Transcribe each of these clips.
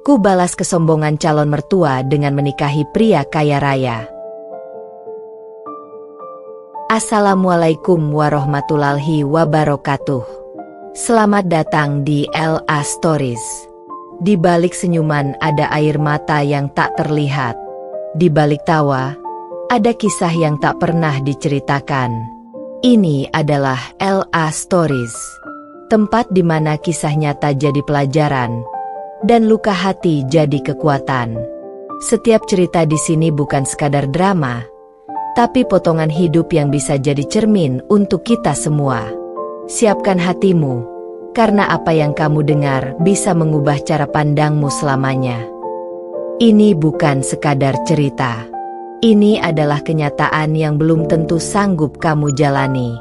Ku balas kesombongan calon mertua dengan menikahi pria kaya raya. Assalamualaikum warahmatullahi wabarakatuh. Selamat datang di LA Stories. Di balik senyuman ada air mata yang tak terlihat. Di balik tawa, ada kisah yang tak pernah diceritakan. Ini adalah LA Stories. Tempat di mana kisah nyata jadi pelajaran dan luka hati jadi kekuatan. Setiap cerita di sini bukan sekadar drama, tapi potongan hidup yang bisa jadi cermin untuk kita semua. Siapkan hatimu, karena apa yang kamu dengar bisa mengubah cara pandangmu selamanya. Ini bukan sekadar cerita. Ini adalah kenyataan yang belum tentu sanggup kamu jalani.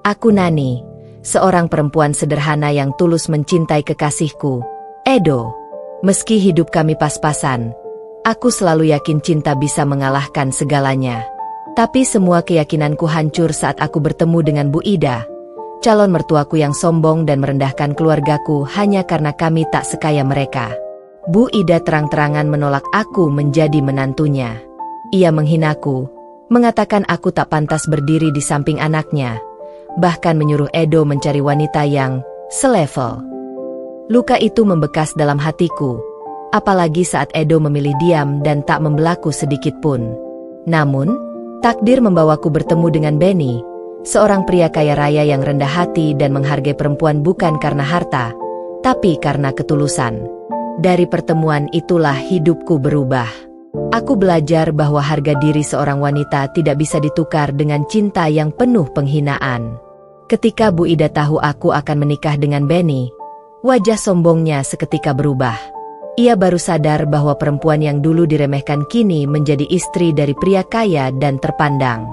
Aku Nani, seorang perempuan sederhana yang tulus mencintai kekasihku, Edo. Meski hidup kami pas-pasan, aku selalu yakin cinta bisa mengalahkan segalanya. Tapi semua keyakinanku hancur saat aku bertemu dengan Bu Ida, calon mertuaku yang sombong dan merendahkan keluargaku hanya karena kami tak sekaya mereka. Bu Ida terang-terangan menolak aku menjadi menantunya. Ia menghinaku, mengatakan aku tak pantas berdiri di samping anaknya, bahkan menyuruh Edo mencari wanita yang selevel. Luka itu membekas dalam hatiku, apalagi saat Edo memilih diam dan tak membelaku sedikit pun. Namun, takdir membawaku bertemu dengan Benny, seorang pria kaya raya yang rendah hati dan menghargai perempuan bukan karena harta, tapi karena ketulusan. Dari pertemuan itulah hidupku berubah. Aku belajar bahwa harga diri seorang wanita tidak bisa ditukar dengan cinta yang penuh penghinaan. Ketika Bu Ida tahu aku akan menikah dengan Benny, wajah sombongnya seketika berubah. Ia baru sadar bahwa perempuan yang dulu diremehkan kini menjadi istri dari pria kaya dan terpandang.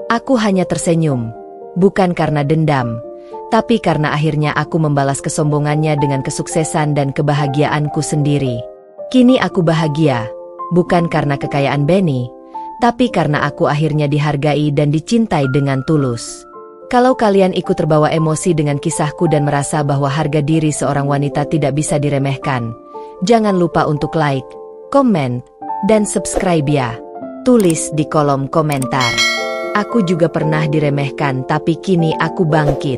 Aku hanya tersenyum, bukan karena dendam, tapi karena akhirnya aku membalas kesombongannya dengan kesuksesan dan kebahagiaanku sendiri. Kini aku bahagia, bukan karena kekayaan Benny, tapi karena aku akhirnya dihargai dan dicintai dengan tulus. Kalau kalian ikut terbawa emosi dengan kisahku dan merasa bahwa harga diri seorang wanita tidak bisa diremehkan, jangan lupa untuk like, komen, dan subscribe ya. Tulis di kolom komentar. Aku juga pernah diremehkan tapi kini aku bangkit.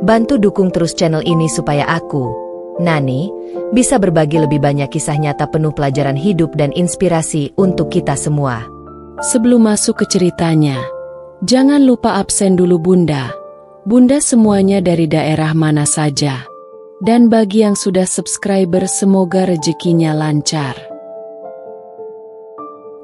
Bantu dukung terus channel ini supaya aku, Nani, bisa berbagi lebih banyak kisah nyata penuh pelajaran hidup dan inspirasi untuk kita semua. Sebelum masuk ke ceritanya, jangan lupa absen dulu Bunda. Bunda semuanya dari daerah mana saja. Dan bagi yang sudah subscriber semoga rezekinya lancar.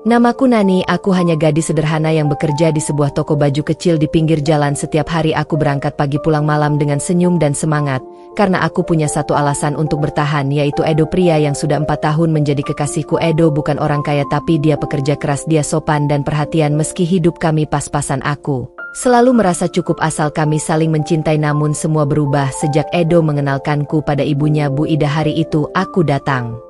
Namaku Nani, aku hanya gadis sederhana yang bekerja di sebuah toko baju kecil di pinggir jalan. Setiap hari aku berangkat pagi pulang malam dengan senyum dan semangat, karena aku punya satu alasan untuk bertahan, yaitu Edo, pria yang sudah 4 tahun menjadi kekasihku. Edo bukan orang kaya tapi dia pekerja keras, dia sopan dan perhatian meski hidup kami pas-pasan. Aku selalu merasa cukup asal kami saling mencintai, namun semua berubah sejak Edo mengenalkanku pada ibunya Bu Ida. Hari itu aku datang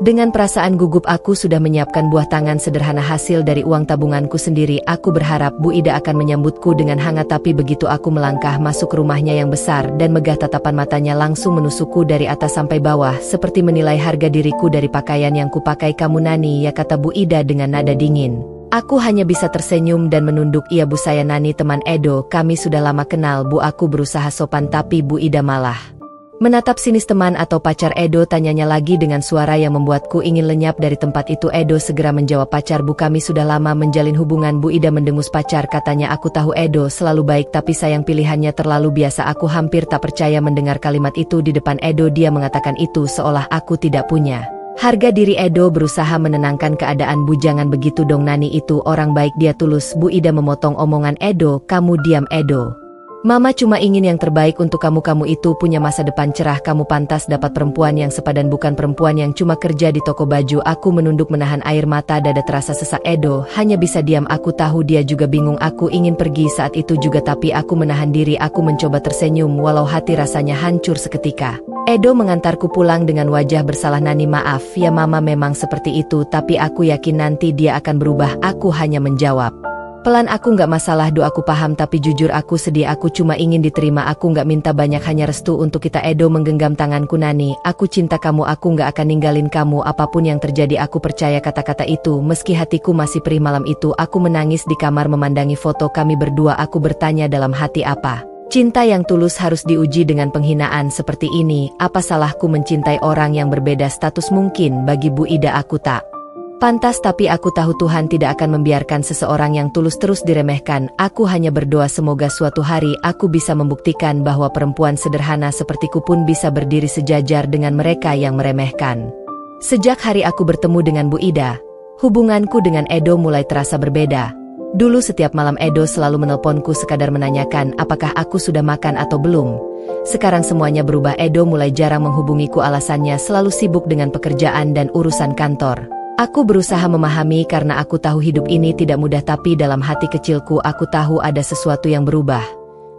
dengan perasaan gugup. Aku sudah menyiapkan buah tangan sederhana hasil dari uang tabunganku sendiri. Aku berharap Bu Ida akan menyambutku dengan hangat, tapi begitu aku melangkah masuk rumahnya yang besar dan megah, tatapan matanya langsung menusukku dari atas sampai bawah, seperti menilai harga diriku dari pakaian yang kupakai. Kamu Nani ya, kata Bu Ida dengan nada dingin. Aku hanya bisa tersenyum dan menunduk. Iya Bu, saya Nani, teman Edo, kami sudah lama kenal Bu. Aku berusaha sopan tapi Bu Ida malah menatap sinis. Teman atau pacar Edo, tanyanya lagi dengan suara yang membuatku ingin lenyap dari tempat itu. Edo segera menjawab, pacar Bu, kami sudah lama menjalin hubungan. Bu Ida mendengus. Pacar, katanya. Aku tahu Edo selalu baik tapi sayang pilihannya terlalu biasa. Aku hampir tak percaya mendengar kalimat itu di depan Edo. Dia mengatakan itu seolah aku tidak punya harga diri. Edo berusaha menenangkan keadaan. Bu, jangan begitu dong, Nani itu orang baik, dia tulus. Bu Ida memotong omongan Edo. Kamu diam Edo. Mama cuma ingin yang terbaik untuk kamu. Kamu itu punya masa depan cerah. Kamu pantas dapat perempuan yang sepadan, bukan perempuan yang cuma kerja di toko baju. Aku menunduk menahan air mata, dada terasa sesak. Edo hanya bisa diam. Aku tahu dia juga bingung. Aku ingin pergi saat itu juga, tapi aku menahan diri. Aku mencoba tersenyum walau hati rasanya hancur seketika. Edo mengantarku pulang dengan wajah bersalah. Nani, maaf ya Mama, memang seperti itu, tapi aku yakin nanti dia akan berubah. Aku hanya menjawab, Pelan, aku nggak masalah Do, aku paham, tapi jujur aku sedih, aku cuma ingin diterima, aku nggak minta banyak, hanya restu untuk kita. Edo menggenggam tanganku. Nani, aku cinta kamu, aku nggak akan ninggalin kamu apapun yang terjadi, aku percaya kata-kata itu. Meski hatiku masih perih, malam itu aku menangis di kamar memandangi foto kami berdua. Aku bertanya dalam hati, apa cinta yang tulus harus diuji dengan penghinaan seperti ini? Apa salahku mencintai orang yang berbeda status? Mungkin bagi Bu Ida aku tak pantas, tapi aku tahu Tuhan tidak akan membiarkan seseorang yang tulus terus diremehkan. Aku hanya berdoa semoga suatu hari aku bisa membuktikan bahwa perempuan sederhana sepertiku pun bisa berdiri sejajar dengan mereka yang meremehkan. Sejak hari aku bertemu dengan Bu Ida, hubunganku dengan Edo mulai terasa berbeda. Dulu setiap malam Edo selalu menelponku sekadar menanyakan apakah aku sudah makan atau belum. Sekarang semuanya berubah, Edo mulai jarang menghubungiku, alasannya selalu sibuk dengan pekerjaan dan urusan kantor. Aku berusaha memahami karena aku tahu hidup ini tidak mudah, tapi dalam hati kecilku aku tahu ada sesuatu yang berubah.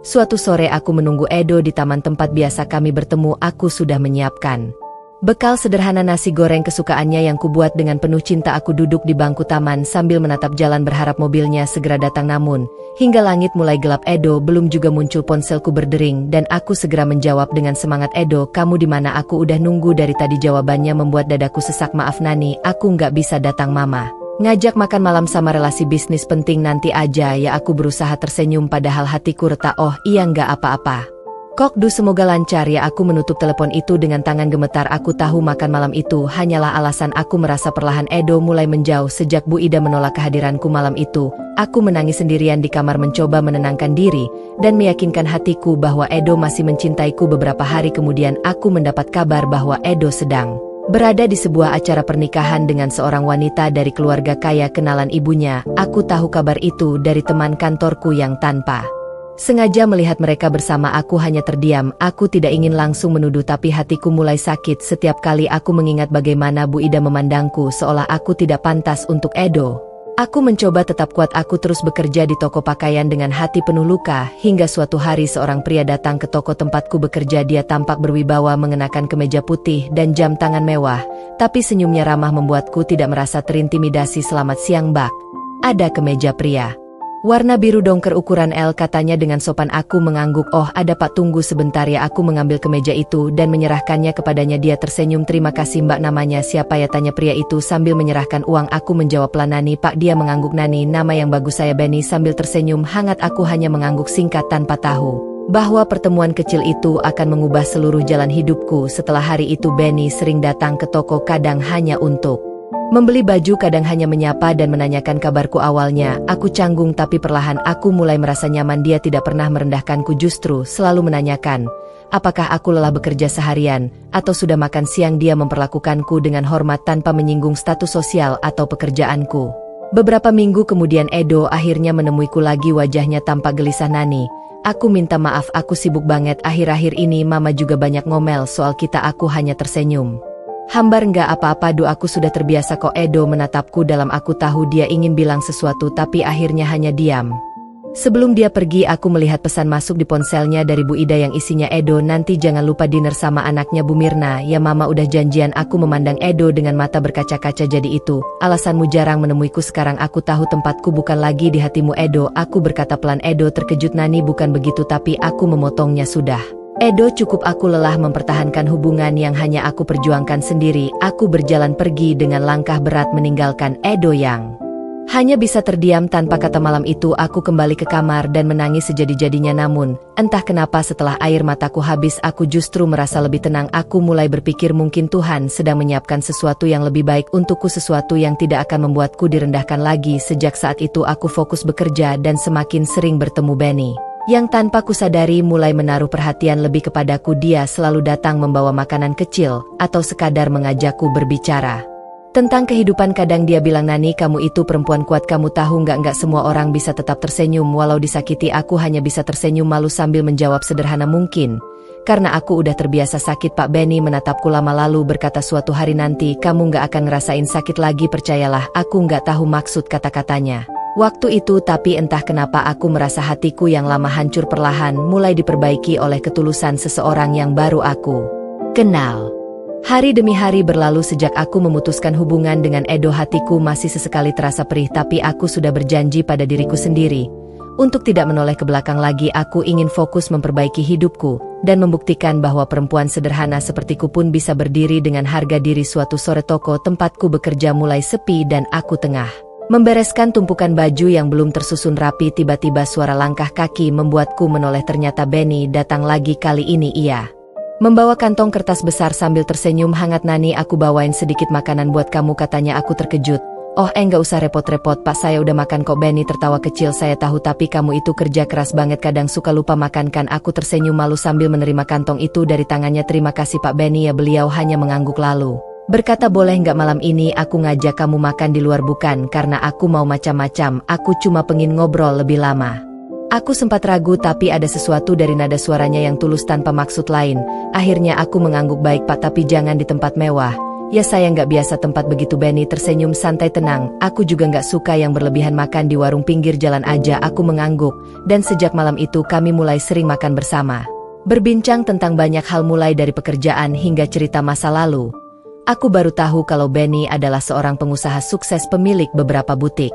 Suatu sore aku menunggu Edo di taman tempat biasa kami bertemu. Aku sudah menyiapkan bekal sederhana, nasi goreng kesukaannya yang kubuat dengan penuh cinta. Aku duduk di bangku taman sambil menatap jalan berharap mobilnya segera datang, namun hingga langit mulai gelap Edo belum juga muncul. Ponselku berdering dan aku segera menjawab dengan semangat, "Edo, kamu di mana? Aku udah nunggu dari tadi." Jawabannya membuat dadaku sesak. "Maaf Nani, aku nggak bisa datang, Mama ngajak makan malam sama relasi bisnis penting, nanti aja ya." Aku berusaha tersenyum padahal hatiku retak. "Oh iya, nggak apa-apa kok Du, semoga lancar ya." Aku menutup telepon itu dengan tangan gemetar. Aku tahu makan malam itu hanyalah alasan. Aku merasa perlahan Edo mulai menjauh sejak Bu Ida menolak kehadiranku malam itu. Aku menangis sendirian di kamar mencoba menenangkan diri dan meyakinkan hatiku bahwa Edo masih mencintaiku. Beberapa hari kemudian aku mendapat kabar bahwa Edo sedang berada di sebuah acara pernikahan dengan seorang wanita dari keluarga kaya kenalan ibunya. Aku tahu kabar itu dari teman kantorku yang tanpa sengaja melihat mereka bersama. Aku hanya terdiam. Aku tidak ingin langsung menuduh, tapi hatiku mulai sakit setiap kali aku mengingat bagaimana Bu Ida memandangku seolah aku tidak pantas untuk Edo. Aku mencoba tetap kuat. Aku terus bekerja di toko pakaian dengan hati penuh luka, hingga suatu hari seorang pria datang ke toko tempatku bekerja. Dia tampak berwibawa mengenakan kemeja putih dan jam tangan mewah, tapi senyumnya ramah membuatku tidak merasa terintimidasi. "Selamat siang, Mbak. Ada kemeja pria warna biru dongker ukuran L," katanya dengan sopan. Aku mengangguk. "Oh ada Pak, tunggu sebentar ya." Aku mengambil kemeja itu dan menyerahkannya kepadanya. Dia tersenyum. "Terima kasih Mbak, namanya siapa ya?" tanya pria itu sambil menyerahkan uang. Aku menjawab pelan, "Nani Pak." Dia mengangguk. "Nani, nama yang bagus, saya Benny." Sambil tersenyum hangat aku hanya mengangguk singkat tanpa tahu bahwa pertemuan kecil itu akan mengubah seluruh jalan hidupku. Setelah hari itu Benny sering datang ke toko, kadang hanya untuk membeli baju, kadang hanya menyapa dan menanyakan kabarku. Awalnya aku canggung, tapi perlahan aku mulai merasa nyaman. Dia tidak pernah merendahkanku, justru selalu menanyakan apakah aku lelah bekerja seharian atau sudah makan siang. Dia memperlakukanku dengan hormat tanpa menyinggung status sosial atau pekerjaanku. Beberapa minggu kemudian Edo akhirnya menemuiku lagi. Wajahnya tampak gelisah. "Nani, aku minta maaf, aku sibuk banget akhir-akhir ini. Mama juga banyak ngomel soal kita." Aku hanya tersenyum hambar. "Nggak apa-apa Du, aku sudah terbiasa kok." Edo menatapku dalam. Aku tahu dia ingin bilang sesuatu, tapi akhirnya hanya diam. Sebelum dia pergi, aku melihat pesan masuk di ponselnya dari Bu Ida yang isinya, "Edo, nanti jangan lupa dinner sama anaknya Bu Mirna ya." "Mama udah janjian." Aku memandang Edo dengan mata berkaca-kaca. "Jadi itu alasanmu jarang menemuiku sekarang?" "Aku tahu tempatku bukan lagi di hatimu Edo." Aku berkata pelan. Edo terkejut. "Nani, bukan begitu." Tapi aku memotongnya. "Sudah Edo, cukup. Aku lelah mempertahankan hubungan yang hanya aku perjuangkan sendiri." Aku berjalan pergi dengan langkah berat meninggalkan Edo yang hanya bisa terdiam tanpa kata. Malam itu aku kembali ke kamar dan menangis sejadi-jadinya. Namun entah kenapa setelah air mataku habis aku justru merasa lebih tenang. Aku mulai berpikir mungkin Tuhan sedang menyiapkan sesuatu yang lebih baik untukku, sesuatu yang tidak akan membuatku direndahkan lagi. Sejak saat itu aku fokus bekerja dan semakin sering bertemu Benny, yang tanpa kusadari mulai menaruh perhatian lebih kepadaku. Dia selalu datang membawa makanan kecil atau sekadar mengajakku berbicara tentang kehidupan. Kadang dia bilang, "Nani, kamu itu perempuan kuat, kamu tahu nggak semua orang bisa tetap tersenyum walau disakiti." Aku hanya bisa tersenyum malu sambil menjawab sederhana, "Mungkin karena aku udah terbiasa sakit." Pak Benny menatapku lama lalu berkata, "Suatu hari nanti kamu nggak akan ngerasain sakit lagi, percayalah." Aku nggak tahu maksud kata-katanya waktu itu, tapi entah kenapa aku merasa hatiku yang lama hancur perlahan mulai diperbaiki oleh ketulusan seseorang yang baru aku kenal. Hari demi hari berlalu sejak aku memutuskan hubungan dengan Edo. Hatiku masih sesekali terasa perih, tapi aku sudah berjanji pada diriku sendiri untuk tidak menoleh ke belakang lagi. Aku ingin fokus memperbaiki hidupku dan membuktikan bahwa perempuan sederhana sepertiku pun bisa berdiri dengan harga diri. Suatu sore toko tempatku bekerja mulai sepi dan aku tengah membereskan tumpukan baju yang belum tersusun rapi. Tiba-tiba suara langkah kaki membuatku menoleh. Ternyata Benny datang lagi. Kali ini ia membawa kantong kertas besar sambil tersenyum hangat. "Nani, aku bawain sedikit makanan buat kamu," katanya. Aku terkejut. "Oh, enggak usah repot-repot Pak, saya udah makan kok." Benny tertawa kecil. "Saya tahu, tapi kamu itu kerja keras banget, kadang suka lupa makan kan?" Aku tersenyum malu sambil menerima kantong itu dari tangannya. "Terima kasih Pak Benny ya." Beliau hanya mengangguk lalu berkata, "Boleh nggak malam ini aku ngajak kamu makan di luar? Bukan karena aku mau macam-macam, aku cuma pengen ngobrol lebih lama." Aku sempat ragu, tapi ada sesuatu dari nada suaranya yang tulus tanpa maksud lain. Akhirnya aku mengangguk, "Baik Pak, tapi jangan di tempat mewah." "Ya, saya nggak biasa tempat begitu." Benny tersenyum santai, "Tenang, aku juga nggak suka yang berlebihan, makan di warung pinggir jalan aja." Aku mengangguk, dan sejak malam itu kami mulai sering makan bersama. Berbincang tentang banyak hal mulai dari pekerjaan hingga cerita masa lalu. Aku baru tahu kalau Benny adalah seorang pengusaha sukses, pemilik beberapa butik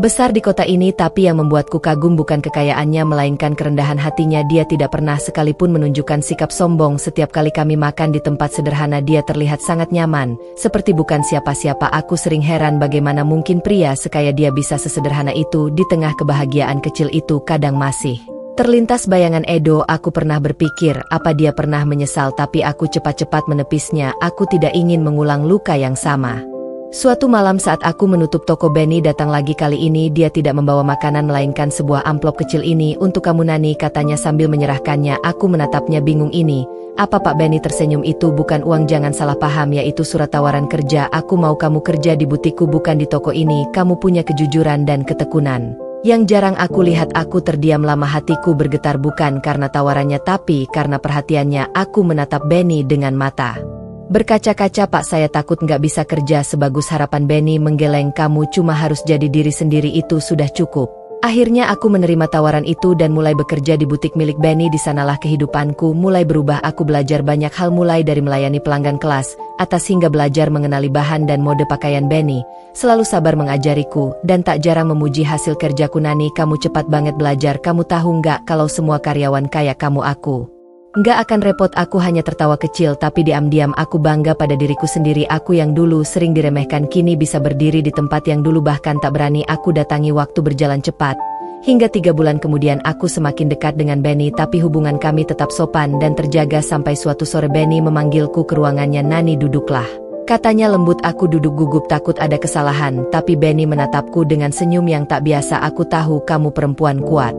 besar di kota ini. Tapi yang membuatku kagum bukan kekayaannya, melainkan kerendahan hatinya. Dia tidak pernah sekalipun menunjukkan sikap sombong. Setiap kali kami makan di tempat sederhana, dia terlihat sangat nyaman, seperti bukan siapa-siapa. Aku sering heran bagaimana mungkin pria sekaya dia bisa sesederhana itu. Di tengah kebahagiaan kecil itu kadang masih terlintas bayangan Edo. Aku pernah berpikir apa dia pernah menyesal, tapi aku cepat-cepat menepisnya. Aku tidak ingin mengulang luka yang sama. Suatu malam saat aku menutup toko, Benny datang lagi. Kali ini dia tidak membawa makanan, melainkan sebuah amplop kecil. "Ini untuk kamu Nani," katanya sambil menyerahkannya. Aku menatapnya bingung. "Ini apa Pak?" Benny tersenyum. "Itu bukan uang, jangan salah paham ya, itu surat tawaran kerja. Aku mau kamu kerja di butikku, bukan di toko ini. Kamu punya kejujuran dan ketekunan yang jarang aku lihat." Aku terdiam lama, hatiku bergetar, bukan karena tawarannya tapi karena perhatiannya. Aku menatap Benny dengan mata berkaca-kaca. "Pak, saya takut nggak bisa kerja sebagus harapan." Benny menggeleng, "Kamu cuma harus jadi diri sendiri, itu sudah cukup." Akhirnya aku menerima tawaran itu dan mulai bekerja di butik milik Benny. Di sanalah kehidupanku mulai berubah. Aku belajar banyak hal, mulai dari melayani pelanggan kelas atas hingga belajar mengenali bahan dan mode pakaian. Benny selalu sabar mengajariku dan tak jarang memuji hasil kerjaku. "Nani, kamu cepat banget belajar. Kamu tahu nggak kalau semua karyawan kayak kamu aku nggak akan repot." Aku hanya tertawa kecil, tapi diam-diam aku bangga pada diriku sendiri. Aku yang dulu sering diremehkan kini bisa berdiri di tempat yang dulu bahkan tak berani aku datangi. Waktu berjalan cepat. Hingga 3 bulan kemudian aku semakin dekat dengan Benny, tapi hubungan kami tetap sopan dan terjaga. Sampai suatu sore Benny memanggilku ke ruangannya. "Nani, duduklah," katanya lembut. Aku duduk gugup, takut ada kesalahan, tapi Benny menatapku dengan senyum yang tak biasa. "Aku tahu kamu perempuan kuat.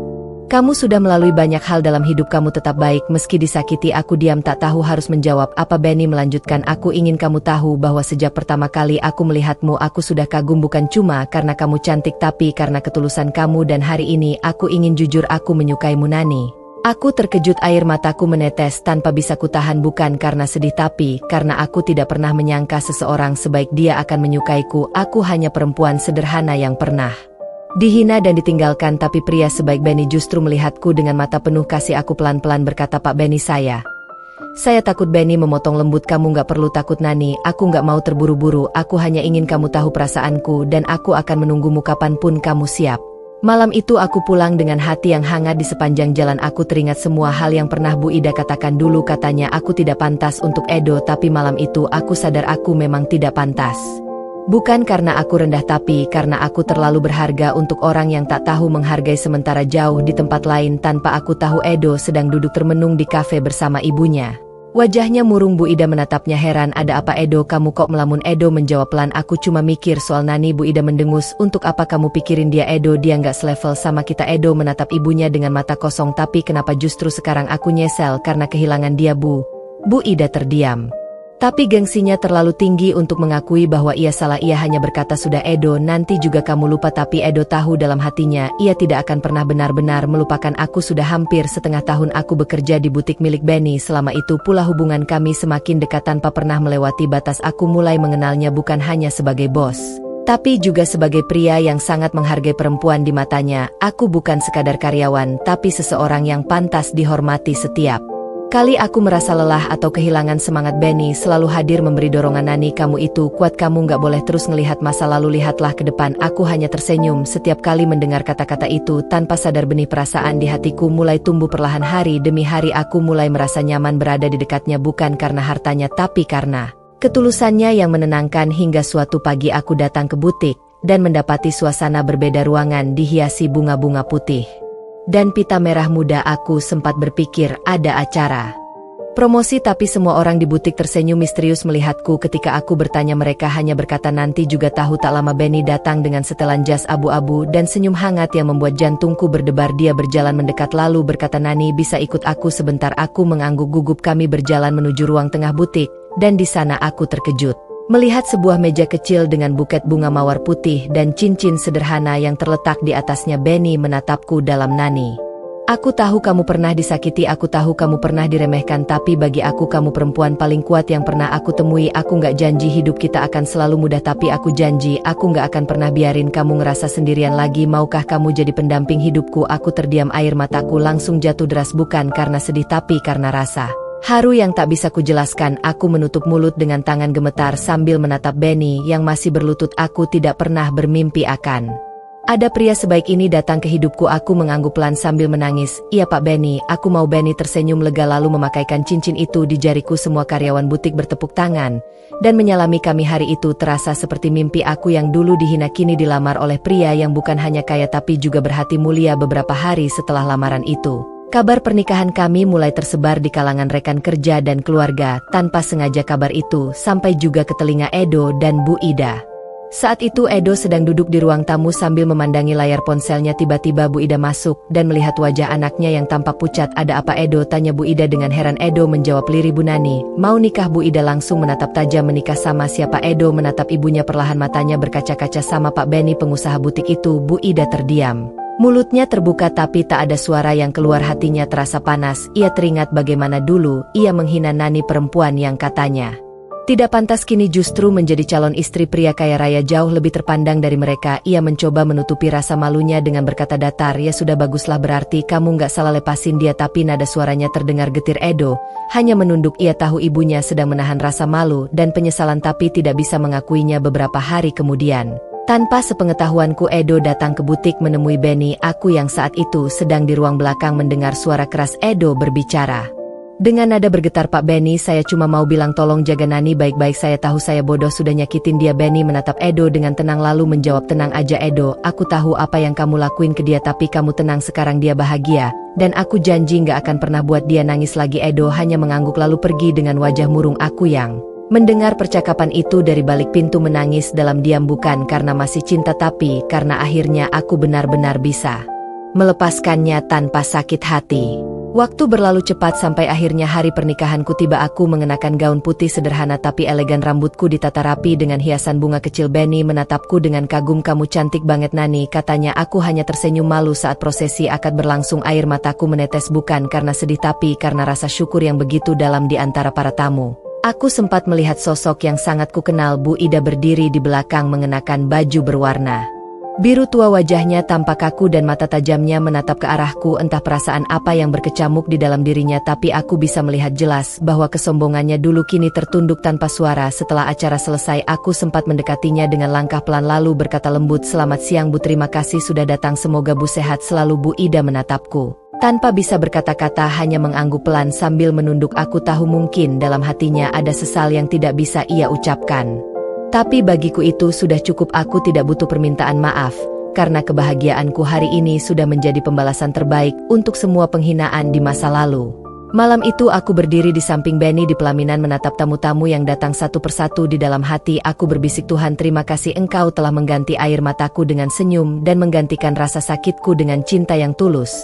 Kamu sudah melalui banyak hal dalam hidup, kamu tetap baik meski disakiti." Aku diam, tak tahu harus menjawab apa. Benny melanjutkan, "Aku ingin kamu tahu bahwa sejak pertama kali aku melihatmu, aku sudah kagum, bukan cuma karena kamu cantik, tapi karena ketulusan kamu. Dan hari ini aku ingin jujur, aku menyukaimu Nani." Aku terkejut, air mataku menetes tanpa bisa kutahan, bukan karena sedih tapi karena aku tidak pernah menyangka seseorang sebaik dia akan menyukaiku. Aku hanya perempuan sederhana yang pernah dihina dan ditinggalkan, tapi pria sebaik Benny justru melihatku dengan mata penuh kasih. Aku pelan-pelan berkata, "Pak Benny, saya takut." Benny memotong lembut, "Kamu nggak perlu takut Nani, aku nggak mau terburu-buru. Aku hanya ingin kamu tahu perasaanku dan aku akan menunggumu kapanpun kamu siap." Malam itu aku pulang dengan hati yang hangat. Di sepanjang jalan aku teringat semua hal yang pernah Bu Ida katakan dulu. Katanya aku tidak pantas untuk Edo, tapi malam itu aku sadar aku memang tidak pantas. Bukan karena aku rendah, tapi karena aku terlalu berharga untuk orang yang tak tahu menghargai. Sementara jauh di tempat lain, tanpa aku tahu, Edo sedang duduk termenung di kafe bersama ibunya. Wajahnya murung. Bu Ida menatapnya heran. "Ada apa Edo, kamu kok melamun?" Edo menjawab pelan, "Aku cuma mikir soal Nani." Bu Ida mendengus, "Untuk apa kamu pikirin dia Edo? Dia nggak selevel sama kita." Edo menatap ibunya dengan mata kosong. "Tapi kenapa justru sekarang aku nyesel karena kehilangan dia Bu?" Bu Ida terdiam. Tapi gengsinya terlalu tinggi untuk mengakui bahwa ia salah. Ia hanya berkata, "Sudah Edo, nanti juga kamu lupa." Tapi Edo tahu dalam hatinya, ia tidak akan pernah benar-benar melupakan aku. Sudah hampir setengah tahun aku bekerja di butik milik Benny. Selama itu pula hubungan kami semakin dekat tanpa pernah melewati batas. Aku mulai mengenalnya bukan hanya sebagai bos, tapi juga sebagai pria yang sangat menghargai perempuan. Di matanya, aku bukan sekadar karyawan, tapi seseorang yang pantas dihormati. Setiap Kali aku merasa lelah atau kehilangan semangat, Benny selalu hadir memberi dorongan. Nani, kamu itu kuat, kamu gak boleh terus ngelihat masa lalu, lihatlah ke depan. Aku hanya tersenyum setiap kali mendengar kata-kata itu. Tanpa sadar benih perasaan di hatiku mulai tumbuh perlahan. Hari demi hari aku mulai merasa nyaman berada di dekatnya, bukan karena hartanya tapi karena ketulusannya yang menenangkan. Hingga suatu pagi aku datang ke butik dan mendapati suasana berbeda. Ruangan dihiasi bunga-bunga putih dan pita merah muda. Aku sempat berpikir ada acara promosi, tapi semua orang di butik tersenyum misterius melihatku. Ketika aku bertanya, mereka hanya berkata nanti juga tahu. Tak lama Benny datang dengan setelan jas abu-abu dan senyum hangat yang membuat jantungku berdebar. Dia berjalan mendekat lalu berkata, Nani, bisa ikut aku sebentar? Aku mengangguk gugup. Kami berjalan menuju ruang tengah butik dan di sana aku terkejut melihat sebuah meja kecil dengan buket bunga mawar putih dan cincin sederhana yang terletak di atasnya. Benny menatapku dalam. Nani, aku tahu kamu pernah disakiti, aku tahu kamu pernah diremehkan, tapi bagi aku kamu perempuan paling kuat yang pernah aku temui. Aku gak janji hidup kita akan selalu mudah, tapi aku janji aku gak akan pernah biarin kamu ngerasa sendirian lagi. Maukah kamu jadi pendamping hidupku? Aku terdiam, air mataku langsung jatuh deras, bukan karena sedih tapi karena rasa haru yang tak bisa kujelaskan. Aku menutup mulut dengan tangan gemetar sambil menatap Benny yang masih berlutut. Aku tidak pernah bermimpi akan ada pria sebaik ini datang ke hidupku. Aku mengangguk pelan sambil menangis. Iya Pak Benny, aku mau. Benny tersenyum lega lalu memakaikan cincin itu di jariku. Semua karyawan butik bertepuk tangan dan menyalami kami. Hari itu terasa seperti mimpi. Aku yang dulu dihina kini dilamar oleh pria yang bukan hanya kaya tapi juga berhati mulia. Beberapa hari setelah lamaran itu, kabar pernikahan kami mulai tersebar di kalangan rekan kerja dan keluarga. Tanpa sengaja kabar itu sampai juga ke telinga Edo dan Bu Ida. Saat itu Edo sedang duduk di ruang tamu sambil memandangi layar ponselnya. Tiba-tiba Bu Ida masuk dan melihat wajah anaknya yang tampak pucat. Ada apa Edo? Tanya Bu Ida dengan heran. Edo menjawab, lirih Bu Nani, mau nikah. Bu Ida langsung menatap tajam. Menikah sama siapa? Edo menatap ibunya perlahan, matanya berkaca-kaca. Sama Pak Benny, pengusaha butik itu. Bu Ida terdiam. Mulutnya terbuka tapi tak ada suara yang keluar. Hatinya terasa panas. Ia teringat bagaimana dulu ia menghina Nani, perempuan yang katanya tidak pantas, kini justru menjadi calon istri pria kaya raya jauh lebih terpandang dari mereka. Ia mencoba menutupi rasa malunya dengan berkata datar, ya sudah baguslah, berarti kamu gak salah lepasin dia. Tapi nada suaranya terdengar getir. Edo hanya menunduk. Ia tahu ibunya sedang menahan rasa malu dan penyesalan tapi tidak bisa mengakuinya. Beberapa hari kemudian, tanpa sepengetahuanku, Edo datang ke butik menemui Benny. Aku yang saat itu sedang di ruang belakang mendengar suara keras Edo berbicara dengan nada bergetar, Pak Benny, saya cuma mau bilang tolong jaga Nani baik-baik. Saya tahu saya bodoh sudah nyakitin dia. Benny menatap Edo dengan tenang lalu menjawab, tenang aja Edo, aku tahu apa yang kamu lakuin ke dia, tapi kamu tenang, sekarang dia bahagia dan aku janji gak akan pernah buat dia nangis lagi. Edo hanya mengangguk lalu pergi dengan wajah murung. Aku yang mendengar percakapan itu dari balik pintu menangis dalam diam, bukan karena masih cinta tapi karena akhirnya aku benar-benar bisa melepaskannya tanpa sakit hati. Waktu berlalu cepat sampai akhirnya hari pernikahanku tiba. Aku mengenakan gaun putih sederhana tapi elegan, rambutku ditata rapi dengan hiasan bunga kecil. Benny menatapku dengan kagum. Kamu cantik banget Nani, katanya. Aku hanya tersenyum malu saat prosesi akad berlangsung. Air mataku menetes bukan karena sedih tapi karena rasa syukur yang begitu dalam. Di antara para tamu, aku sempat melihat sosok yang sangat kukenal. Bu Ida berdiri di belakang mengenakan baju berwarna biru tua. Wajahnya tampak kaku dan mata tajamnya menatap ke arahku. Entah perasaan apa yang berkecamuk di dalam dirinya, tapi aku bisa melihat jelas bahwa kesombongannya dulu kini tertunduk tanpa suara. Setelah acara selesai, aku sempat mendekatinya dengan langkah pelan lalu berkata lembut, selamat siang Bu, terima kasih sudah datang, semoga Bu sehat selalu. Bu Ida menatapku tanpa bisa berkata-kata, hanya mengangguk pelan sambil menunduk. Aku tahu mungkin dalam hatinya ada sesal yang tidak bisa ia ucapkan. Tapi bagiku itu sudah cukup. Aku tidak butuh permintaan maaf, karena kebahagiaanku hari ini sudah menjadi pembalasan terbaik untuk semua penghinaan di masa lalu. Malam itu aku berdiri di samping Benny di pelaminan menatap tamu-tamu yang datang satu persatu. Di dalam hati aku berbisik, Tuhan terima kasih Engkau telah mengganti air mataku dengan senyum dan menggantikan rasa sakitku dengan cinta yang tulus.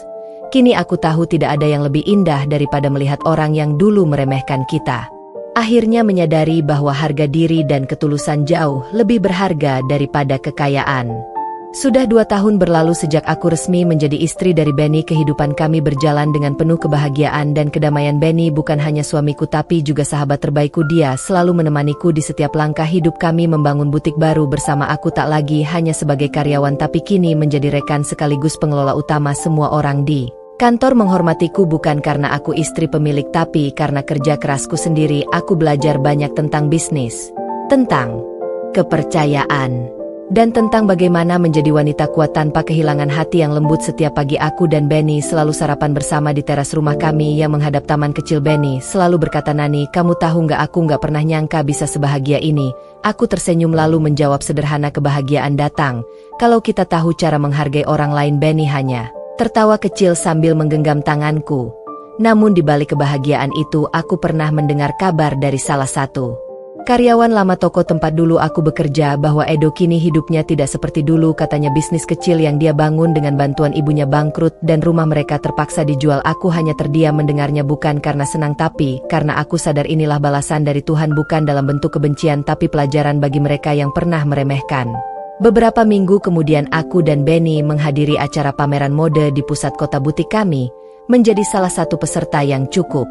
Kini aku tahu tidak ada yang lebih indah daripada melihat orang yang dulu meremehkan kita akhirnya menyadari bahwa harga diri dan ketulusan jauh lebih berharga daripada kekayaan. Sudah 2 tahun berlalu sejak aku resmi menjadi istri dari Benny. Kehidupan kami berjalan dengan penuh kebahagiaan dan kedamaian. Benny bukan hanya suamiku tapi juga sahabat terbaikku. Dia selalu menemaniku di setiap langkah hidup kami. Membangun butik baru bersama aku tak lagi hanya sebagai karyawan tapi kini menjadi rekan sekaligus pengelola utama. Semua orang di Kantor menghormatiku bukan karena aku istri pemilik tapi karena kerja kerasku sendiri. Aku belajar banyak tentang bisnis, tentang kepercayaan, dan tentang bagaimana menjadi wanita kuat tanpa kehilangan hati yang lembut. Setiap pagi aku dan Benny selalu sarapan bersama di teras rumah kami yang menghadap taman kecil. Benny selalu berkata, "Nani, kamu tahu nggak, aku nggak pernah nyangka bisa sebahagia ini." Aku tersenyum lalu menjawab, "Sederhana, kebahagiaan datang kalau kita tahu cara menghargai orang lain." Benny hanya tertawa kecil sambil menggenggam tanganku. Namun di balik kebahagiaan itu, aku pernah mendengar kabar dari salah satu karyawan lama toko tempat dulu aku bekerja bahwa Edo kini hidupnya tidak seperti dulu. Katanya bisnis kecil yang dia bangun dengan bantuan ibunya bangkrut dan rumah mereka terpaksa dijual. Aku hanya terdiam mendengarnya, bukan karena senang tapi karena aku sadar inilah balasan dari Tuhan, bukan dalam bentuk kebencian tapi pelajaran bagi mereka yang pernah meremehkan. Beberapa minggu kemudian aku dan Benny menghadiri acara pameran mode di pusat kota. Butik kami menjadi salah satu peserta yang cukup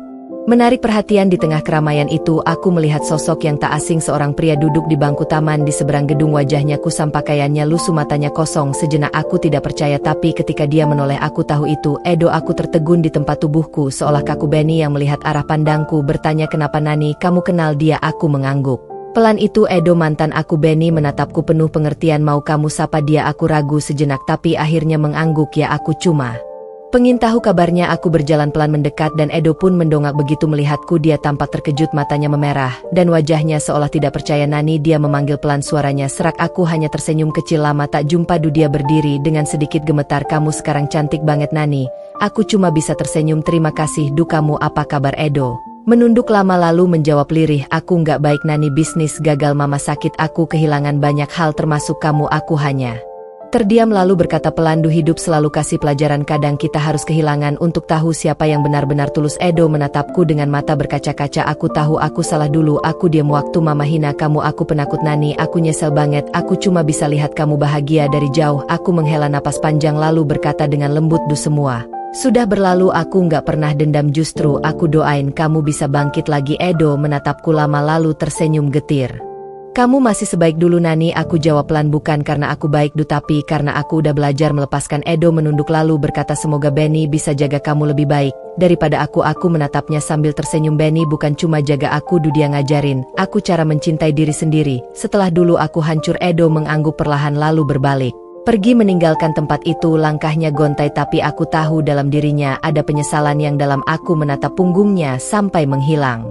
menarik perhatian. Di tengah keramaian itu aku melihat sosok yang tak asing, seorang pria duduk di bangku taman di seberang gedung. Wajahnya kusam, pakaiannya lusuh, matanya kosong. Sejenak aku tidak percaya tapi ketika dia menoleh aku tahu itu Edo. Aku tertegun di tempat tubuhku seolah kaku. Benny yang melihat arah pandangku bertanya, "Kenapa Nani, kamu kenal dia?" Aku mengangguk. Pelan, "Itu Edo, mantan aku." Benny menatapku penuh pengertian. "Mau kamu sapa dia?" Aku ragu sejenak tapi akhirnya mengangguk. "Ya, aku cuma pengen tahu kabarnya." Aku berjalan pelan mendekat dan Edo pun mendongak. Begitu melihatku dia tampak terkejut, matanya memerah dan wajahnya seolah tidak percaya. "Nani," dia memanggil pelan, suaranya serak. Aku hanya tersenyum kecil. "Lama tak jumpa." Dia berdiri dengan sedikit gemetar. "Kamu sekarang cantik banget Nani." Aku cuma bisa tersenyum. "Terima kasih." Kamu apa kabar?" Edo menunduk lama lalu menjawab lirih, "Aku nggak baik Nani, bisnis gagal, mama sakit, aku kehilangan banyak hal termasuk kamu." Aku hanya terdiam lalu berkata pelan, "Hidup selalu kasih pelajaran, kadang kita harus kehilangan untuk tahu siapa yang benar-benar tulus." Edo menatapku dengan mata berkaca-kaca. "Aku tahu aku salah dulu." Aku diam. "Waktu mama hina kamu aku penakut Nani, aku nyesel banget. Aku cuma bisa lihat kamu bahagia dari jauh." Aku menghela napas panjang lalu berkata dengan lembut, "Semua sudah berlalu, aku nggak pernah dendam, justru aku doain kamu bisa bangkit lagi." Edo menatapku lama lalu tersenyum getir. "Kamu masih sebaik dulu Nani." Aku jawab pelan, "Bukan karena aku baik tapi karena aku udah belajar melepaskan." Edo menunduk lalu berkata, "Semoga Benny bisa jaga kamu lebih baik daripada aku." Aku menatapnya sambil tersenyum. "Benny bukan cuma jaga aku, dia ngajarin aku cara mencintai diri sendiri. Setelah dulu aku hancur." Edo mengangguk perlahan lalu berbalik pergi meninggalkan tempat itu. Langkahnya gontai tapi aku tahu dalam dirinya ada penyesalan yang dalam. Aku menatap punggungnya sampai menghilang.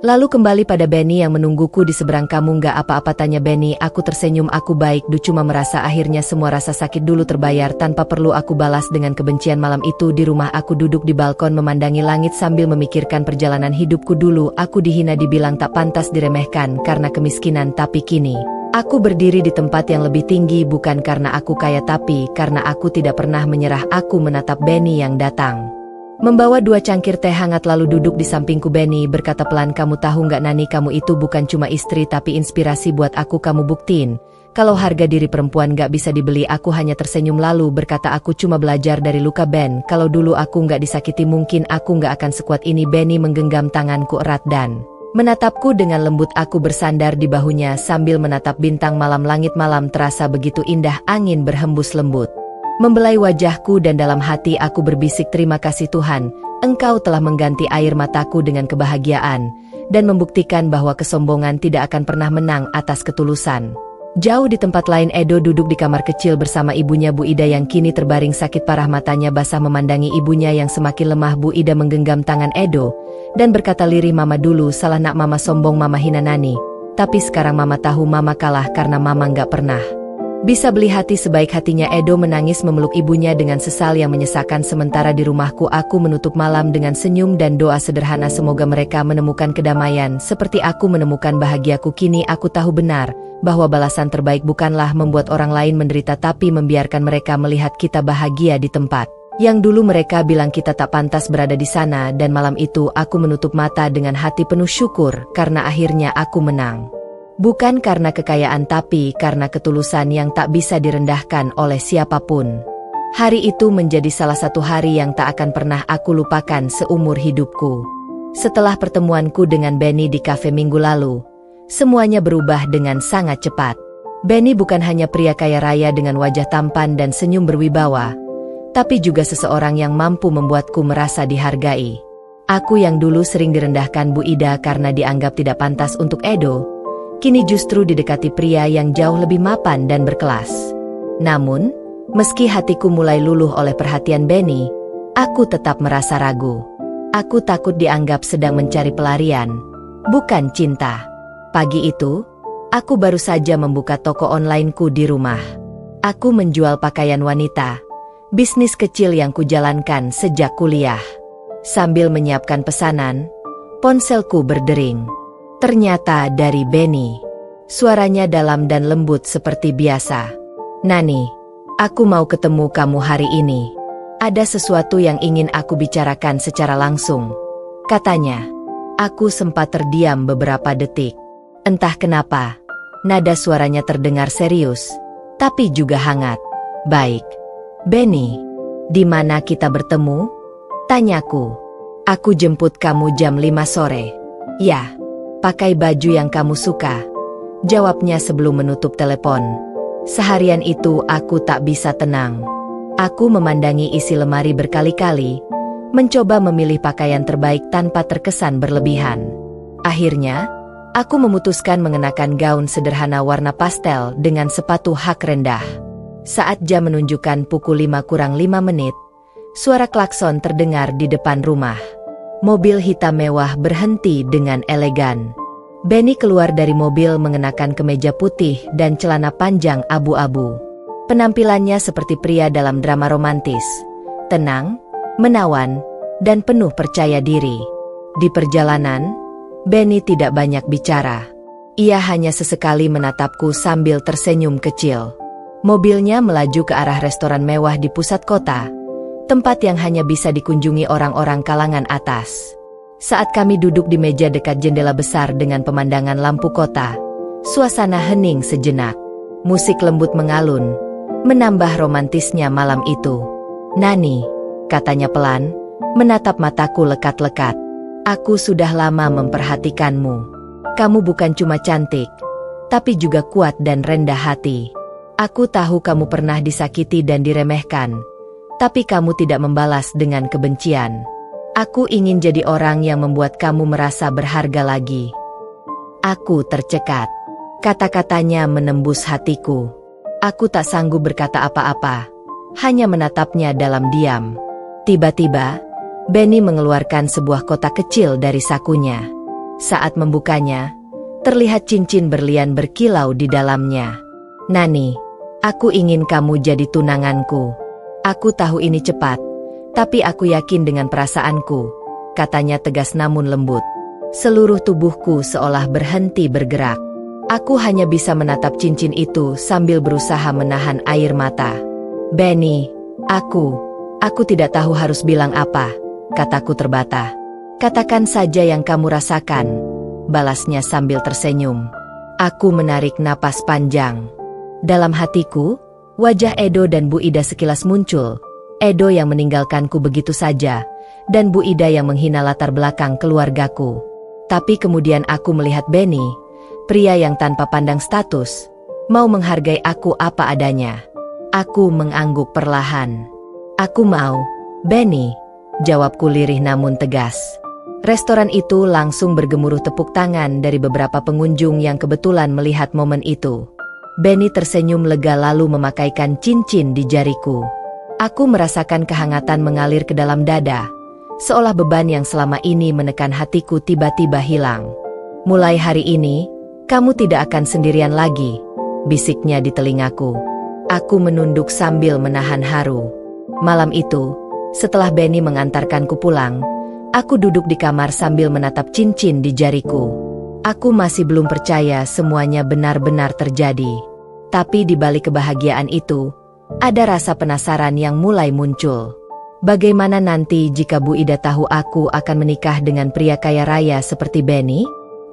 Lalu kembali pada Benny yang menungguku di seberang. "Kamu nggak apa-apa?" tanya Benny. Aku tersenyum. "Aku baik, cuma merasa akhirnya semua rasa sakit dulu terbayar tanpa perlu aku balas dengan kebencian." Malam itu di rumah aku duduk di balkon memandangi langit sambil memikirkan perjalanan hidupku dulu. Aku dihina, dibilang tak pantas, diremehkan karena kemiskinan, tapi kini aku berdiri di tempat yang lebih tinggi, bukan karena aku kaya tapi karena aku tidak pernah menyerah. Aku menatap Benny yang datang membawa 2 cangkir teh hangat lalu duduk di sampingku. Benny berkata pelan, "Kamu tahu nggak Nani, kamu itu bukan cuma istri tapi inspirasi buat aku. Kamu buktiin kalau harga diri perempuan nggak bisa dibeli." Aku hanya tersenyum lalu berkata, "Aku cuma belajar dari luka Ben. Kalau dulu aku nggak disakiti mungkin aku nggak akan sekuat ini." Benny menggenggam tanganku erat dan menatapku dengan lembut. Aku bersandar di bahunya sambil menatap bintang malam. Langit malam terasa begitu indah, angin berhembus lembut membelai wajahku dan dalam hati aku berbisik, "Terima kasih Tuhan, Engkau telah mengganti air mataku dengan kebahagiaan dan membuktikan bahwa kesombongan tidak akan pernah menang atas ketulusan." Jauh di tempat lain Edo duduk di kamar kecil bersama ibunya Bu Ida yang kini terbaring sakit parah. Matanya basah memandangi ibunya yang semakin lemah. Bu Ida menggenggam tangan Edo dan berkata lirih, "Mama dulu salah nak, mama sombong, mama hina Nani. Tapi sekarang mama tahu mama kalah karena mama nggak pernah bisa beli hati sebaik hatinya." Edo menangis memeluk ibunya dengan sesal yang menyesakan. Sementara di rumahku aku menutup malam dengan senyum dan doa sederhana, semoga mereka menemukan kedamaian seperti aku menemukan bahagiaku. Kini aku tahu benar bahwa balasan terbaik bukanlah membuat orang lain menderita tapi membiarkan mereka melihat kita bahagia di tempat yang dulu mereka bilang kita tak pantas berada di sana. Dan malam itu aku menutup mata dengan hati penuh syukur karena akhirnya aku menang. Bukan karena kekayaan tapi karena ketulusan yang tak bisa direndahkan oleh siapapun. Hari itu menjadi salah satu hari yang tak akan pernah aku lupakan seumur hidupku. Setelah pertemuanku dengan Benny di kafe minggu lalu, semuanya berubah dengan sangat cepat. Benny bukan hanya pria kaya raya dengan wajah tampan dan senyum berwibawa, tapi juga seseorang yang mampu membuatku merasa dihargai. Aku yang dulu sering direndahkan Bu Ida karena dianggap tidak pantas untuk Edo, kini justru didekati pria yang jauh lebih mapan dan berkelas. Namun, meski hatiku mulai luluh oleh perhatian Benny, aku tetap merasa ragu. Aku takut dianggap sedang mencari pelarian, bukan cinta. Pagi itu, aku baru saja membuka toko onlineku di rumah. Aku menjual pakaian wanita, bisnis kecil yang kujalankan sejak kuliah. Sambil menyiapkan pesanan, ponselku berdering. Ternyata dari Benny. Suaranya dalam dan lembut seperti biasa. "Nani, aku mau ketemu kamu hari ini. Ada sesuatu yang ingin aku bicarakan secara langsung," katanya. Aku sempat terdiam beberapa detik. Entah kenapa, nada suaranya terdengar serius, tapi juga hangat. "Baik. Benny, di mana kita bertemu?" tanyaku. "Aku jemput kamu jam 5 sore. Ya, pakai baju yang kamu suka," jawabnya sebelum menutup telepon. Seharian itu aku tak bisa tenang. Aku memandangi isi lemari berkali-kali, mencoba memilih pakaian terbaik tanpa terkesan berlebihan. Akhirnya, aku memutuskan mengenakan gaun sederhana warna pastel dengan sepatu hak rendah. Saat jam menunjukkan pukul 5:05, suara klakson terdengar di depan rumah. Mobil hitam mewah berhenti dengan elegan. Benny keluar dari mobil mengenakan kemeja putih dan celana panjang abu-abu. Penampilannya seperti pria dalam drama romantis, tenang, menawan, dan penuh percaya diri. Di perjalanan, Benny tidak banyak bicara. Ia hanya sesekali menatapku sambil tersenyum kecil. Mobilnya melaju ke arah restoran mewah di pusat kota, tempat yang hanya bisa dikunjungi orang-orang kalangan atas. Saat kami duduk di meja dekat jendela besar dengan pemandangan lampu kota, suasana hening sejenak. Musik lembut mengalun, menambah romantisnya malam itu. "Nani," katanya pelan, menatap mataku lekat-lekat. "Aku sudah lama memperhatikanmu. Kamu bukan cuma cantik, tapi juga kuat dan rendah hati. Aku tahu kamu pernah disakiti dan diremehkan, tapi kamu tidak membalas dengan kebencian. Aku ingin jadi orang yang membuat kamu merasa berharga lagi." Aku tercekat. Kata-katanya menembus hatiku. Aku tak sanggup berkata apa-apa, hanya menatapnya dalam diam. Tiba-tiba, Benny mengeluarkan sebuah kotak kecil dari sakunya. Saat membukanya, terlihat cincin berlian berkilau di dalamnya. "Nani, aku ingin kamu jadi tunanganku. Aku tahu ini cepat, tapi aku yakin dengan perasaanku," katanya tegas namun lembut. Seluruh tubuhku seolah berhenti bergerak. Aku hanya bisa menatap cincin itu sambil berusaha menahan air mata. "Benny, aku tidak tahu harus bilang apa," kataku terbata. "Katakan saja yang kamu rasakan," balasnya sambil tersenyum. Aku menarik napas panjang. Dalam hatiku, wajah Edo dan Bu Ida sekilas muncul. Edo yang meninggalkanku begitu saja, dan Bu Ida yang menghina latar belakang keluargaku. Tapi kemudian aku melihat Benny, pria yang tanpa pandang status, mau menghargai aku apa adanya. Aku mengangguk perlahan. "Aku mau, Benny," jawabku lirih namun tegas. Restoran itu langsung bergemuruh tepuk tangan dari beberapa pengunjung yang kebetulan melihat momen itu. Benny tersenyum lega lalu memakaikan cincin di jariku. Aku merasakan kehangatan mengalir ke dalam dada, seolah beban yang selama ini menekan hatiku tiba-tiba hilang. "Mulai hari ini, kamu tidak akan sendirian lagi," bisiknya di telingaku. Aku menunduk sambil menahan haru. Malam itu, setelah Benny mengantarkanku pulang, aku duduk di kamar sambil menatap cincin di jariku. Aku masih belum percaya semuanya benar-benar terjadi. Tapi di balik kebahagiaan itu, ada rasa penasaran yang mulai muncul. Bagaimana nanti jika Bu Ida tahu aku akan menikah dengan pria kaya raya seperti Benny?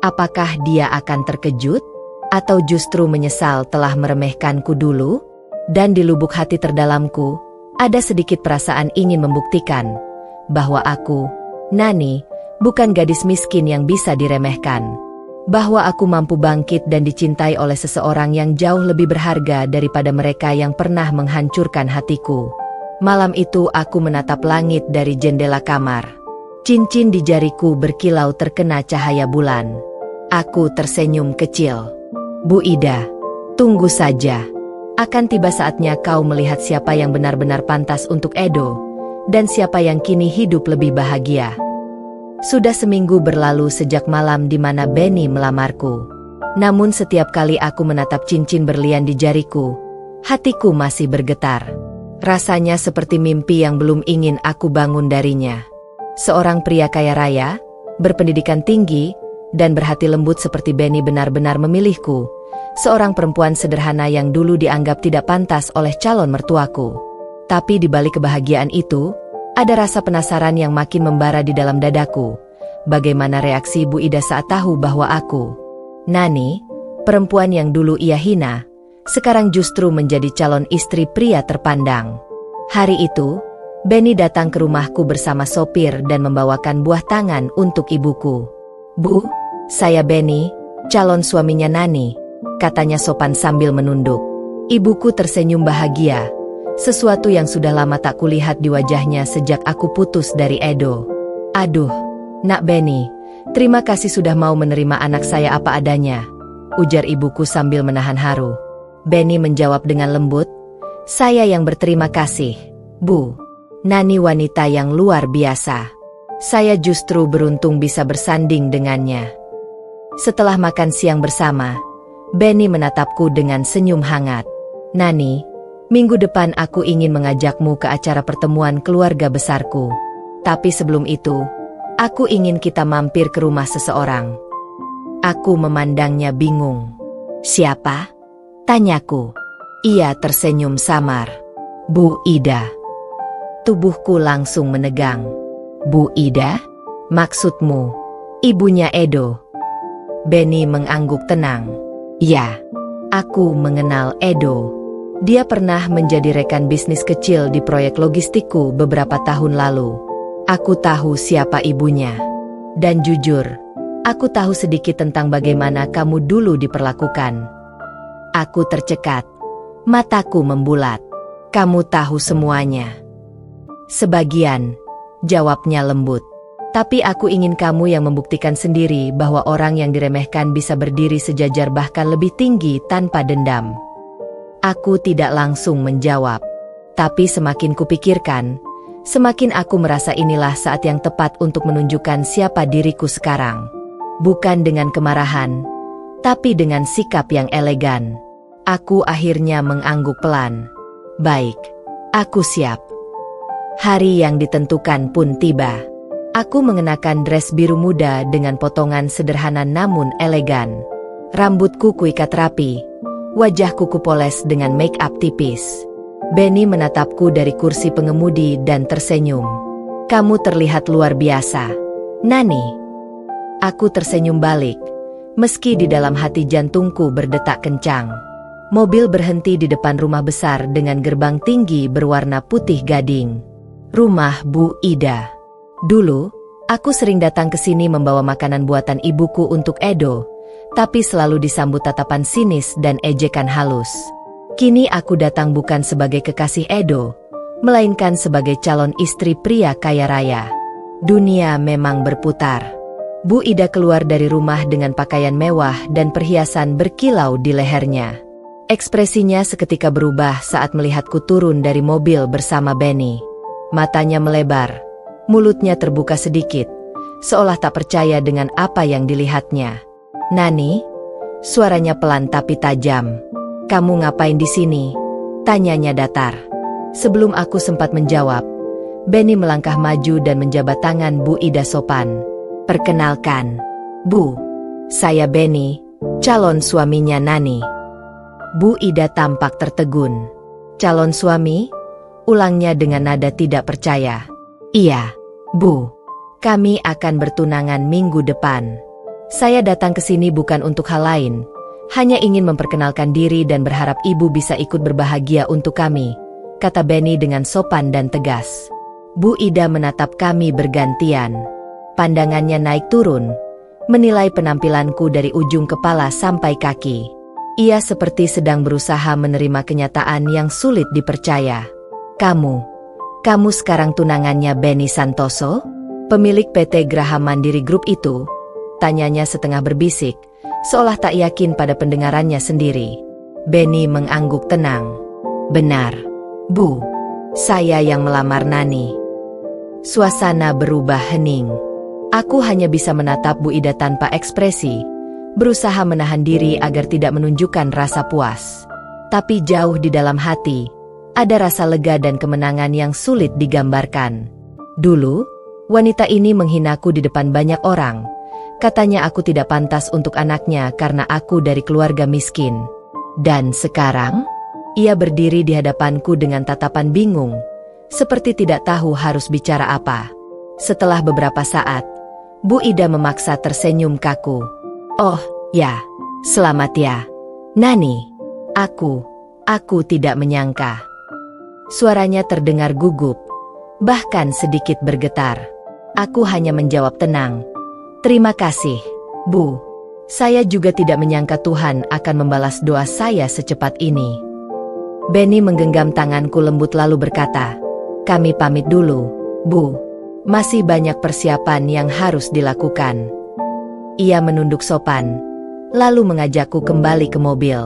Apakah dia akan terkejut? Atau justru menyesal telah meremehkanku dulu? Dan di lubuk hati terdalamku, ada sedikit perasaan ingin membuktikan bahwa aku, Nani, bukan gadis miskin yang bisa diremehkan. Bahwa aku mampu bangkit dan dicintai oleh seseorang yang jauh lebih berharga daripada mereka yang pernah menghancurkan hatiku. Malam itu aku menatap langit dari jendela kamar. Cincin di jariku berkilau terkena cahaya bulan. Aku tersenyum kecil. Bu Ida, tunggu saja. Akan tiba saatnya kau melihat siapa yang benar-benar pantas untuk Edo, dan siapa yang kini hidup lebih bahagia. Sudah seminggu berlalu sejak malam di mana Benny melamarku. Namun setiap kali aku menatap cincin berlian di jariku, hatiku masih bergetar. Rasanya seperti mimpi yang belum ingin aku bangun darinya. Seorang pria kaya raya, berpendidikan tinggi, dan berhati lembut seperti Benny benar-benar memilihku. Seorang perempuan sederhana yang dulu dianggap tidak pantas oleh calon mertuaku. Tapi di balik kebahagiaan itu, ada rasa penasaran yang makin membara di dalam dadaku. Bagaimana reaksi Bu Ida saat tahu bahwa aku, Nani, perempuan yang dulu ia hina, sekarang justru menjadi calon istri pria terpandang. Hari itu, Benny datang ke rumahku bersama sopir dan membawakan buah tangan untuk ibuku. Bu, saya Benny, calon suaminya Nani, katanya sopan sambil menunduk. Ibuku tersenyum bahagia, sesuatu yang sudah lama tak kulihat di wajahnya sejak aku putus dari Edo. Aduh, Nak Benny, terima kasih sudah mau menerima anak saya apa adanya, ujar ibuku sambil menahan haru. Benny menjawab dengan lembut, saya yang berterima kasih, Bu. Nani wanita yang luar biasa. Saya justru beruntung bisa bersanding dengannya. Setelah makan siang bersama, Benny menatapku dengan senyum hangat. Nani, minggu depan aku ingin mengajakmu ke acara pertemuan keluarga besarku. Tapi sebelum itu, aku ingin kita mampir ke rumah seseorang. Aku memandangnya bingung. Siapa? Tanyaku. Ia tersenyum samar. Bu Ida. Tubuhku langsung menegang. Bu Ida? Maksudmu, ibunya Edo? Benny mengangguk tenang. Ya, aku mengenal Edo. Dia pernah menjadi rekan bisnis kecil di proyek logistikku beberapa tahun lalu. Aku tahu siapa ibunya. Dan jujur, aku tahu sedikit tentang bagaimana kamu dulu diperlakukan. Aku tercekat. Mataku membulat. Kamu tahu semuanya. Sebagian, jawabnya lembut. Tapi aku ingin kamu yang membuktikan sendiri bahwa orang yang diremehkan bisa berdiri sejajar bahkan lebih tinggi tanpa dendam. Aku tidak langsung menjawab. Tapi semakin kupikirkan, semakin aku merasa inilah saat yang tepat untuk menunjukkan siapa diriku sekarang. Bukan dengan kemarahan, tapi dengan sikap yang elegan. Aku akhirnya mengangguk pelan. Baik, aku siap. Hari yang ditentukan pun tiba. Aku mengenakan dress biru muda dengan potongan sederhana namun elegan. Rambutku kuikat rapi, wajahku kupoles dengan make up tipis. Benny menatapku dari kursi pengemudi dan tersenyum. Kamu terlihat luar biasa, Nani. Aku tersenyum balik, meski di dalam hati jantungku berdetak kencang. Mobil berhenti di depan rumah besar dengan gerbang tinggi berwarna putih gading. Rumah Bu Ida. Dulu, aku sering datang ke sini membawa makanan buatan ibuku untuk Edo, tapi selalu disambut tatapan sinis dan ejekan halus. Kini aku datang bukan sebagai kekasih Edo, melainkan sebagai calon istri pria kaya raya. Dunia memang berputar. Bu Ida keluar dari rumah dengan pakaian mewah dan perhiasan berkilau di lehernya. Ekspresinya seketika berubah saat melihatku turun dari mobil bersama Benny. Matanya melebar, mulutnya terbuka sedikit, seolah tak percaya dengan apa yang dilihatnya. Nani? Suaranya pelan tapi tajam. Kamu ngapain di sini? Tanyanya datar. Sebelum aku sempat menjawab, Benny melangkah maju dan menjabat tangan Bu Ida sopan. Perkenalkan, Bu, saya Benny, calon suaminya Nani. Bu Ida tampak tertegun. Calon suami? Ulangnya dengan nada tidak percaya. Iya, Bu. Kami akan bertunangan minggu depan. Saya datang ke sini bukan untuk hal lain. Hanya ingin memperkenalkan diri dan berharap ibu bisa ikut berbahagia untuk kami, kata Benny dengan sopan dan tegas. Bu Ida menatap kami bergantian. Pandangannya naik turun, menilai penampilanku dari ujung kepala sampai kaki. Ia seperti sedang berusaha menerima kenyataan yang sulit dipercaya. Kamu, Kamu sekarang tunangannya Benny Santoso? Pemilik PT Graha Mandiri Group itu? Tanyanya setengah berbisik, seolah tak yakin pada pendengarannya sendiri. Benny mengangguk tenang. Benar, Bu. Saya yang melamar Nani. Suasana berubah hening. Aku hanya bisa menatap Bu Ida tanpa ekspresi, berusaha menahan diri agar tidak menunjukkan rasa puas. Tapi jauh di dalam hati, ada rasa lega dan kemenangan yang sulit digambarkan. Dulu, wanita ini menghinaku di depan banyak orang. Katanya aku tidak pantas untuk anaknya karena aku dari keluarga miskin. Dan sekarang, ia berdiri di hadapanku dengan tatapan bingung, seperti tidak tahu harus bicara apa. Setelah beberapa saat, Bu Ida memaksa tersenyum kaku. Oh, ya, selamat ya, Nani. Aku tidak menyangka. Suaranya terdengar gugup, bahkan sedikit bergetar. Aku hanya menjawab tenang. Terima kasih, Bu. Saya juga tidak menyangka Tuhan akan membalas doa saya secepat ini. Benny menggenggam tanganku lembut lalu berkata, kami pamit dulu, Bu. Masih banyak persiapan yang harus dilakukan. Ia menunduk sopan, lalu mengajakku kembali ke mobil.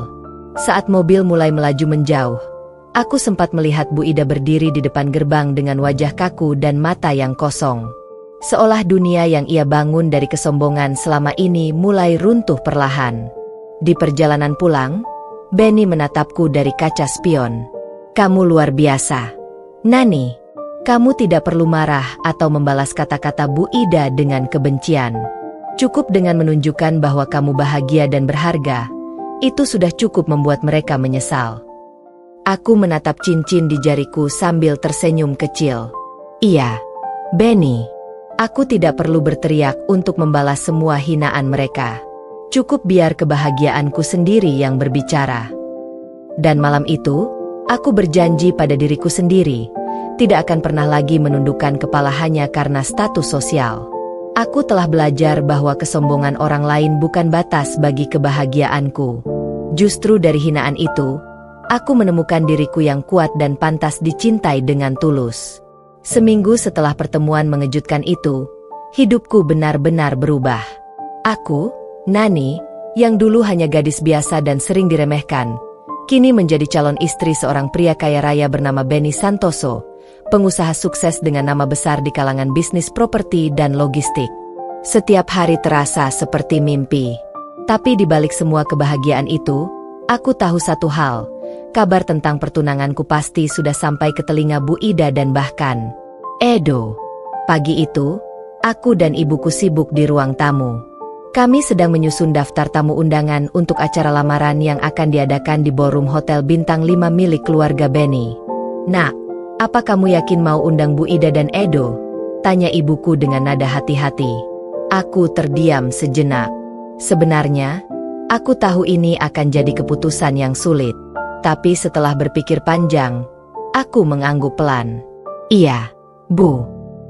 Saat mobil mulai melaju menjauh, aku sempat melihat Bu Ida berdiri di depan gerbang dengan wajah kaku dan mata yang kosong. Seolah dunia yang ia bangun dari kesombongan selama ini mulai runtuh perlahan. Di perjalanan pulang, Benny menatapku dari kaca spion. Kamu luar biasa, Nani. Kamu tidak perlu marah atau membalas kata-kata Bu Ida dengan kebencian. Cukup dengan menunjukkan bahwa kamu bahagia dan berharga. Itu sudah cukup membuat mereka menyesal. Aku menatap cincin di jariku sambil tersenyum kecil. Iya, Benny. Aku tidak perlu berteriak untuk membalas semua hinaan mereka. Cukup biar kebahagiaanku sendiri yang berbicara. Dan malam itu, aku berjanji pada diriku sendiri, tidak akan pernah lagi menundukkan kepala hanya karena status sosial. Aku telah belajar bahwa kesombongan orang lain bukan batas bagi kebahagiaanku. Justru dari hinaan itu, aku menemukan diriku yang kuat dan pantas dicintai dengan tulus. Seminggu setelah pertemuan mengejutkan itu, hidupku benar-benar berubah. Aku, Nani, yang dulu hanya gadis biasa dan sering diremehkan, kini menjadi calon istri seorang pria kaya raya bernama Benny Santoso, pengusaha sukses dengan nama besar di kalangan bisnis properti dan logistik. Setiap hari terasa seperti mimpi. Tapi di balik semua kebahagiaan itu, aku tahu satu hal. Kabar tentang pertunanganku pasti sudah sampai ke telinga Bu Ida dan bahkan Edo. Pagi itu, aku dan ibuku sibuk di ruang tamu. Kami sedang menyusun daftar tamu undangan untuk acara lamaran yang akan diadakan di ballroom hotel bintang 5 milik keluarga Benny. Nak, apa kamu yakin mau undang Bu Ida dan Edo? Tanya ibuku dengan nada hati-hati. Aku terdiam sejenak. Sebenarnya, aku tahu ini akan jadi keputusan yang sulit. Tapi setelah berpikir panjang, aku mengangguk pelan. Iya, Bu.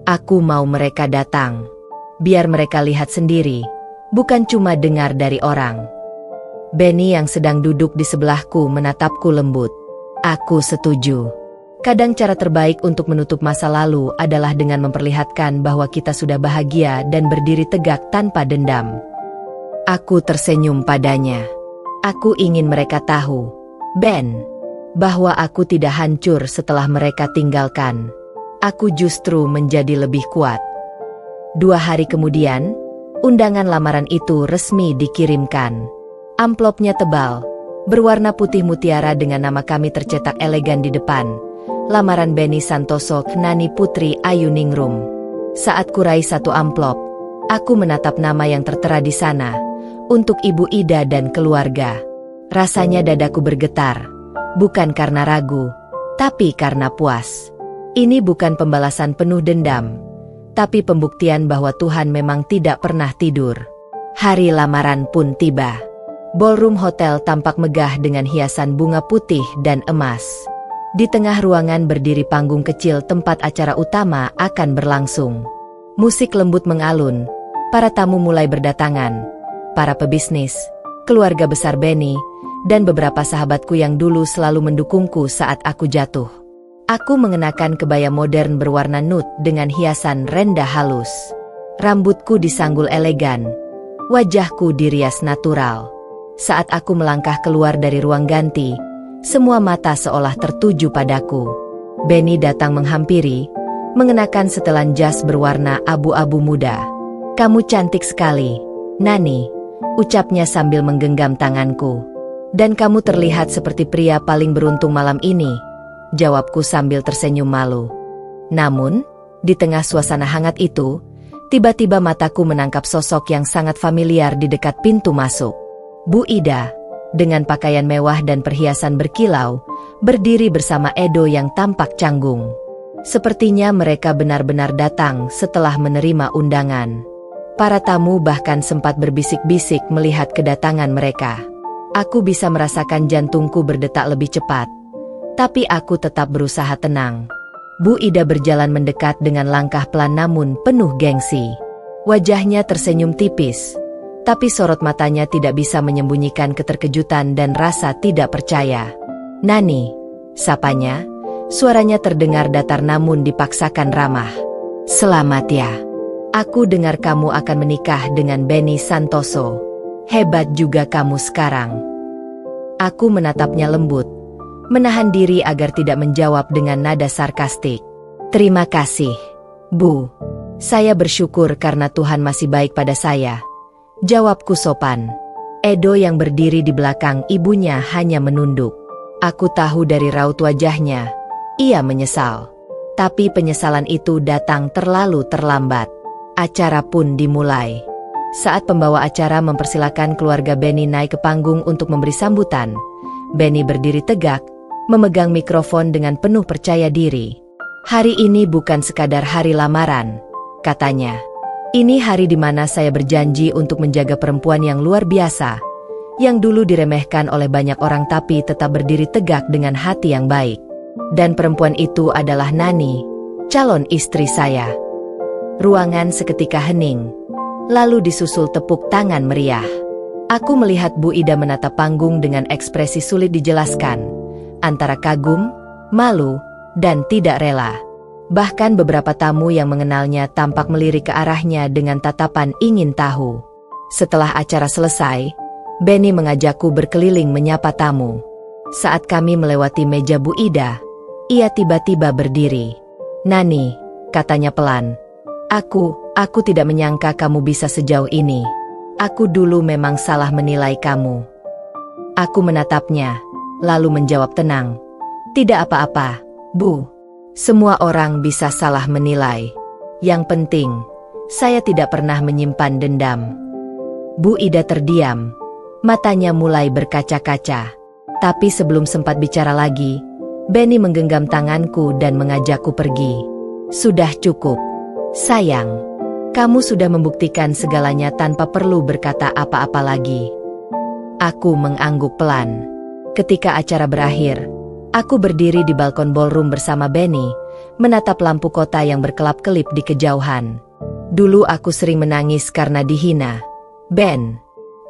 Aku mau mereka datang. Biar mereka lihat sendiri, bukan cuma dengar dari orang. Benny yang sedang duduk di sebelahku menatapku lembut. Aku setuju. Kadang cara terbaik untuk menutup masa lalu adalah dengan memperlihatkan bahwa kita sudah bahagia dan berdiri tegak tanpa dendam. Aku tersenyum padanya. Aku ingin mereka tahu, Ben, bahwa aku tidak hancur setelah mereka tinggalkan. Aku justru menjadi lebih kuat. 2 hari kemudian, undangan lamaran itu resmi dikirimkan. Amplopnya tebal, berwarna putih mutiara dengan nama kami tercetak elegan di depan. Lamaran Benny Santoso Nani Putri Ayu Ningrum. Saat kurai satu amplop, aku menatap nama yang tertera di sana, untuk Ibu Ida dan keluarga. Rasanya dadaku bergetar, bukan karena ragu, tapi karena puas. Ini bukan pembalasan penuh dendam, tapi pembuktian bahwa Tuhan memang tidak pernah tidur. Hari lamaran pun tiba. Ballroom hotel tampak megah dengan hiasan bunga putih dan emas. Di tengah ruangan berdiri panggung kecil tempat acara utama akan berlangsung. Musik lembut mengalun, para tamu mulai berdatangan, para pebisnis, keluarga besar Benny, dan beberapa sahabatku yang dulu selalu mendukungku saat aku jatuh. Aku mengenakan kebaya modern berwarna nude dengan hiasan rendah halus. Rambutku disanggul elegan, wajahku dirias natural. Saat aku melangkah keluar dari ruang ganti, semua mata seolah tertuju padaku. Benny datang menghampiri, mengenakan setelan jas berwarna abu-abu muda. "Kamu cantik sekali, Nani," ucapnya sambil menggenggam tanganku. "Dan kamu terlihat seperti pria paling beruntung malam ini," jawabku sambil tersenyum malu. Namun, di tengah suasana hangat itu, tiba-tiba mataku menangkap sosok yang sangat familiar di dekat pintu masuk. Bu Ida, dengan pakaian mewah dan perhiasan berkilau, berdiri bersama Edo yang tampak canggung. Sepertinya mereka benar-benar datang setelah menerima undangan. Para tamu bahkan sempat berbisik-bisik melihat kedatangan mereka. Aku bisa merasakan jantungku berdetak lebih cepat. Tapi aku tetap berusaha tenang. Bu Ida berjalan mendekat dengan langkah pelan namun penuh gengsi. Wajahnya tersenyum tipis, tapi sorot matanya tidak bisa menyembunyikan keterkejutan dan rasa tidak percaya. "Nani," sapanya, suaranya terdengar datar namun dipaksakan ramah. "Selamat ya. Aku dengar kamu akan menikah dengan Benny Santoso. Hebat juga kamu sekarang." Aku menatapnya lembut, menahan diri agar tidak menjawab dengan nada sarkastik. "Terima kasih, Bu. Saya bersyukur karena Tuhan masih baik pada saya," jawabku sopan. Edo yang berdiri di belakang ibunya hanya menunduk. Aku tahu dari raut wajahnya, ia menyesal. Tapi penyesalan itu datang terlalu terlambat. Acara pun dimulai. Saat pembawa acara mempersilakan keluarga Benny naik ke panggung untuk memberi sambutan, Benny berdiri tegak, memegang mikrofon dengan penuh percaya diri. "Hari ini bukan sekadar hari lamaran," katanya. "Ini hari di mana saya berjanji untuk menjaga perempuan yang luar biasa, yang dulu diremehkan oleh banyak orang tapi tetap berdiri tegak dengan hati yang baik. Dan perempuan itu adalah Nani, calon istri saya." Ruangan seketika hening, lalu disusul tepuk tangan meriah. Aku melihat Bu Ida menatap panggung dengan ekspresi sulit dijelaskan, antara kagum, malu, dan tidak rela. Bahkan beberapa tamu yang mengenalnya tampak melirik ke arahnya dengan tatapan ingin tahu. Setelah acara selesai, Benny mengajakku berkeliling menyapa tamu. Saat kami melewati meja Bu Ida, ia tiba-tiba berdiri. "Nani," katanya pelan, Aku tidak menyangka kamu bisa sejauh ini. Aku dulu memang salah menilai kamu." Aku menatapnya, lalu menjawab tenang, "Tidak apa-apa, Bu. Semua orang bisa salah menilai. Yang penting, saya tidak pernah menyimpan dendam." Bu Ida terdiam, matanya mulai berkaca-kaca. Tapi sebelum sempat bicara lagi, Benny menggenggam tanganku dan mengajakku pergi. "Sudah cukup. Sayang, kamu sudah membuktikan segalanya tanpa perlu berkata apa-apa lagi." Aku mengangguk pelan. Ketika acara berakhir, aku berdiri di balkon ballroom bersama Benny, menatap lampu kota yang berkelap-kelip di kejauhan. Dulu aku sering menangis karena dihina, Ben.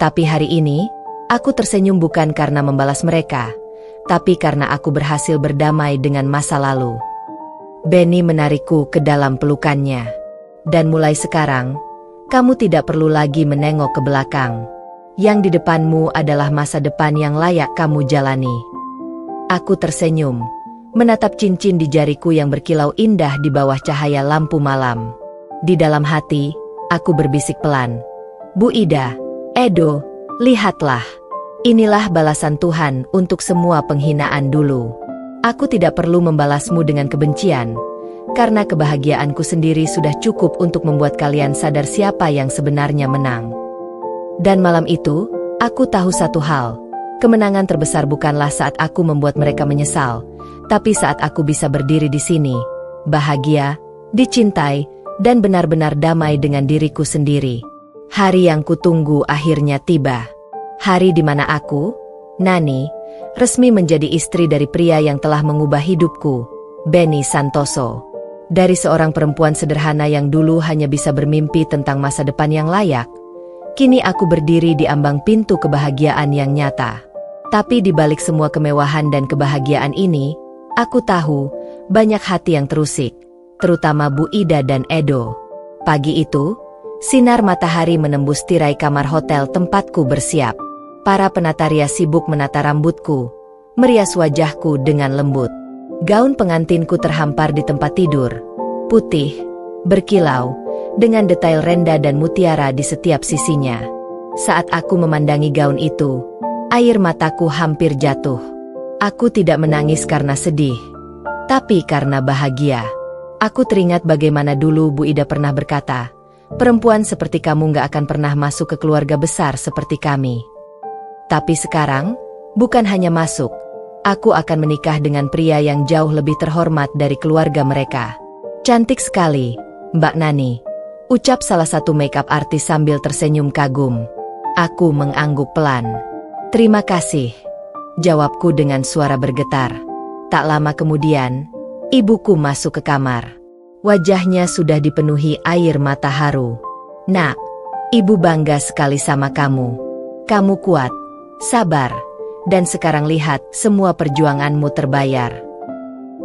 Tapi hari ini, aku tersenyum bukan karena membalas mereka, tapi karena aku berhasil berdamai dengan masa lalu. Benny menarikku ke dalam pelukannya. "Dan mulai sekarang, kamu tidak perlu lagi menengok ke belakang. Yang di depanmu adalah masa depan yang layak kamu jalani." Aku tersenyum, menatap cincin di jariku yang berkilau indah di bawah cahaya lampu malam. Di dalam hati, aku berbisik pelan, "Bu Ida, Edo, lihatlah. Inilah balasan Tuhan untuk semua penghinaan dulu. Aku tidak perlu membalasmu dengan kebencian, karena kebahagiaanku sendiri sudah cukup untuk membuat kalian sadar siapa yang sebenarnya menang." Dan malam itu, aku tahu satu hal, kemenangan terbesar bukanlah saat aku membuat mereka menyesal, tapi saat aku bisa berdiri di sini, bahagia, dicintai, dan benar-benar damai dengan diriku sendiri. Hari yang kutunggu akhirnya tiba. Hari di mana aku, Nani, resmi menjadi istri dari pria yang telah mengubah hidupku, Benny Santoso. Dari seorang perempuan sederhana yang dulu hanya bisa bermimpi tentang masa depan yang layak, kini aku berdiri di ambang pintu kebahagiaan yang nyata. Tapi di balik semua kemewahan dan kebahagiaan ini, aku tahu Banyak hati yang terusik, terutama Bu Ida dan Edo. Pagi itu, sinar matahari menembus tirai kamar hotel tempatku bersiap. Para penata rias sibuk menata rambutku, merias wajahku dengan lembut. Gaun pengantinku terhampar di tempat tidur, putih, berkilau, dengan detail renda dan mutiara di setiap sisinya. Saat aku memandangi gaun itu, air mataku hampir jatuh. Aku tidak menangis karena sedih, tapi karena bahagia. Aku teringat bagaimana dulu Bu Ida pernah berkata, perempuan seperti kamu gak akan pernah masuk ke keluarga besar seperti kami. Tapi sekarang, bukan hanya masuk, aku akan menikah dengan pria yang jauh lebih terhormat dari keluarga mereka. Cantik sekali, Mbak Nani, ucap salah satu makeup artis sambil tersenyum kagum. Aku mengangguk pelan. Terima kasih, jawabku dengan suara bergetar. Tak lama kemudian, ibuku masuk ke kamar. Wajahnya sudah dipenuhi air mata haru. Nak, ibu bangga sekali sama kamu. Kamu kuat, sabar, dan sekarang lihat semua perjuanganmu terbayar.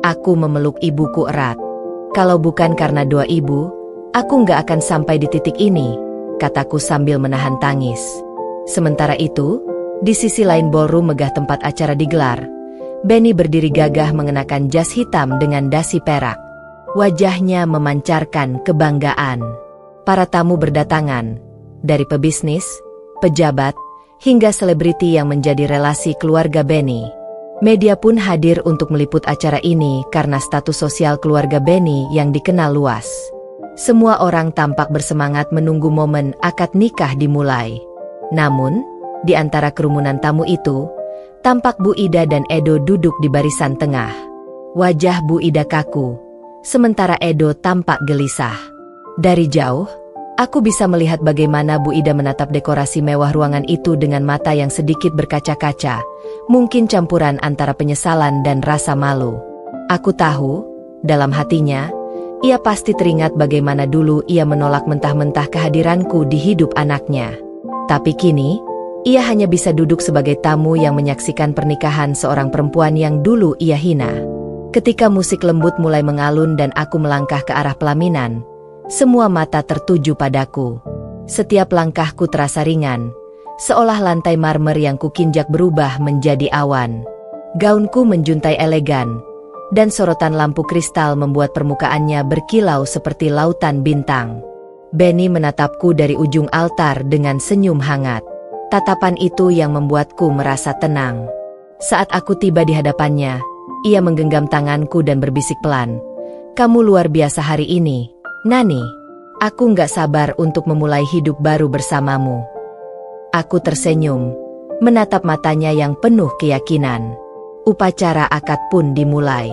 Aku memeluk ibuku erat. Kalau bukan karena doa ibu, aku nggak akan sampai di titik ini, kataku sambil menahan tangis. Sementara itu, di sisi lain ballroom megah tempat acara digelar, Benny berdiri gagah mengenakan jas hitam dengan dasi perak. Wajahnya memancarkan kebanggaan. Para tamu berdatangan, dari pebisnis, pejabat, hingga selebriti yang menjadi relasi keluarga Benny. Media pun hadir untuk meliput acara ini karena status sosial keluarga Benny yang dikenal luas. Semua orang tampak bersemangat menunggu momen akad nikah dimulai. Namun, di antara kerumunan tamu itu, tampak Bu Ida dan Edo duduk di barisan tengah. Wajah Bu Ida kaku, sementara Edo tampak gelisah. Dari jauh, aku bisa melihat bagaimana Bu Ida menatap dekorasi mewah ruangan itu dengan mata yang sedikit berkaca-kaca, mungkin campuran antara penyesalan dan rasa malu. Aku tahu, dalam hatinya, ia pasti teringat bagaimana dulu ia menolak mentah-mentah kehadiranku di hidup anaknya. Tapi kini, ia hanya bisa duduk sebagai tamu yang menyaksikan pernikahan seorang perempuan yang dulu ia hina. Ketika musik lembut mulai mengalun dan aku melangkah ke arah pelaminan, semua mata tertuju padaku. Setiap langkahku terasa ringan, seolah lantai marmer yang kukinjak berubah menjadi awan. Gaunku menjuntai elegan, dan sorotan lampu kristal membuat permukaannya berkilau seperti lautan bintang. Benny menatapku dari ujung altar dengan senyum hangat. Tatapan itu yang membuatku merasa tenang. Saat aku tiba di hadapannya, ia menggenggam tanganku dan berbisik pelan, "Kamu luar biasa hari ini, Nani. Aku nggak sabar untuk memulai hidup baru bersamamu." Aku tersenyum, menatap matanya yang penuh keyakinan. Upacara akad pun dimulai.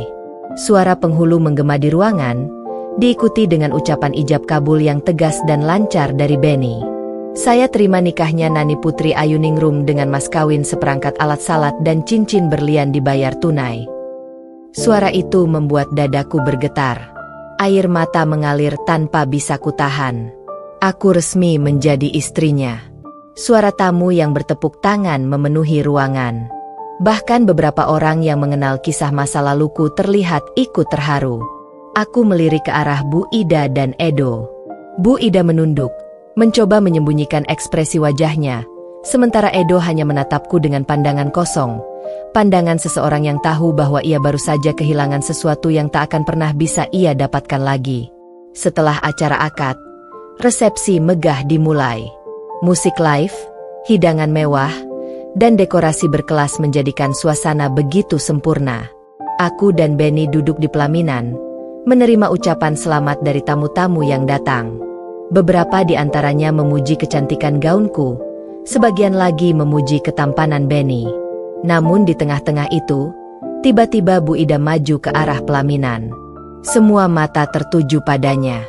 Suara penghulu menggema di ruangan, diikuti dengan ucapan ijab kabul yang tegas dan lancar dari Benny. Saya terima nikahnya Nani Putri Ayuningrum dengan mas kawin seperangkat alat salat dan cincin berlian dibayar tunai. Suara itu membuat dadaku bergetar. Air mata mengalir tanpa bisa kutahan. Aku resmi menjadi istrinya. Suara tamu yang bertepuk tangan memenuhi ruangan. Bahkan beberapa orang yang mengenal kisah masa laluku terlihat ikut terharu. Aku melirik ke arah Bu Ida dan Edo. Bu Ida menunduk, mencoba menyembunyikan ekspresi wajahnya, sementara Edo hanya menatapku dengan pandangan kosong, pandangan seseorang yang tahu bahwa ia baru saja kehilangan sesuatu yang tak akan pernah bisa ia dapatkan lagi. Setelah acara akad, resepsi megah dimulai. Musik live, hidangan mewah, dan dekorasi berkelas menjadikan suasana begitu sempurna. Aku dan Benny duduk di pelaminan, menerima ucapan selamat dari tamu-tamu yang datang. Beberapa di antaranya memuji kecantikan gaunku, sebagian lagi memuji ketampanan Benny. Namun di tengah-tengah itu, tiba-tiba Bu Ida maju ke arah pelaminan. Semua mata tertuju padanya.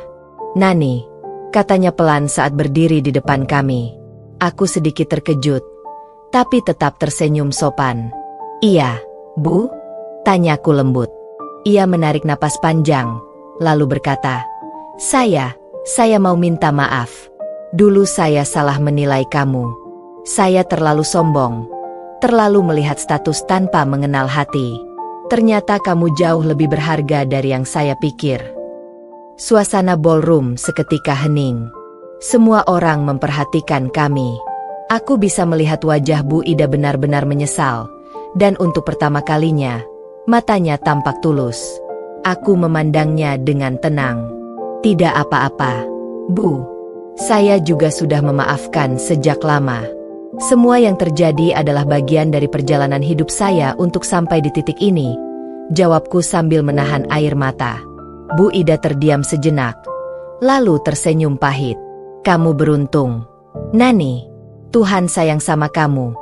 "Nani," katanya pelan saat berdiri di depan kami. Aku sedikit terkejut, tapi tetap tersenyum sopan. "Iya, Bu?" tanyaku lembut. Ia menarik napas panjang, lalu berkata, Saya mau minta maaf. Dulu saya salah menilai kamu. Saya terlalu sombong, terlalu melihat status tanpa mengenal hati. Ternyata kamu jauh lebih berharga dari yang saya pikir. Suasana ballroom seketika hening. Semua orang memperhatikan kami. Aku bisa melihat wajah Bu Ida benar-benar menyesal, dan untuk pertama kalinya, matanya tampak tulus. Aku memandangnya dengan tenang. Tidak apa-apa, Bu. Saya juga sudah memaafkan sejak lama. Semua yang terjadi adalah bagian dari perjalanan hidup saya untuk sampai di titik ini, jawabku sambil menahan air mata. Bu Ida terdiam sejenak, lalu tersenyum pahit. Kamu beruntung, Nani. Tuhan sayang sama kamu,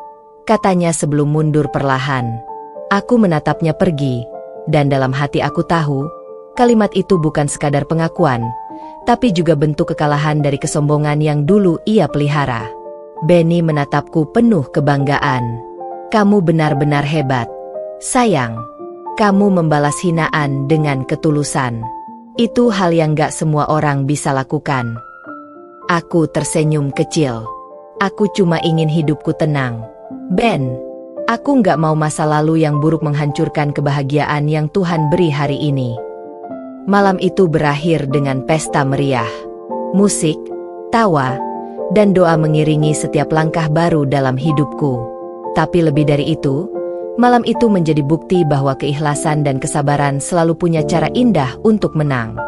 katanya sebelum mundur perlahan. Aku menatapnya pergi, dan dalam hati aku tahu, kalimat itu bukan sekadar pengakuan, tapi juga bentuk kekalahan dari kesombongan yang dulu ia pelihara. Benny menatapku penuh kebanggaan. Kamu benar-benar hebat, sayang. Kamu membalas hinaan dengan ketulusan. Itu hal yang gak semua orang bisa lakukan. Aku tersenyum kecil. Aku cuma ingin hidupku tenang. Ben, aku gak mau masa lalu yang buruk menghancurkan kebahagiaan yang Tuhan beri hari ini. Malam itu berakhir dengan pesta meriah. Musik, tawa, dan doa mengiringi setiap langkah baru dalam hidupku. Tapi lebih dari itu, malam itu menjadi bukti bahwa keikhlasan dan kesabaran selalu punya cara indah untuk menang.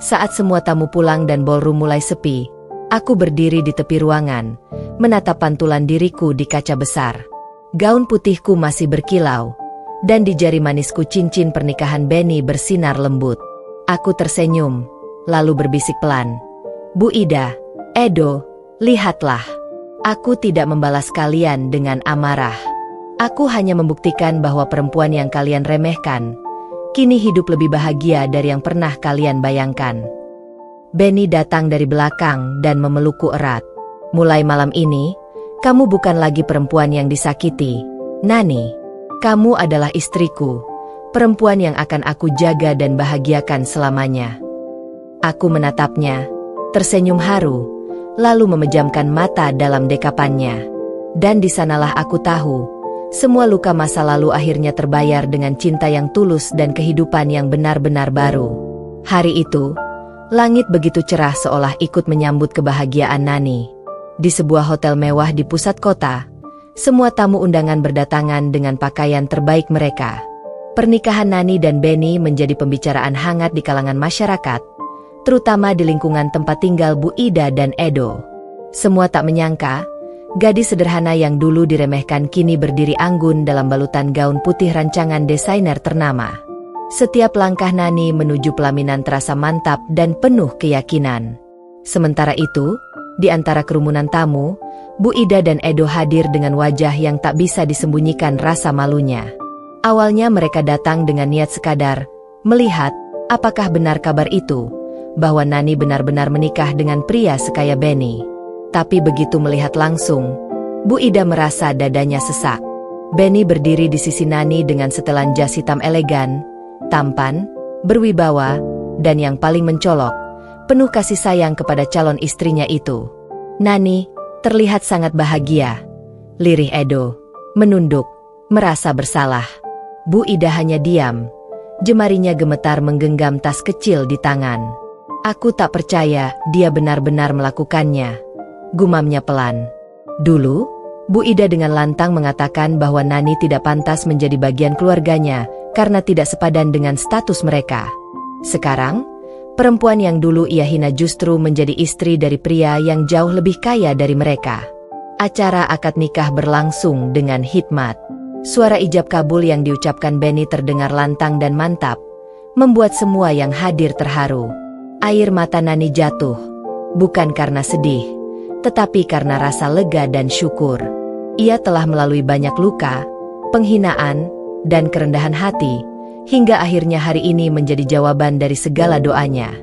Saat semua tamu pulang dan ballroom mulai sepi, aku berdiri di tepi ruangan, menatap pantulan diriku di kaca besar. Gaun putihku masih berkilau, dan di jari manisku cincin pernikahan Benny bersinar lembut. Aku tersenyum, lalu berbisik pelan. Bu Ida, Edo, lihatlah. Aku tidak membalas kalian dengan amarah. Aku hanya membuktikan bahwa perempuan yang kalian remehkan, kini hidup lebih bahagia dari yang pernah kalian bayangkan. Benny datang dari belakang dan memelukku erat. Mulai malam ini, kamu bukan lagi perempuan yang disakiti, Nani. Kamu adalah istriku, perempuan yang akan aku jaga dan bahagiakan selamanya. Aku menatapnya, tersenyum haru, lalu memejamkan mata dalam dekapannya. Dan di sanalah aku tahu, semua luka masa lalu akhirnya terbayar dengan cinta yang tulus dan kehidupan yang benar-benar baru. Hari itu, langit begitu cerah seolah ikut menyambut kebahagiaan Nani. Di sebuah hotel mewah di pusat kota, semua tamu undangan berdatangan dengan pakaian terbaik mereka. Pernikahan Nani dan Benny menjadi pembicaraan hangat di kalangan masyarakat, terutama di lingkungan tempat tinggal Bu Ida dan Edo. Semua tak menyangka, gadis sederhana yang dulu diremehkan kini berdiri anggun dalam balutan gaun putih rancangan desainer ternama. Setiap langkah Nani menuju pelaminan terasa mantap dan penuh keyakinan. Sementara itu, di antara kerumunan tamu, Bu Ida dan Edo hadir dengan wajah yang tak bisa disembunyikan rasa malunya. Awalnya mereka datang dengan niat sekadar melihat apakah benar kabar itu, bahwa Nani benar-benar menikah dengan pria sekaya Benny. Tapi begitu melihat langsung, Bu Ida merasa dadanya sesak. Benny berdiri di sisi Nani dengan setelan jas hitam elegan, tampan, berwibawa, dan yang paling mencolok, penuh kasih sayang kepada calon istrinya itu. Nani terlihat sangat bahagia. Lirih Edo menunduk, merasa bersalah. Bu Ida hanya diam, jemarinya gemetar menggenggam tas kecil di tangan. Aku tak percaya dia benar-benar melakukannya, gumamnya pelan. Dulu, Bu Ida dengan lantang mengatakan bahwa Nani tidak pantas menjadi bagian keluarganya karena tidak sepadan dengan status mereka. Sekarang, perempuan yang dulu ia hina justru menjadi istri dari pria yang jauh lebih kaya dari mereka. Acara akad nikah berlangsung dengan hikmat. Suara ijab kabul yang diucapkan Benny terdengar lantang dan mantap, membuat semua yang hadir terharu. Air mata Nani jatuh, bukan karena sedih, tetapi karena rasa lega dan syukur. Ia telah melalui banyak luka, penghinaan, dan kerendahan hati, hingga akhirnya hari ini menjadi jawaban dari segala doanya.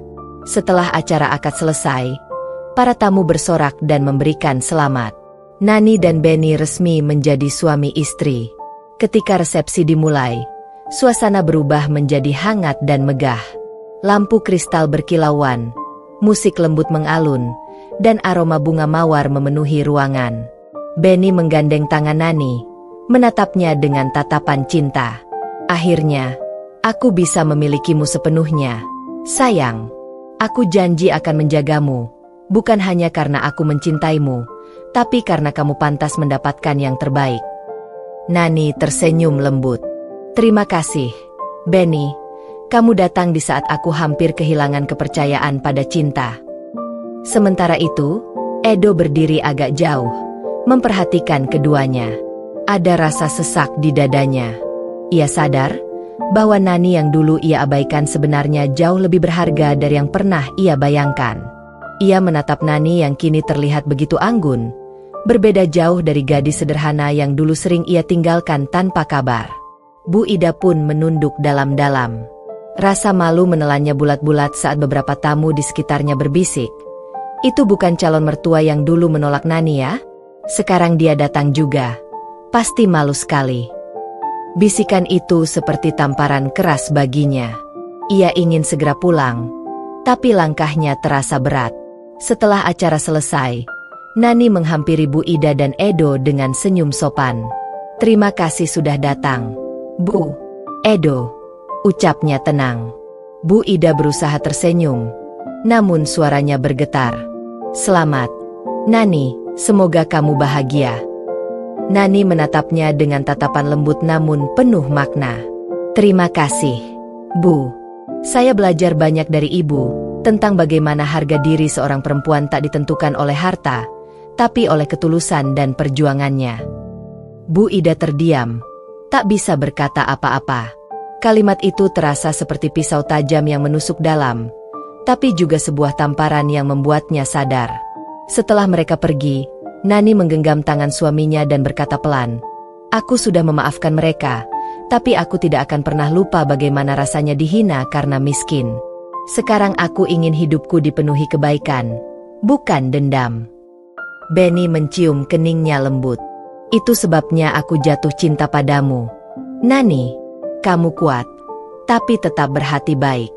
Setelah acara akad selesai, para tamu bersorak dan memberikan selamat. Nani dan Benny resmi menjadi suami istri. Ketika resepsi dimulai, suasana berubah menjadi hangat dan megah. Lampu kristal berkilauan, musik lembut mengalun, dan aroma bunga mawar memenuhi ruangan. Benny menggandeng tangan Nani, menatapnya dengan tatapan cinta. Akhirnya, Aku bisa memilikimu sepenuhnya. Sayang, aku janji akan menjagamu, bukan hanya karena aku mencintaimu, tapi karena kamu pantas mendapatkan yang terbaik. Nani tersenyum lembut. Terima kasih, Benny. Kamu datang di saat aku hampir kehilangan kepercayaan pada cinta. Sementara itu, Edo berdiri agak jauh, memperhatikan keduanya. Ada rasa sesak di dadanya. Ia sadar bahwa Nani yang dulu ia abaikan sebenarnya jauh lebih berharga dari yang pernah ia bayangkan. Ia menatap Nani yang kini terlihat begitu anggun, berbeda jauh dari gadis sederhana yang dulu sering ia tinggalkan tanpa kabar. Bu Ida pun menunduk dalam-dalam. Rasa malu menelannya bulat-bulat saat beberapa tamu di sekitarnya berbisik. Itu bukan calon mertua yang dulu menolak Nani ya? Sekarang dia datang juga. Pasti malu sekali. Bisikan itu seperti tamparan keras baginya. Ia ingin segera pulang, tapi langkahnya terasa berat. Setelah acara selesai, Nani menghampiri Bu Ida dan Edo dengan senyum sopan. Terima kasih sudah datang, Bu. Edo, ucapnya tenang. Bu Ida berusaha tersenyum, namun suaranya bergetar. Selamat, Nani, semoga kamu bahagia. Nani menatapnya dengan tatapan lembut namun penuh makna. Terima kasih, Bu. Saya belajar banyak dari Ibu tentang bagaimana harga diri seorang perempuan tak ditentukan oleh harta, tapi oleh ketulusan dan perjuangannya. Bu Ida terdiam, tak bisa berkata apa-apa. Kalimat itu terasa seperti pisau tajam yang menusuk dalam, tapi juga sebuah tamparan yang membuatnya sadar. Setelah mereka pergi, Nani menggenggam tangan suaminya dan berkata pelan, "Aku sudah memaafkan mereka, tapi aku tidak akan pernah lupa bagaimana rasanya dihina karena miskin. Sekarang aku ingin hidupku dipenuhi kebaikan, bukan dendam." Benny mencium keningnya lembut. Itu sebabnya aku jatuh cinta padamu. Nani, kamu kuat, tapi tetap berhati baik.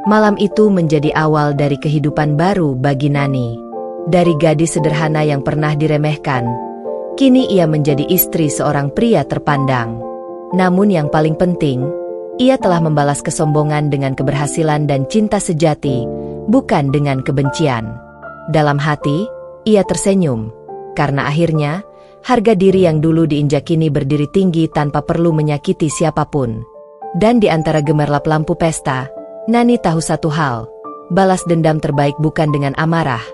Malam itu menjadi awal dari kehidupan baru bagi Nani. Dari gadis sederhana yang pernah diremehkan, kini ia menjadi istri seorang pria terpandang. Namun yang paling penting, ia telah membalas kesombongan dengan keberhasilan dan cinta sejati, bukan dengan kebencian. Dalam hati, ia tersenyum, karena akhirnya, harga diri yang dulu diinjak kini berdiri tinggi tanpa perlu menyakiti siapapun. Dan di antara gemerlap lampu pesta, Nani tahu satu hal, balas dendam terbaik bukan dengan amarah,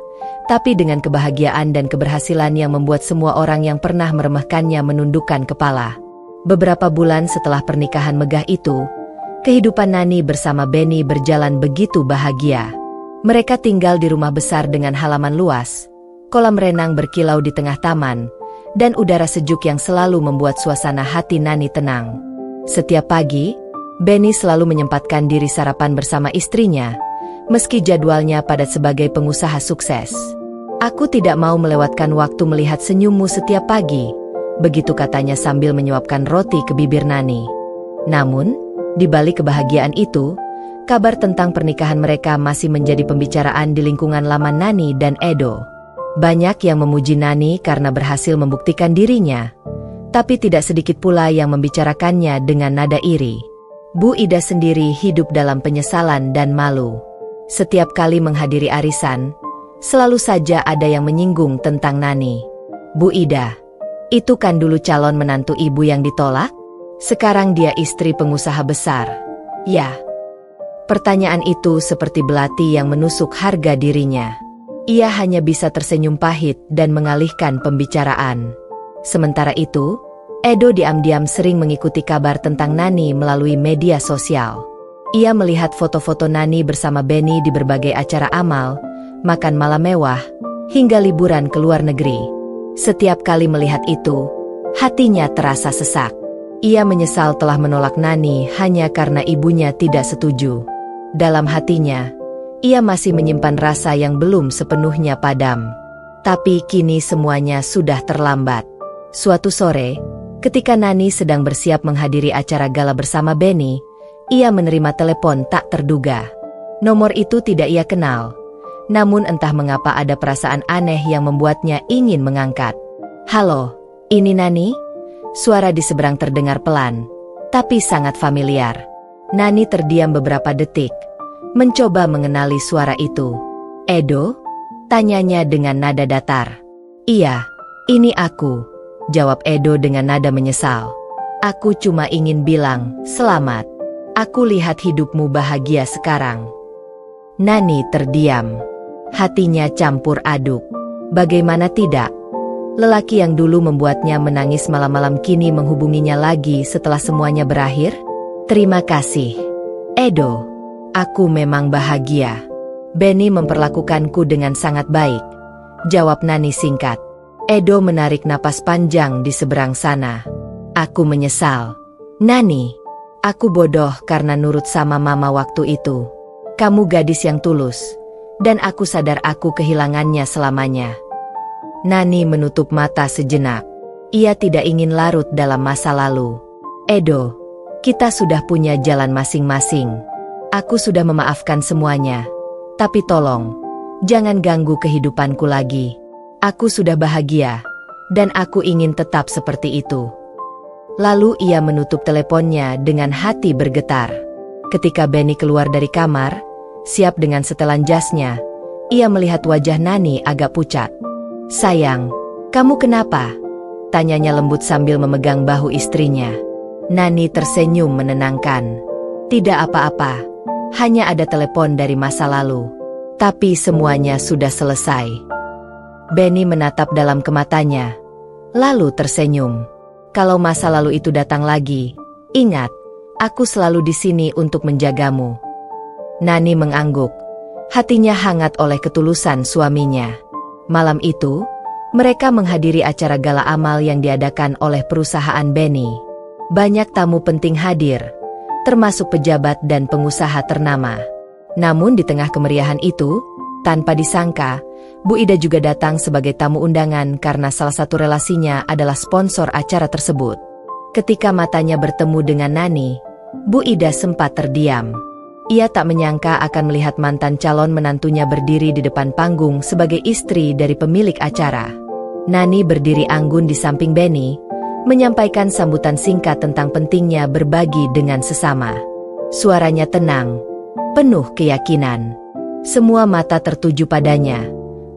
tapi dengan kebahagiaan dan keberhasilan yang membuat semua orang yang pernah meremehkannya menundukkan kepala. Beberapa bulan setelah pernikahan megah itu, kehidupan Nani bersama Benny berjalan begitu bahagia. Mereka tinggal di rumah besar dengan halaman luas, kolam renang berkilau di tengah taman, dan udara sejuk yang selalu membuat suasana hati Nani tenang. Setiap pagi, Benny selalu menyempatkan diri sarapan bersama istrinya, meski jadwalnya padat sebagai pengusaha sukses. "Aku tidak mau melewatkan waktu melihat senyummu setiap pagi," begitu katanya sambil menyuapkan roti ke bibir Nani. Namun, di balik kebahagiaan itu, kabar tentang pernikahan mereka masih menjadi pembicaraan di lingkungan lama Nani dan Edo. Banyak yang memuji Nani karena berhasil membuktikan dirinya, tapi tidak sedikit pula yang membicarakannya dengan nada iri. Bu Ida sendiri hidup dalam penyesalan dan malu. Setiap kali menghadiri arisan, selalu saja ada yang menyinggung tentang Nani. "Bu Ida, itu kan dulu calon menantu ibu yang ditolak? Sekarang dia istri pengusaha besar." Ya. Pertanyaan itu seperti belati yang menusuk harga dirinya. Ia hanya bisa tersenyum pahit dan mengalihkan pembicaraan. Sementara itu, Edo diam-diam sering mengikuti kabar tentang Nani melalui media sosial. Ia melihat foto-foto Nani bersama Benny di berbagai acara amal, makan malam mewah, hingga liburan ke luar negeri. Setiap kali melihat itu, hatinya terasa sesak. Ia menyesal telah menolak Nani hanya karena ibunya tidak setuju. Dalam hatinya, ia masih menyimpan rasa yang belum sepenuhnya padam. Tapi kini semuanya sudah terlambat. Suatu sore, ketika Nani sedang bersiap menghadiri acara gala bersama Benny, ia menerima telepon tak terduga. Nomor itu tidak ia kenal. Namun entah mengapa ada perasaan aneh yang membuatnya ingin mengangkat. "Halo, ini Nani?" Suara di seberang terdengar pelan, tapi sangat familiar. Nani terdiam beberapa detik, mencoba mengenali suara itu. "Edo?" tanyanya dengan nada datar. "Iya, ini aku," jawab Edo dengan nada menyesal. "Aku cuma ingin bilang, selamat. Aku lihat hidupmu bahagia sekarang." Nani terdiam. Hatinya campur aduk. Bagaimana tidak? Lelaki yang dulu membuatnya menangis malam-malam kini menghubunginya lagi setelah semuanya berakhir? "Terima kasih, Edo. Aku memang bahagia. Benny memperlakukanku dengan sangat baik," jawab Nani singkat. Edo menarik napas panjang di seberang sana. "Aku menyesal. Nani, aku bodoh karena nurut sama mama waktu itu. Kamu gadis yang tulus, dan aku sadar aku kehilangannya selamanya." Nani menutup mata sejenak. Ia tidak ingin larut dalam masa lalu. "Edo, kita sudah punya jalan masing-masing. Aku sudah memaafkan semuanya. Tapi tolong, jangan ganggu kehidupanku lagi. Aku sudah bahagia, dan aku ingin tetap seperti itu." Lalu ia menutup teleponnya dengan hati bergetar. Ketika Benny keluar dari kamar, siap dengan setelan jasnya, ia melihat wajah Nani agak pucat. "Sayang, kamu kenapa?" tanyanya lembut sambil memegang bahu istrinya. Nani tersenyum menenangkan. "Tidak apa-apa, hanya ada telepon dari masa lalu. Tapi semuanya sudah selesai." Benny menatap dalam ke matanya, lalu tersenyum. "Kalau masa lalu itu datang lagi, ingat, aku selalu di sini untuk menjagamu." Nani mengangguk. Hatinya hangat oleh ketulusan suaminya. Malam itu, mereka menghadiri acara gala amal yang diadakan oleh perusahaan Benny. Banyak tamu penting hadir, termasuk pejabat dan pengusaha ternama. Namun di tengah kemeriahan itu, tanpa disangka, Bu Ida juga datang sebagai tamu undangan karena salah satu relasinya adalah sponsor acara tersebut. Ketika matanya bertemu dengan Nani, Bu Ida sempat terdiam. Ia tak menyangka akan melihat mantan calon menantunya berdiri di depan panggung sebagai istri dari pemilik acara. Nani berdiri anggun di samping Benny, menyampaikan sambutan singkat tentang pentingnya berbagi dengan sesama. Suaranya tenang, penuh keyakinan. Semua mata tertuju padanya,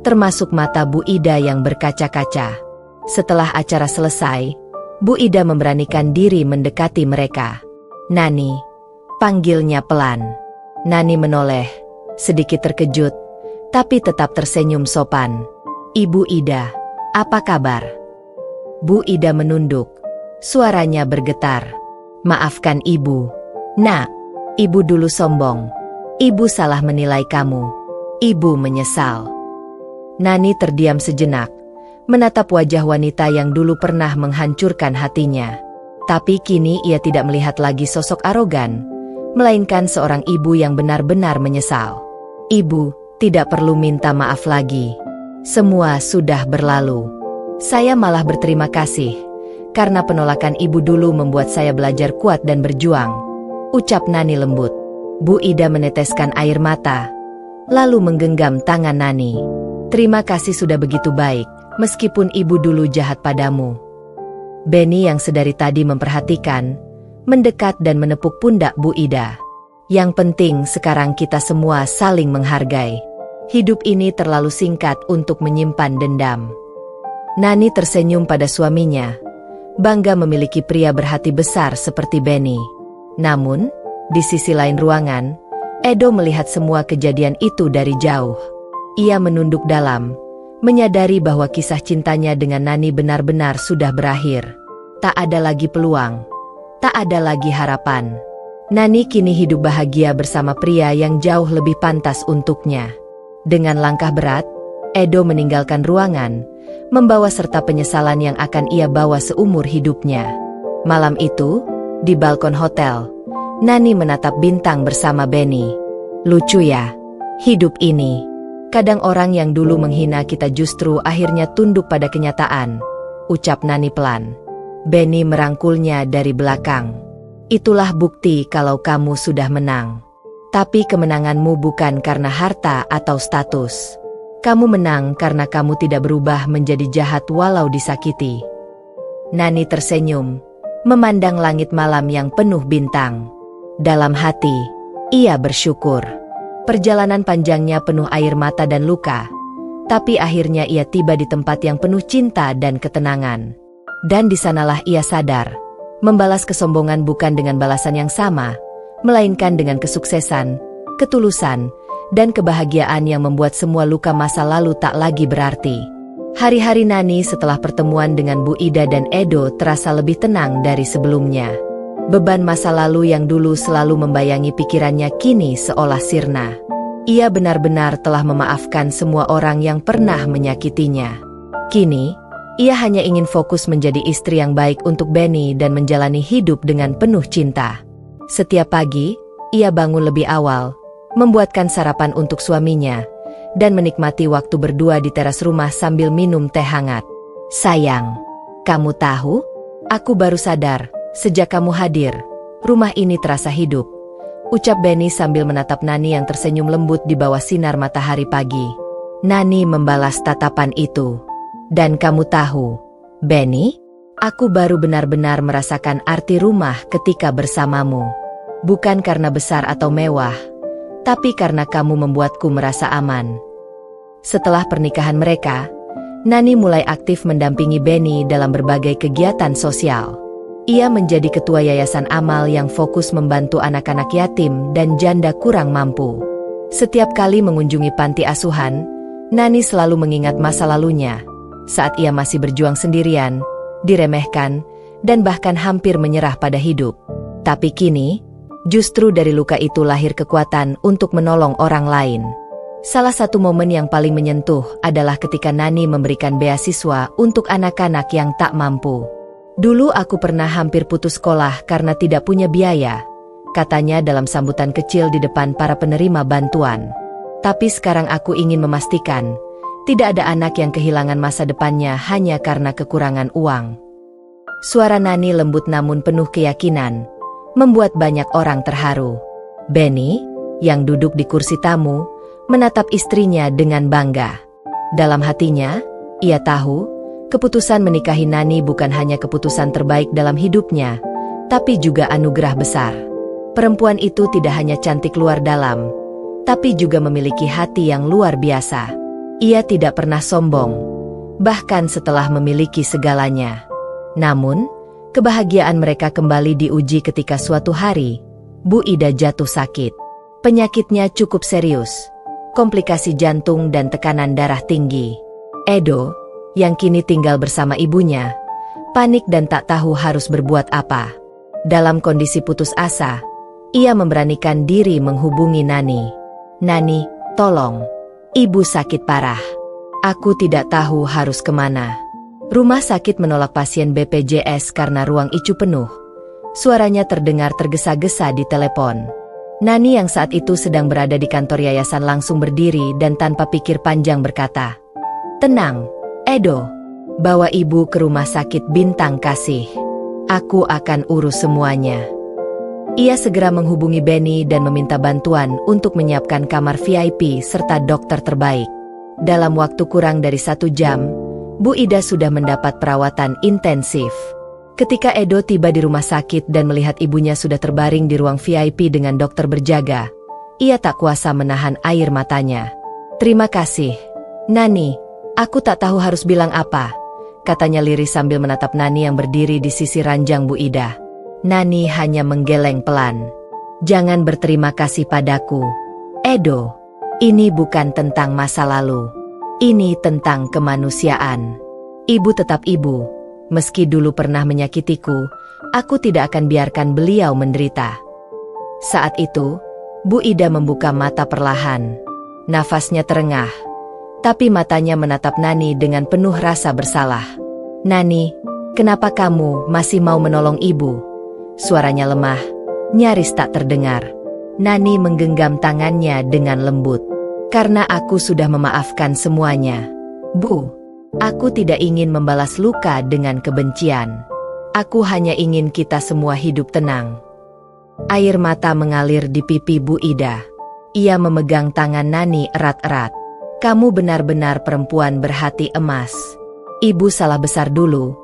termasuk mata Bu Ida yang berkaca-kaca. Setelah acara selesai, Bu Ida memberanikan diri mendekati mereka. "Nani," panggilnya pelan. Nani menoleh, sedikit terkejut, tapi tetap tersenyum sopan. "Ibu Ida, apa kabar?" Bu Ida menunduk, suaranya bergetar. "Maafkan Ibu. Nak, Ibu dulu sombong. Ibu salah menilai kamu. Ibu menyesal." Nani terdiam sejenak, menatap wajah wanita yang dulu pernah menghancurkan hatinya. Tapi kini ia tidak melihat lagi sosok arogan, melainkan seorang ibu yang benar-benar menyesal. "Ibu, tidak perlu minta maaf lagi. Semua sudah berlalu. Saya malah berterima kasih, karena penolakan Ibu dulu membuat saya belajar kuat dan berjuang," ucap Nani lembut. Bu Ida meneteskan air mata, lalu menggenggam tangan Nani. "Terima kasih sudah begitu baik, meskipun Ibu dulu jahat padamu." Benny yang sedari tadi memperhatikan, mendekat dan menepuk pundak Bu Ida. "Yang penting sekarang kita semua saling menghargai. Hidup ini terlalu singkat untuk menyimpan dendam." Nani tersenyum pada suaminya, bangga memiliki pria berhati besar seperti Benny. Namun, di sisi lain ruangan, Edo melihat semua kejadian itu dari jauh. Ia menunduk dalam, menyadari bahwa kisah cintanya dengan Nani benar-benar sudah berakhir. Tak ada lagi peluang. Tak ada lagi harapan. Nani kini hidup bahagia bersama pria yang jauh lebih pantas untuknya. Dengan langkah berat, Edo meninggalkan ruangan, membawa serta penyesalan yang akan ia bawa seumur hidupnya. Malam itu, di balkon hotel, Nani menatap bintang bersama Benny. "Lucu ya, hidup ini. Kadang orang yang dulu menghina kita justru akhirnya tunduk pada kenyataan," ucap Nani pelan. Benny merangkulnya dari belakang. "Itulah bukti kalau kamu sudah menang. Tapi kemenanganmu bukan karena harta atau status. Kamu menang karena kamu tidak berubah menjadi jahat walau disakiti." Nani tersenyum, memandang langit malam yang penuh bintang. Dalam hati, ia bersyukur. Perjalanan panjangnya penuh air mata dan luka, tapi akhirnya ia tiba di tempat yang penuh cinta dan ketenangan. Dan di sanalah ia sadar, membalas kesombongan bukan dengan balasan yang sama, melainkan dengan kesuksesan, ketulusan, dan kebahagiaan yang membuat semua luka masa lalu tak lagi berarti. Hari-hari Nani setelah pertemuan dengan Bu Ida dan Edo terasa lebih tenang dari sebelumnya. Beban masa lalu yang dulu selalu membayangi pikirannya kini seolah sirna. Ia benar-benar telah memaafkan semua orang yang pernah menyakitinya. Kini, ia hanya ingin fokus menjadi istri yang baik untuk Benny dan menjalani hidup dengan penuh cinta. Setiap pagi, ia bangun lebih awal, membuatkan sarapan untuk suaminya, dan menikmati waktu berdua di teras rumah sambil minum teh hangat. "Sayang, kamu tahu? Aku baru sadar, sejak kamu hadir, rumah ini terasa hidup," ucap Benny sambil menatap Nani yang tersenyum lembut di bawah sinar matahari pagi. Nani membalas tatapan itu. "Dan kamu tahu, Benny, aku baru benar-benar merasakan arti rumah ketika bersamamu. Bukan karena besar atau mewah, tapi karena kamu membuatku merasa aman." Setelah pernikahan mereka, Nani mulai aktif mendampingi Benny dalam berbagai kegiatan sosial. Ia menjadi ketua yayasan amal yang fokus membantu anak-anak yatim dan janda kurang mampu. Setiap kali mengunjungi panti asuhan, Nani selalu mengingat masa lalunya, saat ia masih berjuang sendirian, diremehkan, dan bahkan hampir menyerah pada hidup. Tapi kini, justru dari luka itu lahir kekuatan untuk menolong orang lain. Salah satu momen yang paling menyentuh adalah ketika Nani memberikan beasiswa untuk anak-anak yang tak mampu. "Dulu aku pernah hampir putus sekolah karena tidak punya biaya," katanya dalam sambutan kecil di depan para penerima bantuan. "Tapi sekarang aku ingin memastikan, tidak ada anak yang kehilangan masa depannya hanya karena kekurangan uang." Suara Nani lembut namun penuh keyakinan, membuat banyak orang terharu. Benny, yang duduk di kursi tamu, menatap istrinya dengan bangga. Dalam hatinya, ia tahu, keputusan menikahi Nani bukan hanya keputusan terbaik dalam hidupnya, tapi juga anugerah besar. Perempuan itu tidak hanya cantik luar dalam, tapi juga memiliki hati yang luar biasa. Ia tidak pernah sombong, bahkan setelah memiliki segalanya. Namun, kebahagiaan mereka kembali diuji ketika suatu hari, Bu Ida jatuh sakit. Penyakitnya cukup serius, komplikasi jantung dan tekanan darah tinggi. Edo, yang kini tinggal bersama ibunya, panik dan tak tahu harus berbuat apa. Dalam kondisi putus asa, ia memberanikan diri menghubungi Nani. "Nani, tolong. Ibu sakit parah. Aku tidak tahu harus kemana." Rumah sakit menolak pasien BPJS karena ruang ICU penuh. Suaranya terdengar tergesa-gesa di telepon. Nani yang saat itu sedang berada di kantor yayasan langsung berdiri dan tanpa pikir panjang berkata, "Tenang, Edo. Bawa ibu ke rumah sakit Bintang Kasih. Aku akan urus semuanya." Ia segera menghubungi Benny dan meminta bantuan untuk menyiapkan kamar VIP serta dokter terbaik. Dalam waktu kurang dari 1 jam, Bu Ida sudah mendapat perawatan intensif. Ketika Edo tiba di rumah sakit dan melihat ibunya sudah terbaring di ruang VIP dengan dokter berjaga, ia tak kuasa menahan air matanya. "Terima kasih, Nani. Aku tak tahu harus bilang apa," katanya lirih sambil menatap Nani yang berdiri di sisi ranjang Bu Ida. Nani hanya menggeleng pelan. "Jangan berterima kasih padaku, Edo. Ini bukan tentang masa lalu. Ini tentang kemanusiaan. Ibu tetap ibu. Meski dulu pernah menyakitiku, aku tidak akan biarkan beliau menderita." Saat itu, Bu Ida membuka mata perlahan. Nafasnya terengah, tapi matanya menatap Nani dengan penuh rasa bersalah. "Nani, kenapa kamu masih mau menolong ibu?" Suaranya lemah, nyaris tak terdengar. Nani menggenggam tangannya dengan lembut. "Karena aku sudah memaafkan semuanya, Bu. Aku tidak ingin membalas luka dengan kebencian. Aku hanya ingin kita semua hidup tenang." Air mata mengalir di pipi Bu Ida. Ia memegang tangan Nani erat-erat. "Kamu benar-benar perempuan berhati emas. Ibu salah besar dulu,"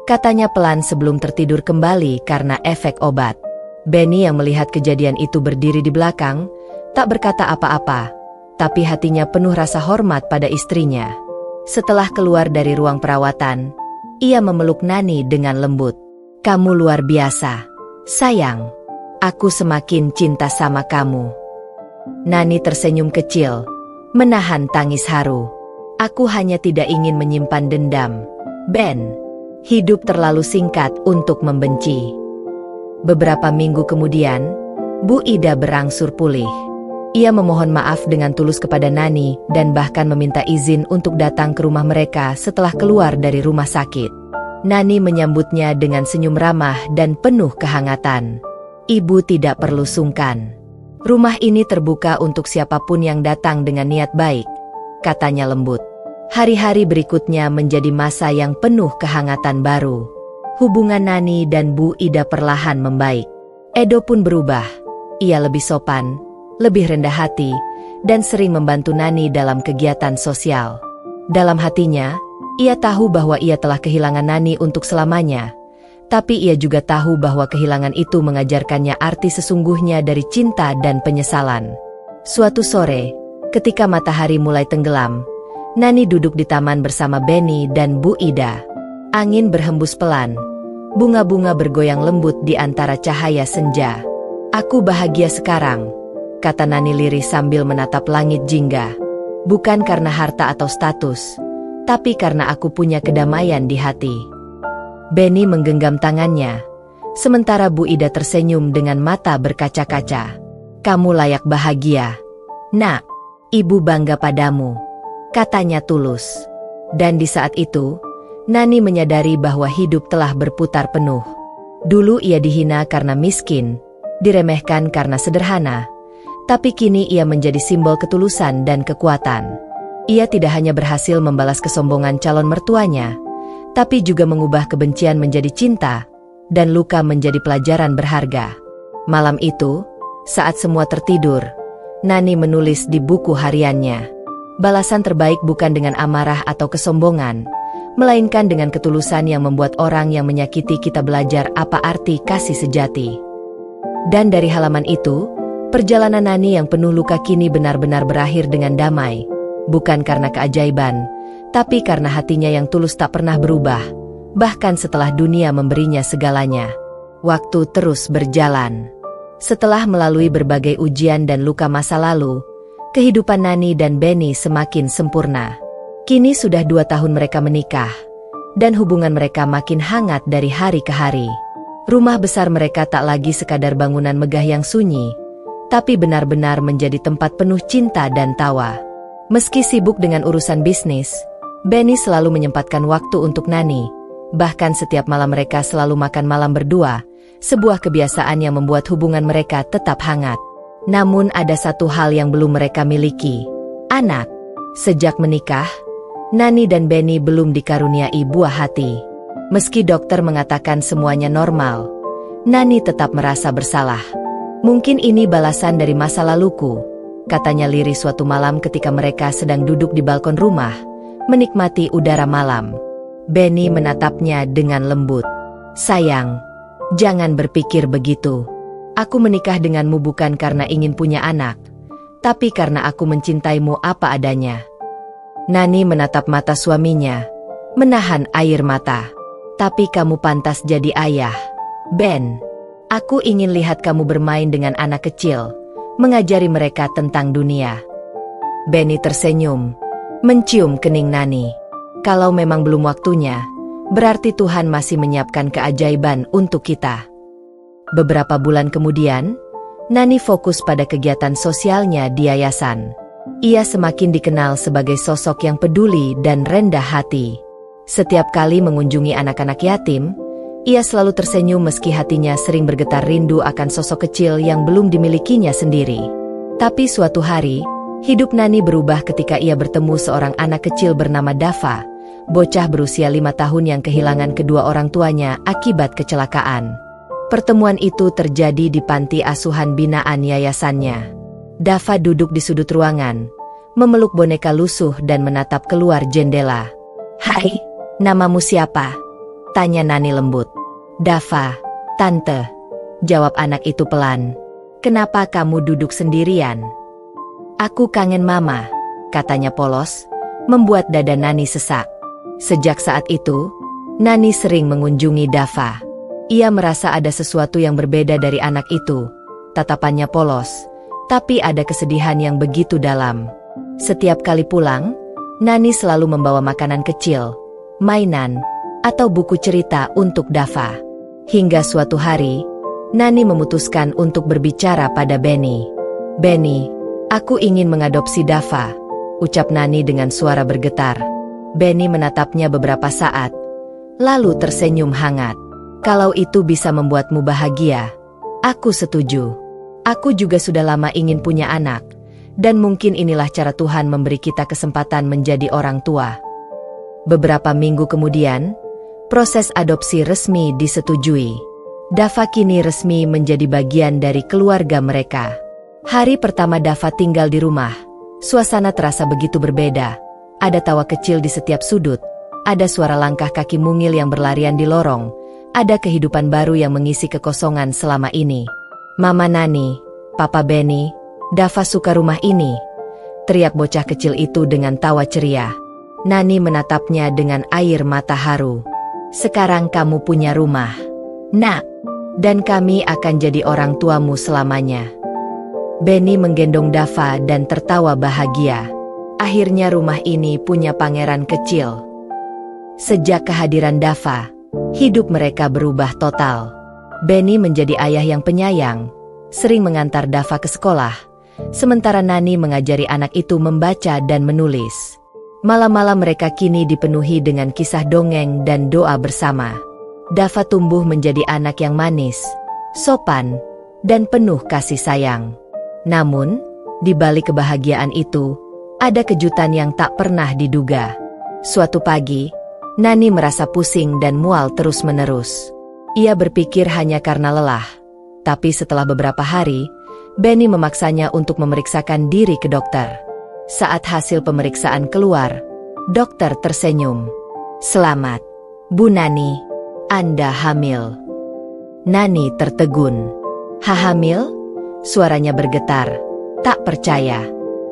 katanya pelan sebelum tertidur kembali karena efek obat. Benny yang melihat kejadian itu berdiri di belakang, tak berkata apa-apa, tapi hatinya penuh rasa hormat pada istrinya. Setelah keluar dari ruang perawatan, ia memeluk Nani dengan lembut. "Kamu luar biasa, sayang. Aku semakin cinta sama kamu." Nani tersenyum kecil, menahan tangis haru. "Aku hanya tidak ingin menyimpan dendam, Ben. Hidup terlalu singkat untuk membenci." Beberapa minggu kemudian, Bu Ida berangsur pulih. Ia memohon maaf dengan tulus kepada Nani dan bahkan meminta izin untuk datang ke rumah mereka setelah keluar dari rumah sakit. Nani menyambutnya dengan senyum ramah dan penuh kehangatan. "Ibu tidak perlu sungkan. Rumah ini terbuka untuk siapapun yang datang dengan niat baik," katanya lembut. Hari-hari berikutnya menjadi masa yang penuh kehangatan baru. Hubungan Nani dan Bu Ida perlahan membaik. Edo pun berubah. Ia lebih sopan, lebih rendah hati, dan sering membantu Nani dalam kegiatan sosial. Dalam hatinya, ia tahu bahwa ia telah kehilangan Nani untuk selamanya. Tapi ia juga tahu bahwa kehilangan itu mengajarkannya arti sesungguhnya dari cinta dan penyesalan. Suatu sore, ketika matahari mulai tenggelam, Nani duduk di taman bersama Benny dan Bu Ida. Angin berhembus pelan, bunga-bunga bergoyang lembut di antara cahaya senja. "Aku bahagia sekarang," kata Nani lirih sambil menatap langit jingga. "Bukan karena harta atau status, tapi karena aku punya kedamaian di hati." Benny menggenggam tangannya, sementara Bu Ida tersenyum dengan mata berkaca-kaca. "Kamu layak bahagia, Nak. Ibu bangga padamu," katanya tulus. Dan di saat itu, Nani menyadari bahwa hidup telah berputar penuh. Dulu ia dihina karena miskin, diremehkan karena sederhana, tapi kini ia menjadi simbol ketulusan dan kekuatan. Ia tidak hanya berhasil membalas kesombongan calon mertuanya, tapi juga mengubah kebencian menjadi cinta, dan luka menjadi pelajaran berharga. Malam itu, saat semua tertidur, Nani menulis di buku hariannya. Balasan terbaik bukan dengan amarah atau kesombongan, melainkan dengan ketulusan yang membuat orang yang menyakiti kita belajar apa arti kasih sejati. Dan dari halaman itu, perjalanan Nani yang penuh luka kini benar-benar berakhir dengan damai. Bukan karena keajaiban, tapi karena hatinya yang tulus tak pernah berubah, bahkan setelah dunia memberinya segalanya. Waktu terus berjalan. Setelah melalui berbagai ujian dan luka masa lalu, kehidupan Nani dan Benny semakin sempurna. Kini sudah 2 tahun mereka menikah, dan hubungan mereka makin hangat dari hari ke hari. Rumah besar mereka tak lagi sekadar bangunan megah yang sunyi, tapi benar-benar menjadi tempat penuh cinta dan tawa. Meski sibuk dengan urusan bisnis, Benny selalu menyempatkan waktu untuk Nani. Bahkan setiap malam mereka selalu makan malam berdua, sebuah kebiasaan yang membuat hubungan mereka tetap hangat. Namun ada satu hal yang belum mereka miliki, anak. Sejak menikah, Nani dan Benny belum dikaruniai buah hati. Meski dokter mengatakan semuanya normal, Nani tetap merasa bersalah. "Mungkin ini balasan dari masa laluku," katanya lirih suatu malam ketika mereka sedang duduk di balkon rumah, menikmati udara malam. Benny menatapnya dengan lembut. "Sayang, jangan berpikir begitu. Aku menikah denganmu bukan karena ingin punya anak, tapi karena aku mencintaimu apa adanya." Nani menatap mata suaminya, menahan air mata. "Tapi kamu pantas jadi ayah, Ben. Aku ingin lihat kamu bermain dengan anak kecil, mengajari mereka tentang dunia." Benny tersenyum, mencium kening Nani. "Kalau memang belum waktunya, berarti Tuhan masih menyiapkan keajaiban untuk kita." Beberapa bulan kemudian, Nani fokus pada kegiatan sosialnya di yayasan. Ia semakin dikenal sebagai sosok yang peduli dan rendah hati. Setiap kali mengunjungi anak-anak yatim, ia selalu tersenyum meski hatinya sering bergetar rindu akan sosok kecil yang belum dimilikinya sendiri. Tapi suatu hari, hidup Nani berubah ketika ia bertemu seorang anak kecil bernama Dava, bocah berusia 5 tahun yang kehilangan kedua orang tuanya akibat kecelakaan. Pertemuan itu terjadi di panti asuhan binaan yayasannya. Dava duduk di sudut ruangan, memeluk boneka lusuh dan menatap keluar jendela. "Hai, namamu siapa?" tanya Nani lembut. "Dava, Tante." jawab anak itu pelan. Kenapa kamu duduk sendirian? Aku kangen mama, katanya polos, membuat dada Nani sesak. Sejak saat itu, Nani sering mengunjungi Dava. Ia merasa ada sesuatu yang berbeda dari anak itu. Tatapannya polos, tapi ada kesedihan yang begitu dalam. Setiap kali pulang, Nani selalu membawa makanan kecil, mainan, atau buku cerita untuk Dava. Hingga suatu hari, Nani memutuskan untuk berbicara pada Benny. "Benny, aku ingin mengadopsi Dava," ucap Nani dengan suara bergetar. Benny menatapnya beberapa saat, lalu tersenyum hangat. "Kalau itu bisa membuatmu bahagia, aku setuju. Aku juga sudah lama ingin punya anak, dan mungkin inilah cara Tuhan memberi kita kesempatan menjadi orang tua." Beberapa minggu kemudian, proses adopsi resmi disetujui. Dava kini resmi menjadi bagian dari keluarga mereka. Hari pertama Dava tinggal di rumah, suasana terasa begitu berbeda. Ada tawa kecil di setiap sudut, ada suara langkah kaki mungil yang berlarian di lorong, ada kehidupan baru yang mengisi kekosongan selama ini. "Mama Nani, Papa Benny, Dava suka rumah ini," teriak bocah kecil itu dengan tawa ceria. Nani menatapnya dengan air mata haru. "Sekarang kamu punya rumah, Nak, dan kami akan jadi orang tuamu selamanya." Benny menggendong Dava dan tertawa bahagia. Akhirnya rumah ini punya pangeran kecil. Sejak kehadiran Dava, hidup mereka berubah total. Benny menjadi ayah yang penyayang, sering mengantar Dava ke sekolah, sementara Nani mengajari anak itu membaca dan menulis. Malam-malam mereka kini dipenuhi dengan kisah dongeng dan doa bersama. Dava tumbuh menjadi anak yang manis, sopan, dan penuh kasih sayang. Namun, di balik kebahagiaan itu, ada kejutan yang tak pernah diduga. Suatu pagi, Nani merasa pusing dan mual terus-menerus. Ia berpikir hanya karena lelah. Tapi setelah beberapa hari, Benny memaksanya untuk memeriksakan diri ke dokter. Saat hasil pemeriksaan keluar, dokter tersenyum. "Selamat, Bu Nani, Anda hamil." Nani tertegun. "Hamil?" Suaranya bergetar. "Tak percaya."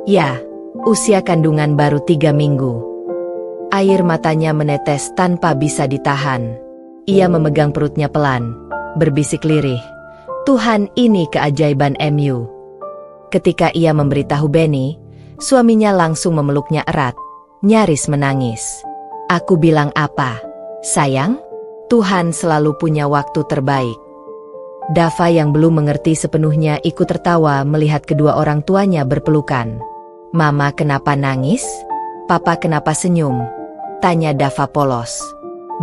"Ya, usia kandungan baru 3 minggu." Air matanya menetes tanpa bisa ditahan. Ia memegang perutnya pelan, berbisik lirih, "Tuhan, ini keajaiban MU." Ketika ia memberitahu Benny, suaminya langsung memeluknya erat, nyaris menangis. "Aku bilang apa, sayang? Tuhan selalu punya waktu terbaik." Dava yang belum mengerti sepenuhnya ikut tertawa melihat kedua orang tuanya berpelukan. "Mama kenapa nangis? Papa kenapa senyum?" tanya Dava polos.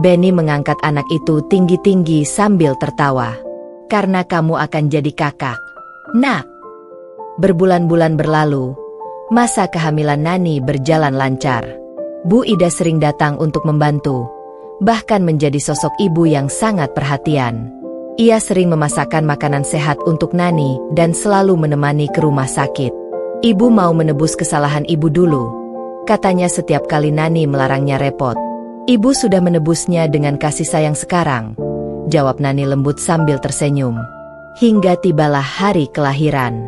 Benny mengangkat anak itu tinggi-tinggi sambil tertawa. "Karena kamu akan jadi kakak, Nak." Berbulan-bulan berlalu, masa kehamilan Nani berjalan lancar. Bu Ida sering datang untuk membantu, bahkan menjadi sosok ibu yang sangat perhatian. Ia sering memasakkan makanan sehat untuk Nani dan selalu menemani ke rumah sakit. "Ibu mau menebus kesalahan ibu dulu," katanya setiap kali Nani melarangnya repot. "Ibu sudah menebusnya dengan kasih sayang sekarang," jawab Nani lembut sambil tersenyum. Hingga tibalah hari kelahiran.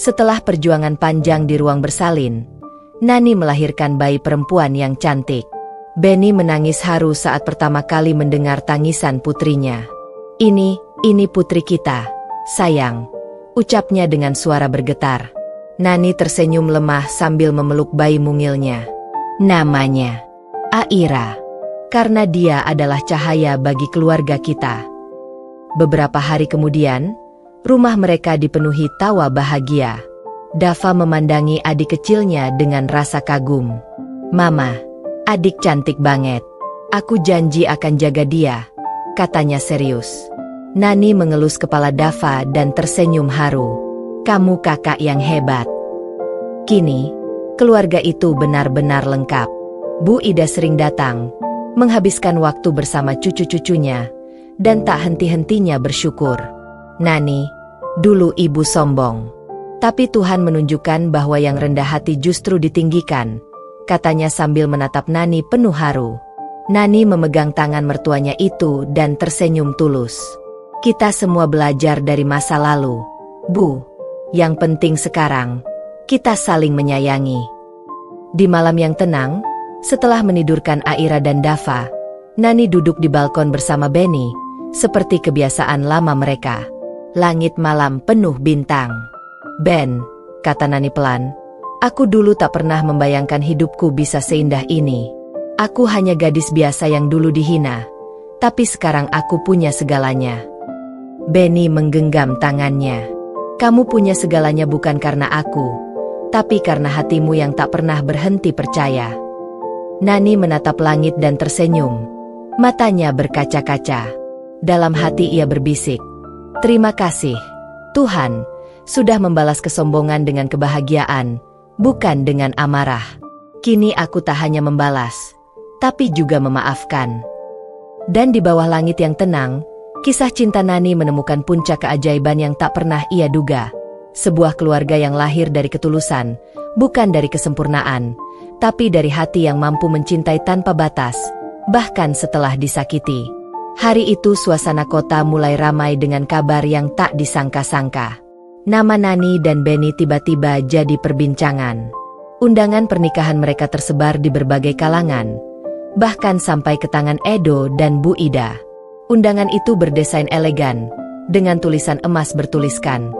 Setelah perjuangan panjang di ruang bersalin, Nani melahirkan bayi perempuan yang cantik. Benny menangis haru saat pertama kali mendengar tangisan putrinya. Ini putri kita, sayang," ucapnya dengan suara bergetar. Nani tersenyum lemah sambil memeluk bayi mungilnya. "Namanya Aira, karena dia adalah cahaya bagi keluarga kita." Beberapa hari kemudian, rumah mereka dipenuhi tawa bahagia. Dava memandangi adik kecilnya dengan rasa kagum. "Mama, adik cantik banget. Aku janji akan jaga dia," katanya serius. Nani mengelus kepala Dava dan tersenyum haru. "Kamu kakak yang hebat." Kini, keluarga itu benar-benar lengkap. Bu Ida sering datang, menghabiskan waktu bersama cucu-cucunya, dan tak henti-hentinya bersyukur. "Nani, dulu ibu sombong. Tapi Tuhan menunjukkan bahwa yang rendah hati justru ditinggikan," katanya sambil menatap Nani penuh haru. Nani memegang tangan mertuanya itu dan tersenyum tulus. Kita semua belajar dari masa lalu, Bu. Yang penting sekarang, kita saling menyayangi. Di malam yang tenang, setelah menidurkan Aira dan Dava, Nani duduk di balkon bersama Benny, seperti kebiasaan lama mereka. Langit malam penuh bintang. Ben, kata Nani pelan, aku dulu tak pernah membayangkan hidupku bisa seindah ini. Aku hanya gadis biasa yang dulu dihina, tapi sekarang aku punya segalanya. Benny menggenggam tangannya. Kamu punya segalanya bukan karena aku, tapi karena hatimu yang tak pernah berhenti percaya. Nani menatap langit dan tersenyum. Matanya berkaca-kaca. Dalam hati ia berbisik, terima kasih, Tuhan, sudah membalas kesombongan dengan kebahagiaan, bukan dengan amarah. Kini aku tak hanya membalas, tapi juga memaafkan. Dan di bawah langit yang tenang, kisah cinta Nani menemukan puncak keajaiban yang tak pernah ia duga. Sebuah keluarga yang lahir dari ketulusan, bukan dari kesempurnaan, tapi dari hati yang mampu mencintai tanpa batas, bahkan setelah disakiti. Hari itu suasana kota mulai ramai dengan kabar yang tak disangka-sangka. Nama Nani dan Benny tiba-tiba jadi perbincangan. Undangan pernikahan mereka tersebar di berbagai kalangan, bahkan sampai ke tangan Edo dan Bu Ida. Undangan itu berdesain elegan, dengan tulisan emas bertuliskan,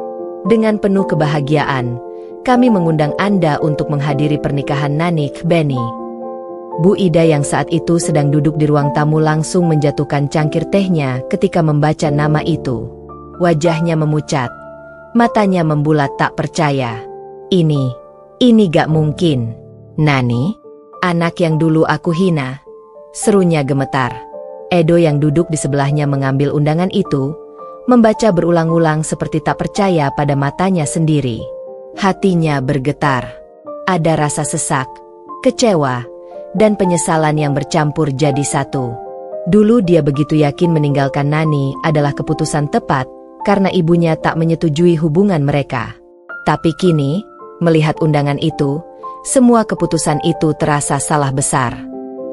dengan penuh kebahagiaan, kami mengundang Anda untuk menghadiri pernikahan Nani ke Benny. Bu Ida yang saat itu sedang duduk di ruang tamu langsung menjatuhkan cangkir tehnya ketika membaca nama itu. Wajahnya memucat, matanya membulat tak percaya. Ini gak mungkin. Nani? Anak yang dulu aku hina. Serunya gemetar. Edo yang duduk di sebelahnya mengambil undangan itu, membaca berulang-ulang seperti tak percaya pada matanya sendiri. Hatinya bergetar. Ada rasa sesak, kecewa, dan penyesalan yang bercampur jadi satu. Dulu dia begitu yakin meninggalkan Nani adalah keputusan tepat karena ibunya tak menyetujui hubungan mereka. Tapi kini, melihat undangan itu, semua keputusan itu terasa salah besar.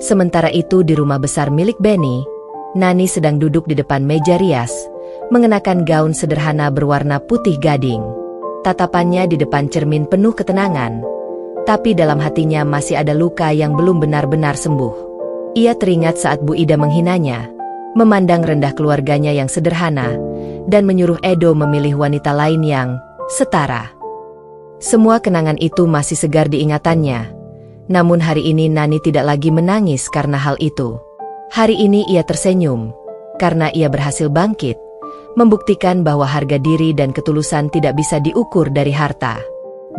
Sementara itu di rumah besar milik Benny, Nani sedang duduk di depan meja rias, mengenakan gaun sederhana berwarna putih gading. Tatapannya di depan cermin penuh ketenangan, tapi dalam hatinya masih ada luka yang belum benar-benar sembuh. Ia teringat saat Bu Ida menghinanya, memandang rendah keluarganya yang sederhana, dan menyuruh Edo memilih wanita lain yang setara. Semua kenangan itu masih segar di ingatannya. Namun hari ini Nani tidak lagi menangis karena hal itu. Hari ini ia tersenyum, karena ia berhasil bangkit, membuktikan bahwa harga diri dan ketulusan tidak bisa diukur dari harta.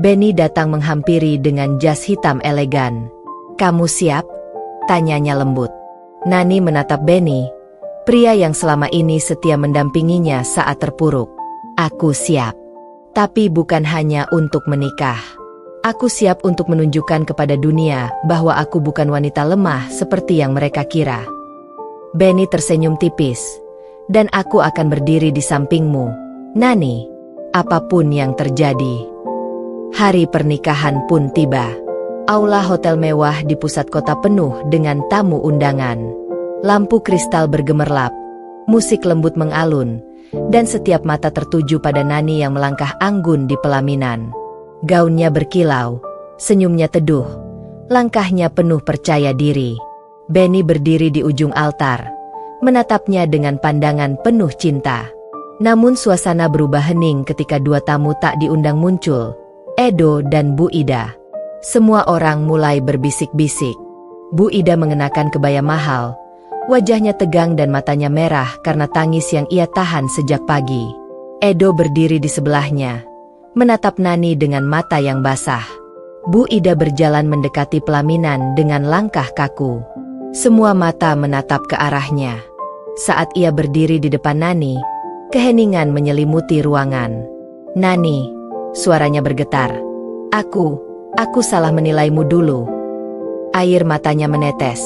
Benny datang menghampiri dengan jas hitam elegan. Kamu siap? Tanyanya lembut. Nani menatap Benny, pria yang selama ini setia mendampinginya saat terpuruk. Aku siap. Tapi bukan hanya untuk menikah. Aku siap untuk menunjukkan kepada dunia bahwa aku bukan wanita lemah seperti yang mereka kira. Benny tersenyum tipis. Dan aku akan berdiri di sampingmu, Nani, apapun yang terjadi. Hari pernikahan pun tiba. Aula hotel mewah di pusat kota penuh dengan tamu undangan. Lampu kristal bergemerlap, musik lembut mengalun, dan setiap mata tertuju pada Nani yang melangkah anggun di pelaminan. Gaunnya berkilau, senyumnya teduh, langkahnya penuh percaya diri. Benny berdiri di ujung altar, menatapnya dengan pandangan penuh cinta. Namun suasana berubah hening ketika dua tamu tak diundang muncul, Edo dan Bu Ida. Semua orang mulai berbisik-bisik. Bu Ida mengenakan kebaya mahal, wajahnya tegang dan matanya merah karena tangis yang ia tahan sejak pagi. Edo berdiri di sebelahnya, menatap Nani dengan mata yang basah. Bu Ida berjalan mendekati pelaminan dengan langkah kaku. Semua mata menatap ke arahnya. Saat ia berdiri di depan Nani, keheningan menyelimuti ruangan. Nani, suaranya bergetar. Aku salah menilaimu dulu. Air matanya menetes.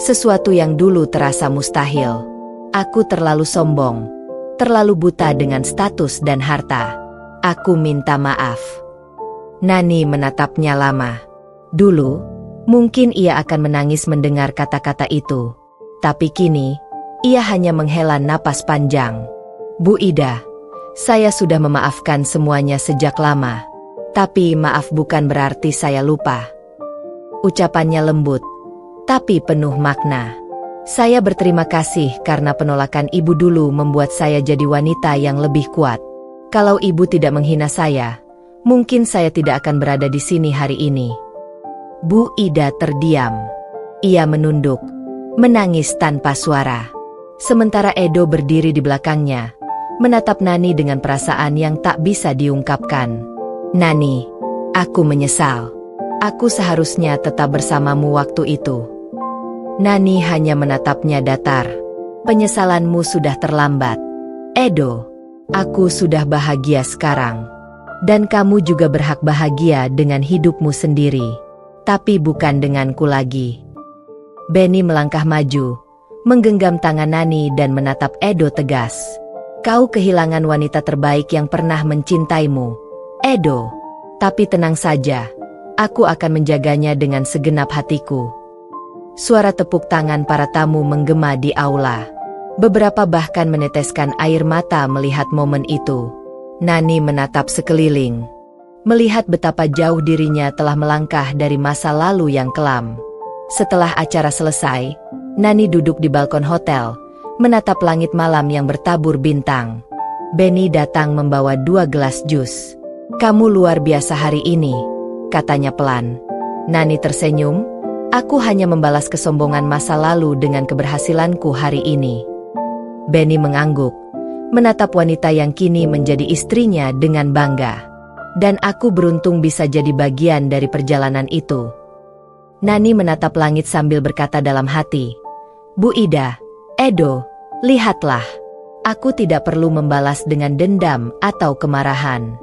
Sesuatu yang dulu terasa mustahil. Aku terlalu sombong, terlalu buta dengan status dan harta. Aku minta maaf. Nani menatapnya lama. Dulu, mungkin ia akan menangis mendengar kata-kata itu. Tapi kini, ia hanya menghela napas panjang. Bu Ida, saya sudah memaafkan semuanya sejak lama. Tapi maaf bukan berarti saya lupa. Ucapannya lembut, tapi penuh makna. Saya berterima kasih karena penolakan ibu dulu membuat saya jadi wanita yang lebih kuat. Kalau ibu tidak menghina saya, mungkin saya tidak akan berada di sini hari ini. Bu Ida terdiam. Ia menunduk, menangis tanpa suara. Sementara Edo berdiri di belakangnya, menatap Nani dengan perasaan yang tak bisa diungkapkan. Nani, aku menyesal. Aku seharusnya tetap bersamamu waktu itu. Nani hanya menatapnya datar. Penyesalanmu sudah terlambat. Edo, aku sudah bahagia sekarang. Dan kamu juga berhak bahagia dengan hidupmu sendiri. Tapi bukan denganku lagi. Benny melangkah maju, menggenggam tangan Nani dan menatap Edo tegas. Kau kehilangan wanita terbaik yang pernah mencintaimu, Edo. Tapi tenang saja, aku akan menjaganya dengan segenap hatiku. Suara tepuk tangan para tamu menggema di aula. Beberapa bahkan meneteskan air mata melihat momen itu. Nani menatap sekeliling, melihat betapa jauh dirinya telah melangkah dari masa lalu yang kelam. Setelah acara selesai, Nani duduk di balkon hotel, menatap langit malam yang bertabur bintang. Benny datang membawa 2 gelas jus. Kamu luar biasa hari ini, katanya pelan. Nani tersenyum, aku hanya membalas kesombongan masa lalu dengan keberhasilanku hari ini. Benny mengangguk, menatap wanita yang kini menjadi istrinya dengan bangga. Dan aku beruntung bisa jadi bagian dari perjalanan itu. Nani menatap langit sambil berkata dalam hati, Bu Ida, Edo, lihatlah. Aku tidak perlu membalas dengan dendam atau kemarahan.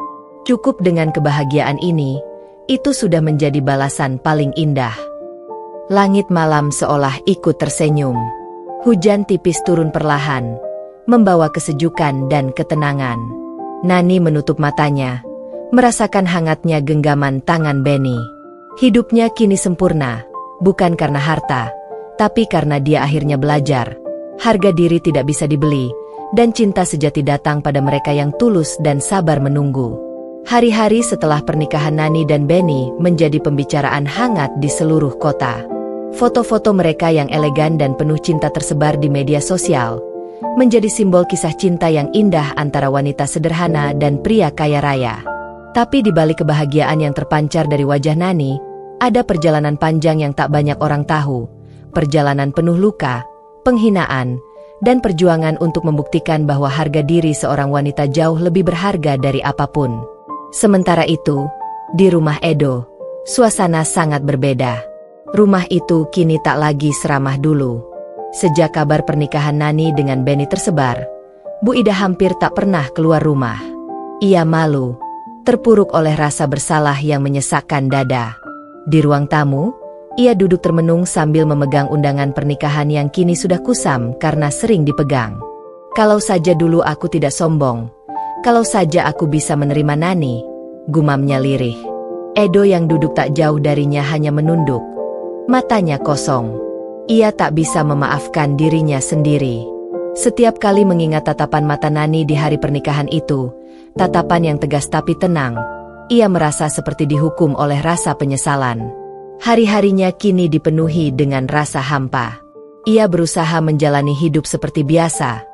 Cukup dengan kebahagiaan ini, itu sudah menjadi balasan paling indah. Langit malam seolah ikut tersenyum. Hujan tipis turun perlahan, membawa kesejukan dan ketenangan. Nani menutup matanya, merasakan hangatnya genggaman tangan Benny. Hidupnya kini sempurna, bukan karena harta, tapi karena dia akhirnya belajar. Harga diri tidak bisa dibeli, dan cinta sejati datang pada mereka yang tulus dan sabar menunggu. Hari-hari setelah pernikahan Nani dan Benny menjadi pembicaraan hangat di seluruh kota. Foto-foto mereka yang elegan dan penuh cinta tersebar di media sosial, menjadi simbol kisah cinta yang indah antara wanita sederhana dan pria kaya raya. Tapi di balik kebahagiaan yang terpancar dari wajah Nani, ada perjalanan panjang yang tak banyak orang tahu. Perjalanan penuh luka, penghinaan, dan perjuangan untuk membuktikan bahwa harga diri seorang wanita jauh lebih berharga dari apapun. Sementara itu, di rumah Edo, suasana sangat berbeda. Rumah itu kini tak lagi seramah dulu. Sejak kabar pernikahan Nani dengan Benny tersebar, Bu Ida hampir tak pernah keluar rumah. Ia malu, terpuruk oleh rasa bersalah yang menyesakkan dada. Di ruang tamu, ia duduk termenung sambil memegang undangan pernikahan yang kini sudah kusam karena sering dipegang. Kalau saja dulu aku tidak sombong. Kalau saja aku bisa menerima Nani, gumamnya lirih. Edo yang duduk tak jauh darinya hanya menunduk. Matanya kosong. Ia tak bisa memaafkan dirinya sendiri. Setiap kali mengingat tatapan mata Nani di hari pernikahan itu, tatapan yang tegas tapi tenang, ia merasa seperti dihukum oleh rasa penyesalan. Hari-harinya kini dipenuhi dengan rasa hampa. Ia berusaha menjalani hidup seperti biasa,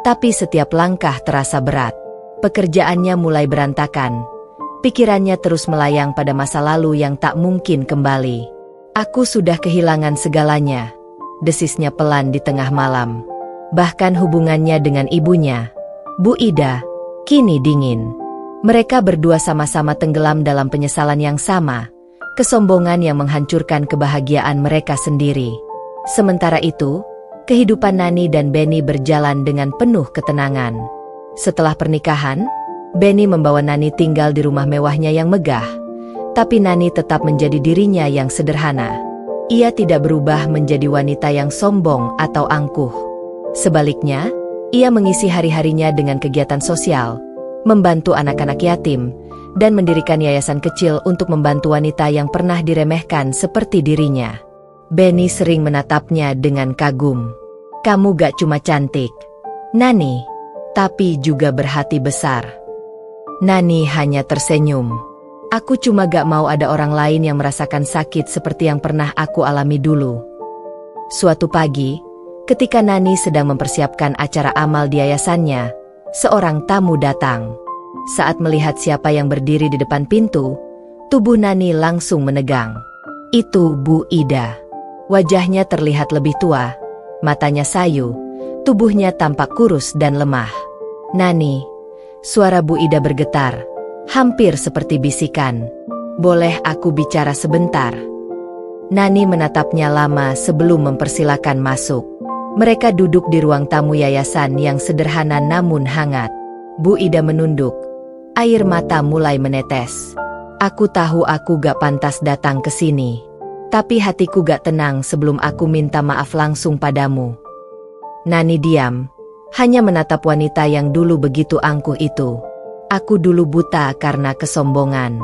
tapi setiap langkah terasa berat. Pekerjaannya mulai berantakan. Pikirannya terus melayang pada masa lalu yang tak mungkin kembali. Aku sudah kehilangan segalanya, desisnya pelan di tengah malam. Bahkan hubungannya dengan ibunya, Bu Ida, kini dingin. Mereka berdua sama-sama tenggelam dalam penyesalan yang sama, kesombongan yang menghancurkan kebahagiaan mereka sendiri. Sementara itu, kehidupan Nani dan Benny berjalan dengan penuh ketenangan. Setelah pernikahan, Benny membawa Nani tinggal di rumah mewahnya yang megah. Tapi Nani tetap menjadi dirinya yang sederhana. Ia tidak berubah menjadi wanita yang sombong atau angkuh. Sebaliknya, ia mengisi hari-harinya dengan kegiatan sosial, membantu anak-anak yatim, dan mendirikan yayasan kecil untuk membantu wanita yang pernah diremehkan seperti dirinya. Benny sering menatapnya dengan kagum. Kamu gak cuma cantik, Nani, tapi juga berhati besar. Nani hanya tersenyum. Aku cuma gak mau ada orang lain yang merasakan sakit seperti yang pernah aku alami dulu. Suatu pagi, ketika Nani sedang mempersiapkan acara amal di yayasannya, seorang tamu datang. Saat melihat siapa yang berdiri di depan pintu, tubuh Nani langsung menegang. Itu Bu Ida. Wajahnya terlihat lebih tua, matanya sayu, tubuhnya tampak kurus dan lemah. "Nani," suara Bu Ida bergetar, hampir seperti bisikan. "Boleh aku bicara sebentar?" Nani menatapnya lama sebelum mempersilakan masuk. Mereka duduk di ruang tamu yayasan yang sederhana namun hangat. Bu Ida menunduk. Air mata mulai menetes. "Aku tahu aku gak pantas datang ke sini. Tapi hatiku gak tenang sebelum aku minta maaf langsung padamu." Nani diam, hanya menatap wanita yang dulu begitu angkuh itu. "Aku dulu buta karena kesombongan.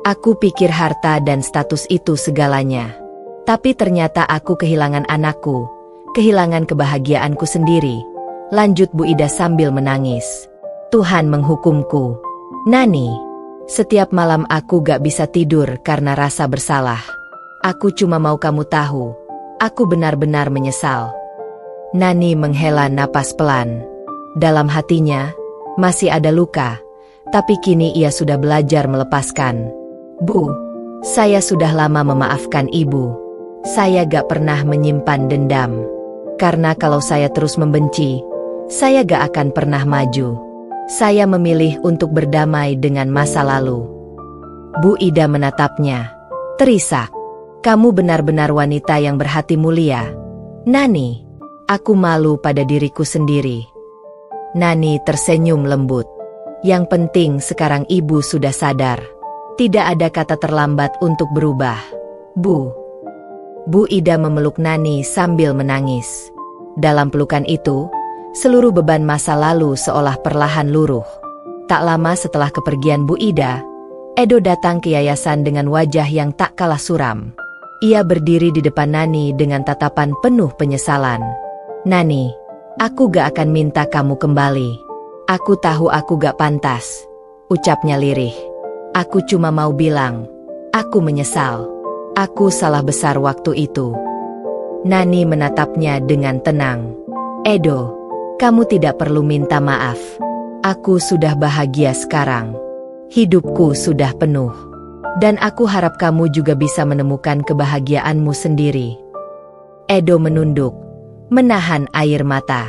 Aku pikir harta dan status itu segalanya. Tapi ternyata aku kehilangan anakku, kehilangan kebahagiaanku sendiri," lanjut Bu Ida sambil menangis. "Tuhan menghukumku. Nani, setiap malam aku gak bisa tidur karena rasa bersalah. Aku cuma mau kamu tahu, aku benar-benar menyesal." Nani menghela napas pelan. Dalam hatinya, masih ada luka, tapi kini ia sudah belajar melepaskan. "Bu, saya sudah lama memaafkan ibu. Saya gak pernah menyimpan dendam. Karena kalau saya terus membenci, saya gak akan pernah maju. Saya memilih untuk berdamai dengan masa lalu." Bu Ida menatapnya. Terisak. "Kamu benar-benar wanita yang berhati mulia. Nani, aku malu pada diriku sendiri." Nani tersenyum lembut. "Yang penting sekarang ibu sudah sadar. Tidak ada kata terlambat untuk berubah, Bu." Bu Ida memeluk Nani sambil menangis. Dalam pelukan itu, seluruh beban masa lalu seolah perlahan luruh. Tak lama setelah kepergian Bu Ida, Edo datang ke yayasan dengan wajah yang tak kalah suram. Ia berdiri di depan Nani dengan tatapan penuh penyesalan. "Nani, aku gak akan minta kamu kembali. Aku tahu aku gak pantas," ucapnya lirih. "Aku cuma mau bilang, aku menyesal. Aku salah besar waktu itu." Nani menatapnya dengan tenang. "Edo, kamu tidak perlu minta maaf. Aku sudah bahagia sekarang. Hidupku sudah penuh. Dan aku harap kamu juga bisa menemukan kebahagiaanmu sendiri." Edo menunduk, menahan air mata.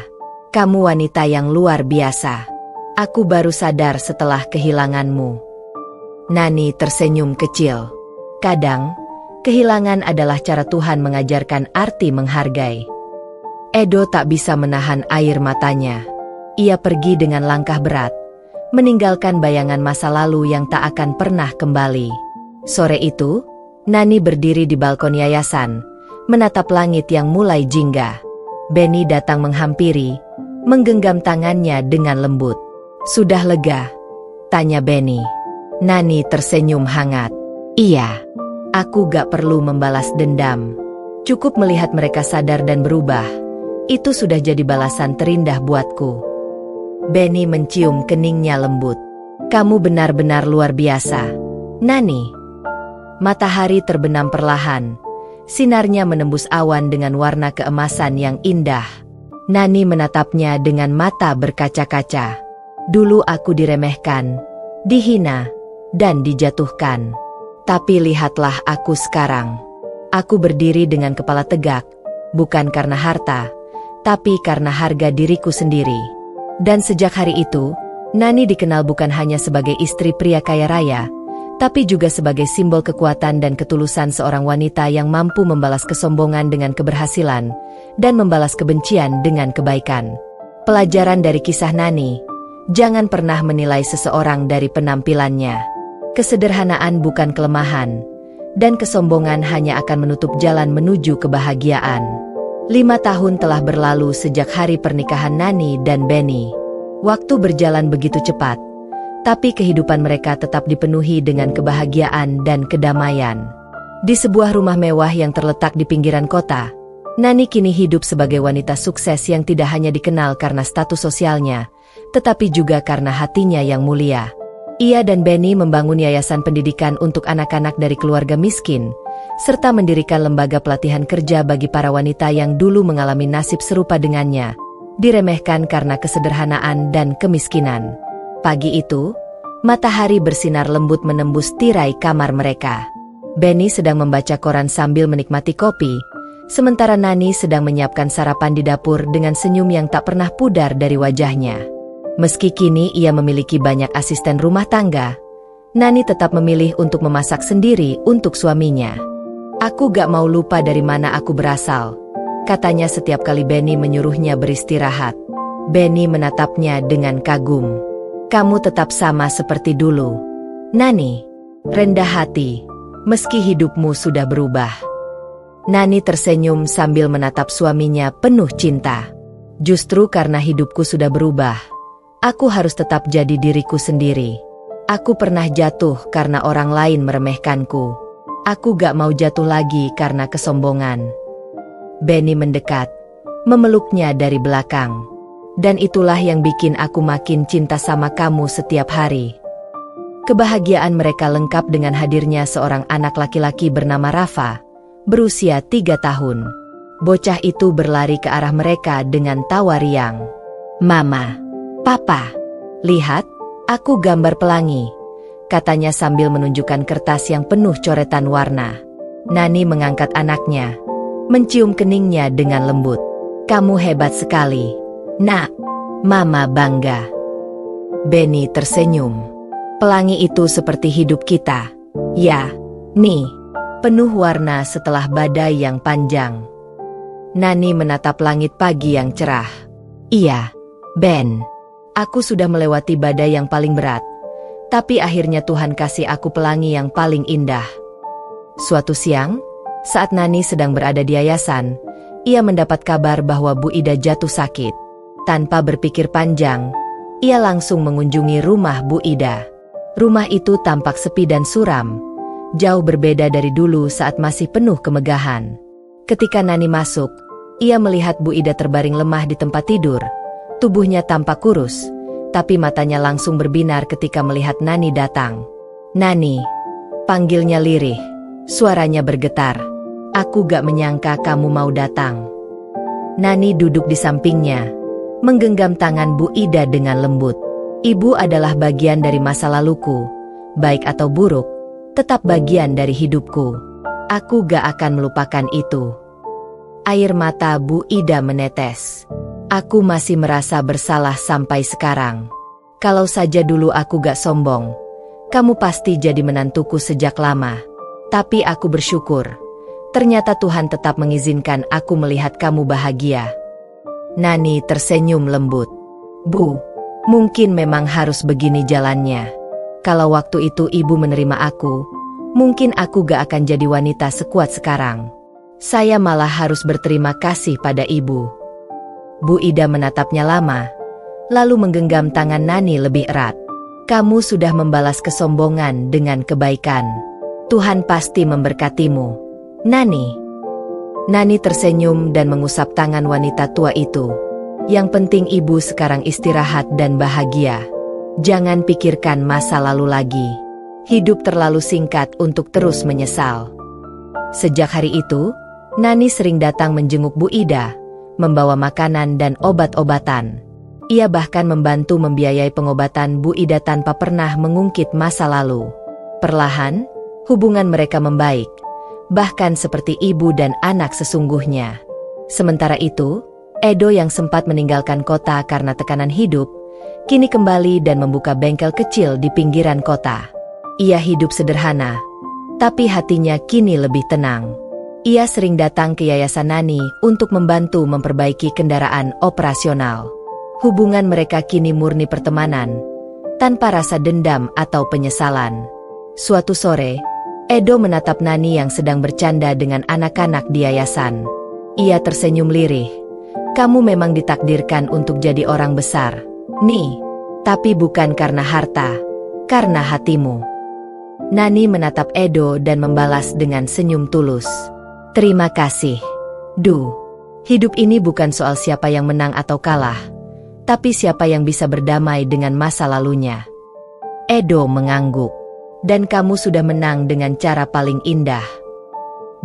"Kamu wanita yang luar biasa. Aku baru sadar setelah kehilanganmu." Nani tersenyum kecil. "Kadang, kehilangan adalah cara Tuhan mengajarkan arti menghargai." Edo tak bisa menahan air matanya. Ia pergi dengan langkah berat, meninggalkan bayangan masa lalu yang tak akan pernah kembali. Sore itu, Nani berdiri di balkon yayasan, menatap langit yang mulai jingga. Benny datang menghampiri, menggenggam tangannya dengan lembut. "Sudah lega?" tanya Benny. Nani tersenyum hangat. "Iya, aku gak perlu membalas dendam. Cukup melihat mereka sadar dan berubah. Itu sudah jadi balasan terindah buatku." Benny mencium keningnya lembut. "Kamu benar-benar luar biasa, Nani." Matahari terbenam perlahan. Sinarnya menembus awan dengan warna keemasan yang indah. Nani menatapnya dengan mata berkaca-kaca. "Dulu aku diremehkan, dihina, dan dijatuhkan. Tapi lihatlah aku sekarang. Aku berdiri dengan kepala tegak, bukan karena harta, tapi karena harga diriku sendiri." Dan sejak hari itu, Nani dikenal bukan hanya sebagai istri pria kaya raya, tapi juga sebagai simbol kekuatan dan ketulusan seorang wanita yang mampu membalas kesombongan dengan keberhasilan, dan membalas kebencian dengan kebaikan. Pelajaran dari kisah Nani, jangan pernah menilai seseorang dari penampilannya. Kesederhanaan bukan kelemahan, dan kesombongan hanya akan menutup jalan menuju kebahagiaan. 5 tahun telah berlalu sejak hari pernikahan Nani dan Benny. Waktu berjalan begitu cepat, tapi kehidupan mereka tetap dipenuhi dengan kebahagiaan dan kedamaian. Di sebuah rumah mewah yang terletak di pinggiran kota, Nani kini hidup sebagai wanita sukses yang tidak hanya dikenal karena status sosialnya, tetapi juga karena hatinya yang mulia. Ia dan Benny membangun yayasan pendidikan untuk anak-anak dari keluarga miskin, serta mendirikan lembaga pelatihan kerja bagi para wanita yang dulu mengalami nasib serupa dengannya, diremehkan karena kesederhanaan dan kemiskinan. Pagi itu, matahari bersinar lembut menembus tirai kamar mereka. Benny sedang membaca koran sambil menikmati kopi, sementara Nani sedang menyiapkan sarapan di dapur dengan senyum yang tak pernah pudar dari wajahnya. Meski kini ia memiliki banyak asisten rumah tangga, Nani tetap memilih untuk memasak sendiri untuk suaminya. "Aku gak mau lupa dari mana aku berasal," katanya setiap kali Benny menyuruhnya beristirahat. Benny menatapnya dengan kagum. "Kamu tetap sama seperti dulu, Nani. Rendah hati, meski hidupmu sudah berubah." Nani tersenyum sambil menatap suaminya penuh cinta. "Justru karena hidupku sudah berubah, aku harus tetap jadi diriku sendiri. Aku pernah jatuh karena orang lain meremehkanku. Aku gak mau jatuh lagi karena kesombongan." Benny mendekat, memeluknya dari belakang. "Dan itulah yang bikin aku makin cinta sama kamu setiap hari." Kebahagiaan mereka lengkap dengan hadirnya seorang anak laki-laki bernama Rafa, berusia 3 tahun. Bocah itu berlari ke arah mereka dengan tawa riang. "Mama, Papa, lihat, aku gambar pelangi," katanya sambil menunjukkan kertas yang penuh coretan warna. Nani mengangkat anaknya, mencium keningnya dengan lembut. "Kamu hebat sekali, Nak. Mama bangga." Benny tersenyum. "Pelangi itu seperti hidup kita. Ya, nih, penuh warna setelah badai yang panjang." Nani menatap langit pagi yang cerah. "Iya, Ben. Aku sudah melewati badai yang paling berat, tapi akhirnya Tuhan kasih aku pelangi yang paling indah." Suatu siang, saat Nani sedang berada di yayasan, ia mendapat kabar bahwa Bu Ida jatuh sakit. Tanpa berpikir panjang, ia langsung mengunjungi rumah Bu Ida. Rumah itu tampak sepi dan suram, jauh berbeda dari dulu saat masih penuh kemegahan. Ketika Nani masuk, ia melihat Bu Ida terbaring lemah di tempat tidur. Tubuhnya tampak kurus, tapi matanya langsung berbinar ketika melihat Nani datang. "Nani," panggilnya lirih, suaranya bergetar. "Aku gak menyangka kamu mau datang." Nani duduk di sampingnya, menggenggam tangan Bu Ida dengan lembut. "Ibu adalah bagian dari masa laluku, baik atau buruk, tetap bagian dari hidupku. Aku gak akan melupakan itu." Air mata Bu Ida menetes. "Aku masih merasa bersalah sampai sekarang. Kalau saja dulu aku gak sombong, kamu pasti jadi menantuku sejak lama. Tapi aku bersyukur, ternyata Tuhan tetap mengizinkan aku melihat kamu bahagia." Nani tersenyum lembut. "Bu, mungkin memang harus begini jalannya. Kalau waktu itu ibu menerima aku, mungkin aku gak akan jadi wanita sekuat sekarang. Saya malah harus berterima kasih pada ibu." Bu Ida menatapnya lama, lalu menggenggam tangan Nani lebih erat. "Kamu sudah membalas kesombongan dengan kebaikan. Tuhan pasti memberkatimu, Nani." Nani tersenyum dan mengusap tangan wanita tua itu. "Yang penting ibu sekarang istirahat dan bahagia. Jangan pikirkan masa lalu lagi. Hidup terlalu singkat untuk terus menyesal." Sejak hari itu, Nani sering datang menjenguk Bu Ida, membawa makanan dan obat-obatan. Ia bahkan membantu membiayai pengobatan Bu Ida tanpa pernah mengungkit masa lalu. Perlahan, hubungan mereka membaik, bahkan seperti ibu dan anak sesungguhnya. Sementara itu, Edo yang sempat meninggalkan kota karena tekanan hidup, kini kembali dan membuka bengkel kecil di pinggiran kota. Ia hidup sederhana, tapi hatinya kini lebih tenang. Ia sering datang ke Yayasan Nani untuk membantu memperbaiki kendaraan operasional. Hubungan mereka kini murni pertemanan, tanpa rasa dendam atau penyesalan. Suatu sore, Edo menatap Nani yang sedang bercanda dengan anak-anak di yayasan. Ia tersenyum lirih. "Kamu memang ditakdirkan untuk jadi orang besar, Ni. Tapi bukan karena harta, karena hatimu." Nani menatap Edo dan membalas dengan senyum tulus. "Terima kasih, Du. Hidup ini bukan soal siapa yang menang atau kalah, Tapi siapa yang bisa berdamai dengan masa lalunya? Edo mengangguk. Dan kamu sudah menang dengan cara paling indah.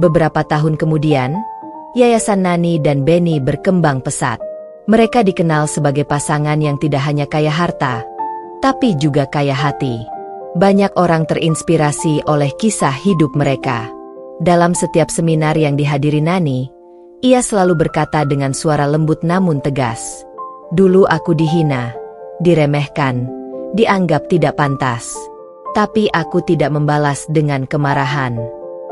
Beberapa tahun kemudian, Yayasan Nani dan Benny berkembang pesat. Mereka dikenal sebagai pasangan yang tidak hanya kaya harta, tapi juga kaya hati. Banyak orang terinspirasi oleh kisah hidup mereka. Dalam setiap seminar yang dihadiri Nani, ia selalu berkata dengan suara lembut namun tegas, "Dulu aku dihina, diremehkan, dianggap tidak pantas. Tapi aku tidak membalas dengan kemarahan.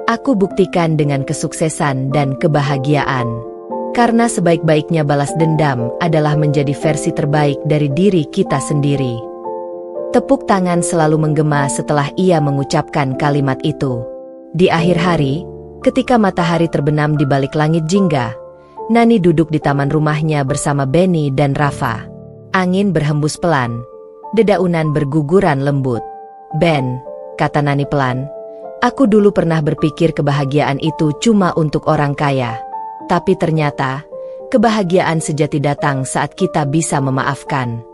Aku buktikan dengan kesuksesan dan kebahagiaan. Karena sebaik-baiknya balas dendam adalah menjadi versi terbaik dari diri kita sendiri." Tepuk tangan selalu menggema setelah ia mengucapkan kalimat itu. Di akhir hari, ketika matahari terbenam di balik langit jingga, Nani duduk di taman rumahnya bersama Benny dan Rafa. Angin berhembus pelan, dedaunan berguguran lembut. "Ben," kata Nani pelan, "aku dulu pernah berpikir kebahagiaan itu cuma untuk orang kaya. Tapi ternyata, kebahagiaan sejati datang saat kita bisa memaafkan."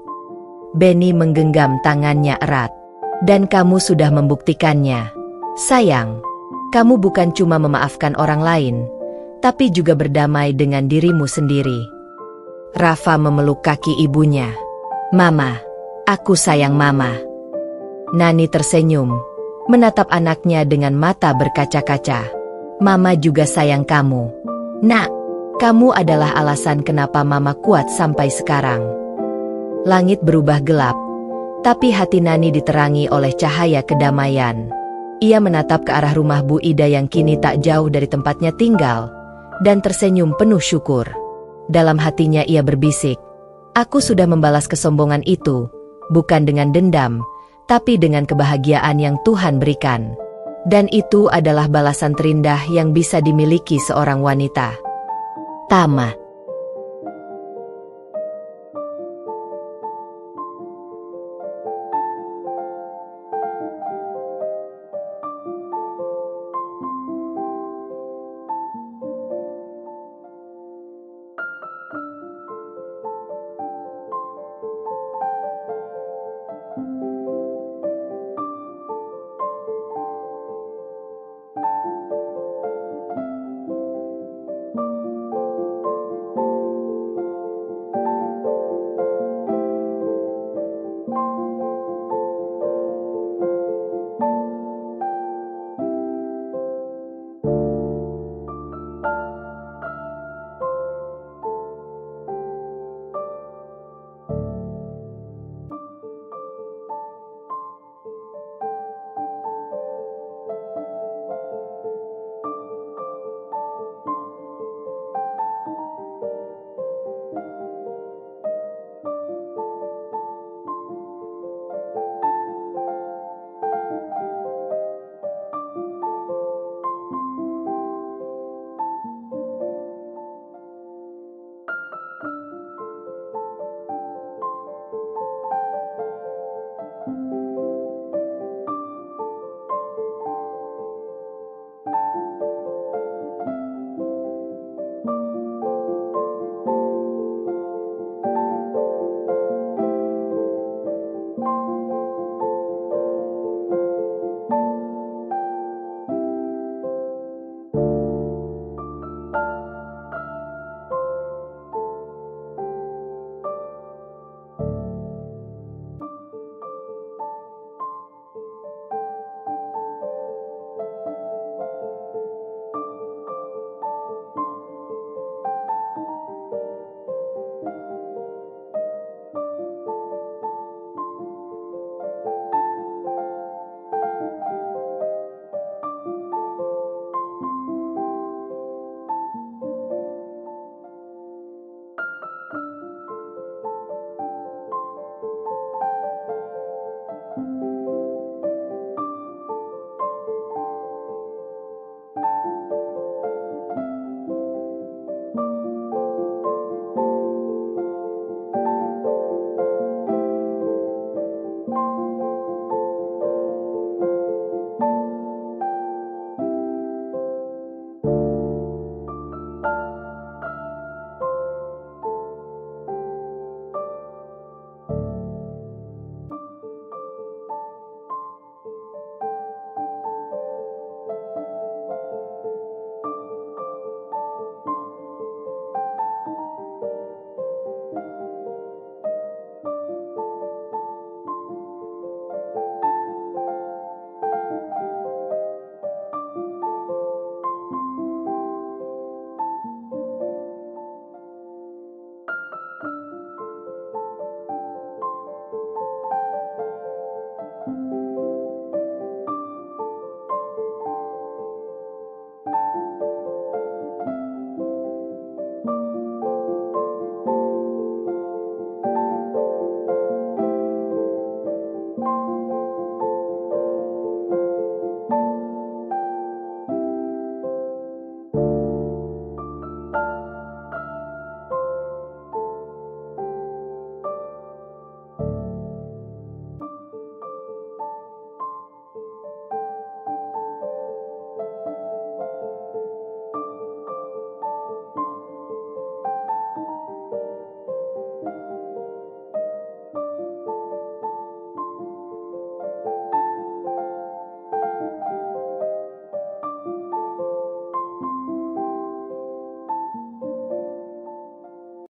Benny menggenggam tangannya erat. "Dan kamu sudah membuktikannya. Sayang, kamu bukan cuma memaafkan orang lain, tapi juga berdamai dengan dirimu sendiri." Rafa memeluk kaki ibunya. "Mama, aku sayang Mama." Nani tersenyum, menatap anaknya dengan mata berkaca-kaca. "Mama juga sayang kamu. Nak, kamu adalah alasan kenapa Mama kuat sampai sekarang." Langit berubah gelap, tapi hati Nani diterangi oleh cahaya kedamaian. Ia menatap ke arah rumah Bu Ida yang kini tak jauh dari tempatnya tinggal, dan tersenyum penuh syukur. Dalam hatinya ia berbisik, "Aku sudah membalas kesombongan itu, bukan dengan dendam, tapi dengan kebahagiaan yang Tuhan berikan. Dan itu adalah balasan terindah yang bisa dimiliki seorang wanita." Tamat.